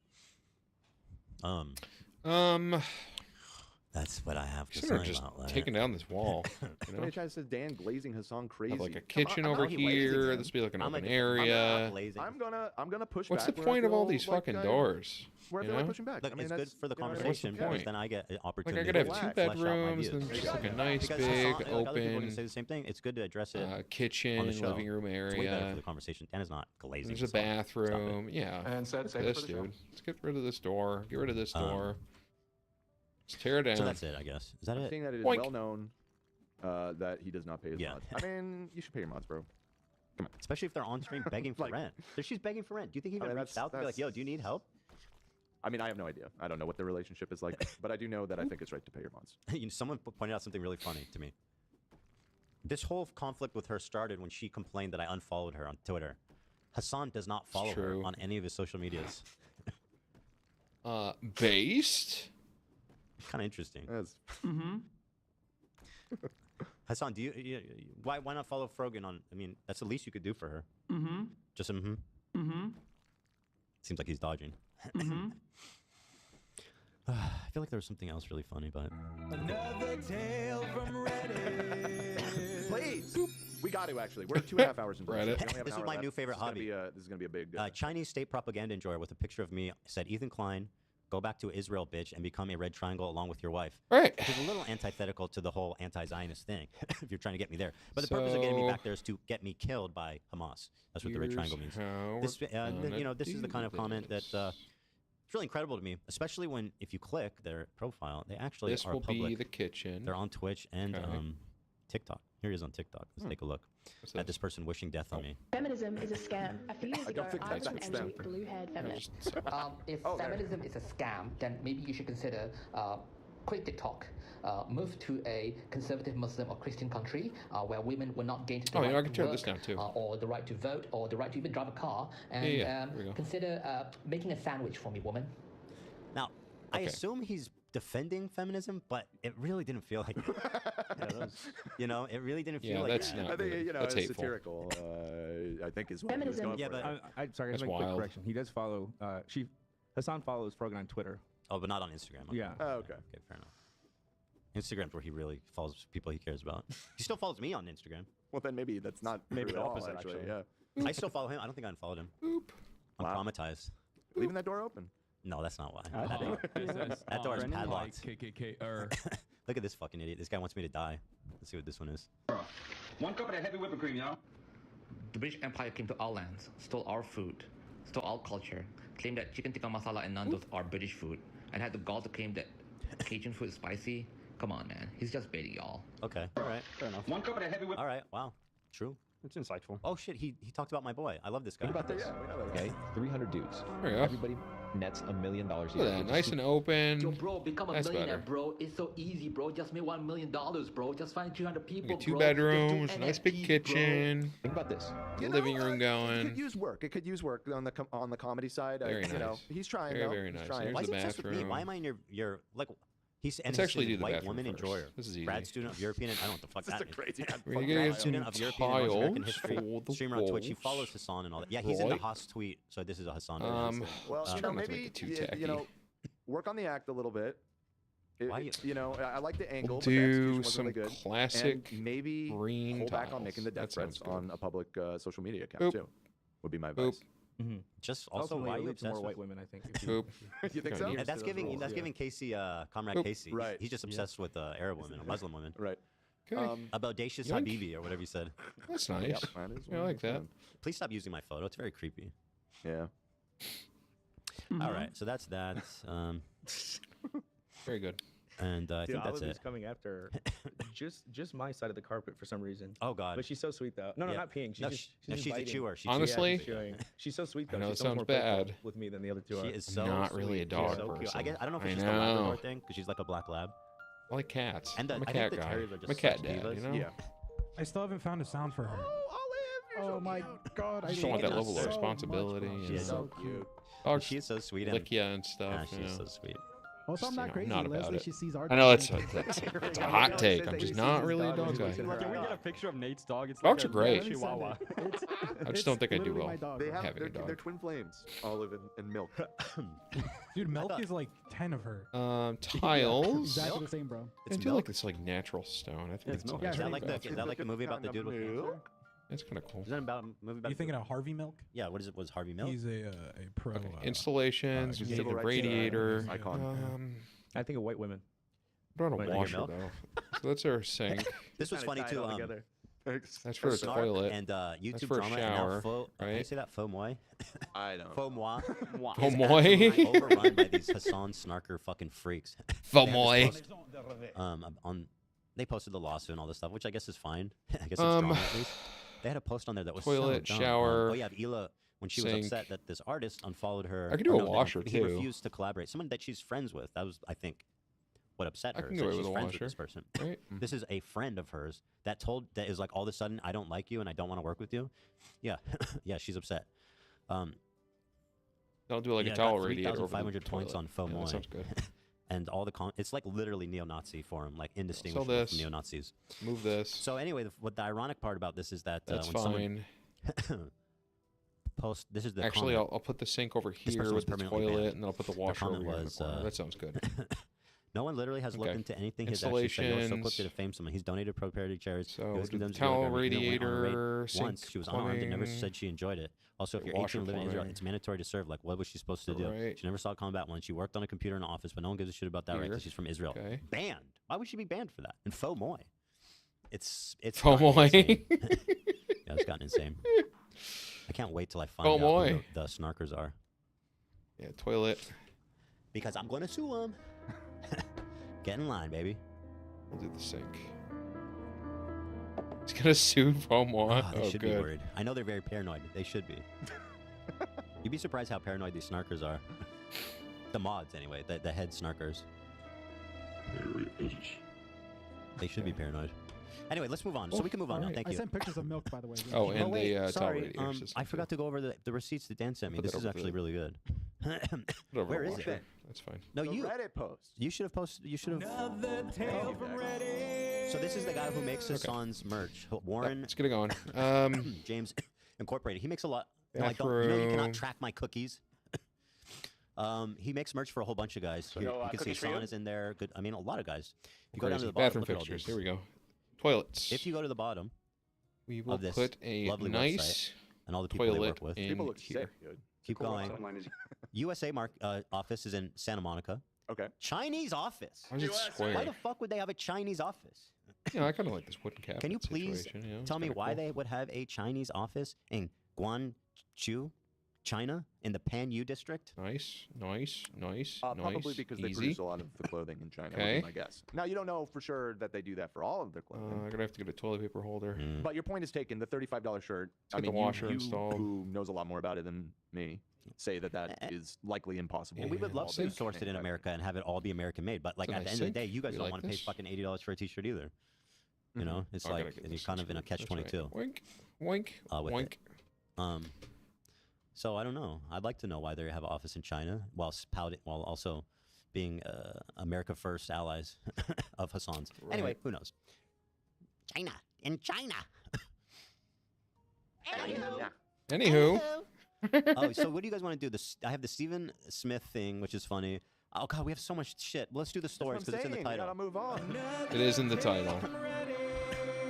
That's what I have to say just about that. taking down this wall. You know? Somebody tries to Dan glazing Hasan crazy. Have like a kitchen over here. This would be like an open area. I'm gonna push. What's back the point of all these like, fucking doors? Where I you feel know? like pushing back. Look, I mean, it's that's, good for the you know, conversation what's the because point? then I get an Like opportunity. I could have to two flesh out my bedrooms views. and just like a nice Because big Hasan, other people are open gonna say the same thing. It's good to address it. on kitchen, the show. living room It's way better area. for the conversation. Dan is not glazing. There's a bathroom. Yeah. And Fuck this, dude. Let's get rid of this door. Get rid of this door. Let's tear it down. So that's it, I guess. Is that I'm it? saying that it is Boink. well known that he does not pay his mods. I mean, you should pay your mods, bro. Come on. Especially if they're on stream begging for rent. She's begging for rent. Do you think he even reached out to be like, yo, do you need help? I mean, I have no idea. I don't know what their relationship is like, but I do know that I think it's right to pay your mods. Someone pointed out something really funny to me. This whole conflict with her started when she complained that I unfollowed her on Twitter. Hasan does not follow her on any of his social medias. Based? Kind of interesting. Mm-hmm. Hasan, do you why not follow Frogan on? I mean, that's the least you could do for her. Mm-hmm. Just mm-hmm. Seems like he's dodging. Mm-hmm. I feel like there was something else really funny, but Another tale from Reddit. Please. We got to, actually. We're 2.5 hours into Reddit. This is my new favorite hobby. This is going to be a big... Chinese state propaganda enjoyer with a picture of me said, Ethan Klein, go back to Israel, bitch, and become a red triangle along with your wife. Right. Which is a little antithetical to the whole anti-Zionist thing, if you're trying to get me there. But the purpose of getting me back there is to get me killed by Hamas. That's what the red triangle means. This, this is the kind of comment that... it's really incredible to me, especially when, if you click their profile, they actually This are will public. be the kitchen. They're on Twitch and TikTok. Here he is on TikTok. Let's take a look at this person wishing death on me. Feminism is a scam. A few years ago, I was an angry blue-haired feminist. If feminism is a scam, then maybe you should consider quit TikTok. Move to a conservative Muslim or Christian country where women will not gain the right I can to turn work, this down too. or the right to vote, or the right to even drive a car, and consider making a sandwich for me, woman. Now, I assume he's defending feminism, but it really didn't feel like it. It really didn't feel like that's that. not I think, that's it's hateful. satirical, I think is what he was going for. But I'm sorry, I That's have a quick wild. correction. He does follow, Hasan follows Frogan on Twitter. Oh, but not on Instagram. Okay. Yeah. Oh, okay. Okay, fair enough. Instagram's where he really follows people he cares about. He still follows me on Instagram. Well, then maybe that's not Maybe true the at all, opposite, actually. Yeah. I still follow him. I don't think I unfollowed him. I'm traumatized. Leaving that door open. No, that's not why. That That door is Brendan, padlocked. KKK. Look at this fucking idiot. This guy wants me to die. Let's see what this one is. 1 cup of that heavy whipping cream, y'all. The British Empire came to our lands, stole our food, stole our culture, claimed that chicken tikka masala and nandos are British food, and had the gall to claim that Cajun food is spicy. Come on, man. He's just baiting y'all. Okay, all right, fair enough. 1 cup of that heavy whipping. All right, wow, true. It's insightful. Oh shit, he talked about my boy. I love this guy. Think about this. Okay, 300 dudes. There you go. Everybody nets $1 million a Look year. at that, nice and open. Yo, bro, become a That's millionaire, better. bro. It's so easy, bro. Just make $1 million, bro. Just find 300 people, Like a 2 bro. bedrooms, Just do nice big NFTs, kitchen. Think about this. Living room It going. could use work. It could use work on the comedy side. Very You know, nice. he's trying. Very, though. very He's nice. trying. Here's Why is the he obsessed with me? bathroom. Why am I in your like? Let's actually do the white bathroom woman first. enjoyer. This is easy. Grad student of European. I don't know what the fuck that This is a crazy. We're gonna grad get student some of European and North American tiles history. for the Streamer on Twitch. He walls. follows Hasan and all that. Yeah, he's in the Right. Haas tweet. So this is a Hasan. Well, Let's you try know, not to maybe make it too tacky. you know, work on the act a little bit. Why You know, I like the angle. We'll but the execution do was some really good. classic and maybe green hold back on tiles. making the death That sounds threats on a public social media account Boop. too. Would be my advice. Just also, Ultimately, why it are you leads to obsessed more with white women? I think. Boop. You think so? And that's giving Casey, Comrade Boop. Casey. Right. He's just obsessed with Arab women or Muslim women. Right. Okay. Audacious Yoink. Habibi or whatever you said. That's nice. Yep, that is I like that. Please stop using my photo. It's very creepy. Yeah. All right, so that's that. Very good. And I Dude, think that's Olive is it. coming after just my side of the carpet for some reason. Oh God. But she's so sweet though. No, Yeah. not peeing. She's No, just, no, she's a biting. chewer. She Honestly, she's chewing. She's so sweet I though. know She's it so much sounds more playful bad. with me than the other two She are. is so Not really a sweet. dog She's so cute. I person. don't know if I it's just a know. Labrador thing because she's like a black lab. I like cats. And I'm a I cat think the guy. terriers are just I'm a cat such dad, divas. you know? Yeah. I still haven't found a sound for her. Oh my god! I just don't want that level of so responsibility. much, bro. and She's so cute. dogs She is so sweet. lick ya and stuff. Yeah, you she's know. so sweet. Also, I'm You not know, crazy. not about Leslie, it. she sees our I know dog that's and- a hot take. I'm just not really a dog guy. Can we get a picture of Nate's dog? It's Dogs like are great. a Chihuahua. I just don't think I do literally well my dog, They bro. have having a they're dog. twin flames, Olive and Milk. Dude, Milk is like 10 of her. Tiles. Exactly the same, bro. I feel like it's like natural stone. I think it's Milk. nice. Is that like the movie about the dude with cancer? It's kind of cool. Is that about a movie about? You thinking of Harvey Milk? Yeah. What is it? Was Harvey Milk? He's a pro. Installations. We need civil a rights radiator. icon. I think of white women. Put on a Wait, washer milk? though. So that's our sink. This was funny too. That's for the Snark toilet. and YouTube That's for a drama shower, and now faux, Can you right? say that faux moi? I don't. Faux moi. Faux is moi. absolutely overrun by these Hasan snarker fucking freaks. Faux They had moi. this post, they posted the lawsuit and all this stuff, which I guess is fine. I guess it's drama at least. They had a post on there that was Toilet, so dumb. shower, oh yeah, Hila, when she was sink. upset that this artist unfollowed her. I could do or a no, that washer, he too. refused to collaborate. Someone that she's friends with. That was, I think, what upset I her. can So get away she's with a friends washer, with this person. right? This is a friend of hers that is like all of a sudden I don't like you and I don't want to work with you. Yeah, yeah, she's upset. I'll do like yeah, a towel got radiator over the 3,500 points toilet. on faux Yeah, moi. that sounds good. And all the it's like literally neo-Nazi forum, like indistinguishable this. from neo-Nazis. Move this. So anyway, what the ironic part about this is that That's when fine. someone this is the Actually, comment. I'll put the sink over This here person was with the permanently toilet, banned. and then I'll put the Their washer over comment here in the was, corner. That sounds good. No one literally has looked Okay. into anything he's actually said. You're so quick to Installations. defame someone. He's donated proprietary chairs. So He always do condemns the towel Israel. Hitler went on a raid radiator, once. sink She was unarmed and never plumbing, said she enjoyed it. Also, if you're washer 18 living in Israel, plumbing. it's mandatory to serve. Like, what was she supposed to do? Right. She never saw combat once. She worked on a computer in an office, but no one gives a shit about that, right? Here. Because she's from Israel. Okay. Banned. Why would she be banned for that? And faux moi. It's Faux gotten moi. insane. Yeah, it's gotten insane. I can't wait till I find Faux out moi. who the snarkers are. Yeah, toilet. Because I'm going to sue them. Get in line, baby. We'll do the sink. It's gonna sue faux moi. Oh, they Oh, should be good. worried. I know they're very paranoid. They should be. You'd be surprised how paranoid these snarkers are. The mods, anyway. The head snarkers. They should be paranoid. Anyway, let's move on. So we can move on now. Alright, Thank I you. sent pictures of milk, by the way. Oh, and wait, the towel sorry. radiator system. I forgot to go over the receipts that Dan sent me. Put This that is over actually the- really good. Put it over Where the is washer. it? That's fine. No, The you. Reddit post. You should have posted. You should have. Another tale from Reddit. So this is the guy who makes Hasan's merch. Warren Let's get it going. James Incorporated. He makes a lot. You know, you cannot Bathroom. track my cookies. He makes merch for a whole bunch of guys. So Here, no, you can see cookies for Hasan you? is in there. Good. I mean, a lot of guys. If you go down to Crazy. the bottom, Bathroom look at all fixtures. these. Here we go. Toilets. If you go to the bottom, we will of this put a lovely nice website and all the people they toilet work with. in People look here. sick, dude. Keep Cool going. website. USA office is in Santa Monica. Okay. Chinese office. Why is it square? Why the fuck would they have a Chinese office? Yeah, I kind of like this wooden cabinet. Can you please situation, you know, it's tell me kinda why cool. they would have a Chinese office in Guangzhou, China, in the Panyu district? Nice, nice, nice, Probably nice, because they easy. produce a lot of the clothing in China, would Okay. be my guess. Now, you don't know for sure that they do that for all of their clothing. I'm gonna have to get a toilet paper holder. But your point is taken. The $35 shirt. Let's get the washer you, installed. who knows a lot more about it than me, say that is likely impossible. And we would in love all to the source it in America and have it all be American made. But like It's a at the nice end of the sink. day, you guys You don't like want to pay this? fucking $80 for a T-shirt either. You know, it's I gotta like get you're this kind of in a screwed. That's catch-22. right. Wink, wink, with wink. it. So I don't know. I'd like to know why they have an office in China while also being America First allies of Hasan's. Anyway, who knows? China. In China. Anywho. Oh, so what do you guys want to do? I have the Stephen Smith thing, which is funny. Oh God, we have so much shit. Well, let's do the stories because it's in the title. Gotta move on. It is in the title.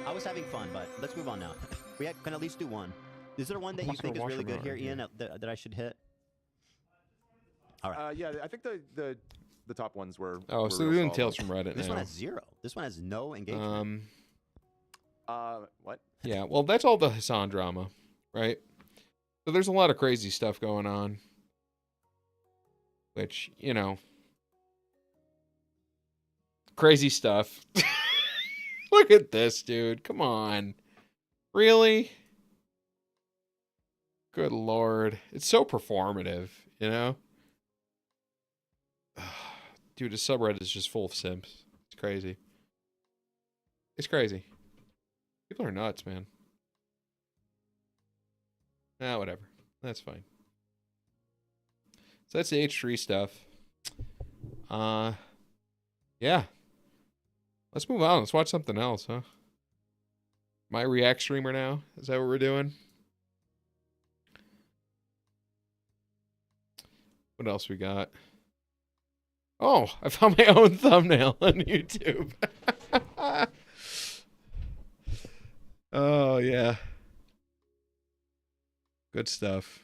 I was having fun, but let's move on now. We can at least do one. Is there one that you think is really good here, Ian, that I should hit? All right. Yeah, I think the top ones were. Oh, were so real we're doing solid. Tales from Reddit This now. one has 0. This one has no engagement. What? Yeah, well, that's all the Hasan drama, right? So there's a lot of crazy stuff going on, which, you know, crazy stuff. Look at this, dude. Come on. Really? Good Lord. It's so performative, you know? Dude, his subreddit is just full of simps. It's crazy. It's crazy. People are nuts, man. Whatever. That's fine. So that's the H3 stuff. Yeah. Let's move on. Let's watch something else, huh? My React streamer now? Is that what we're doing? What else we got? Oh, I found my own thumbnail on YouTube. Oh, yeah. Good stuff.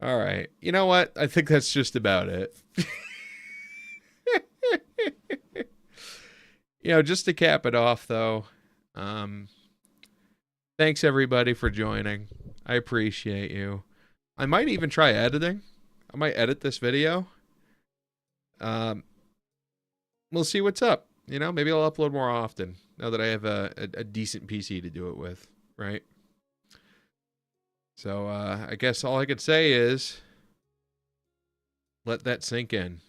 All right. You know what? I think that's just about it. You know, just to cap it off, though, thanks everybody for joining. I appreciate you. I might even try editing. I might edit this video. We'll see what's up. You know, maybe I'll upload more often now that I have a decent PC to do it with, right? So I guess all I could say is let that sink in.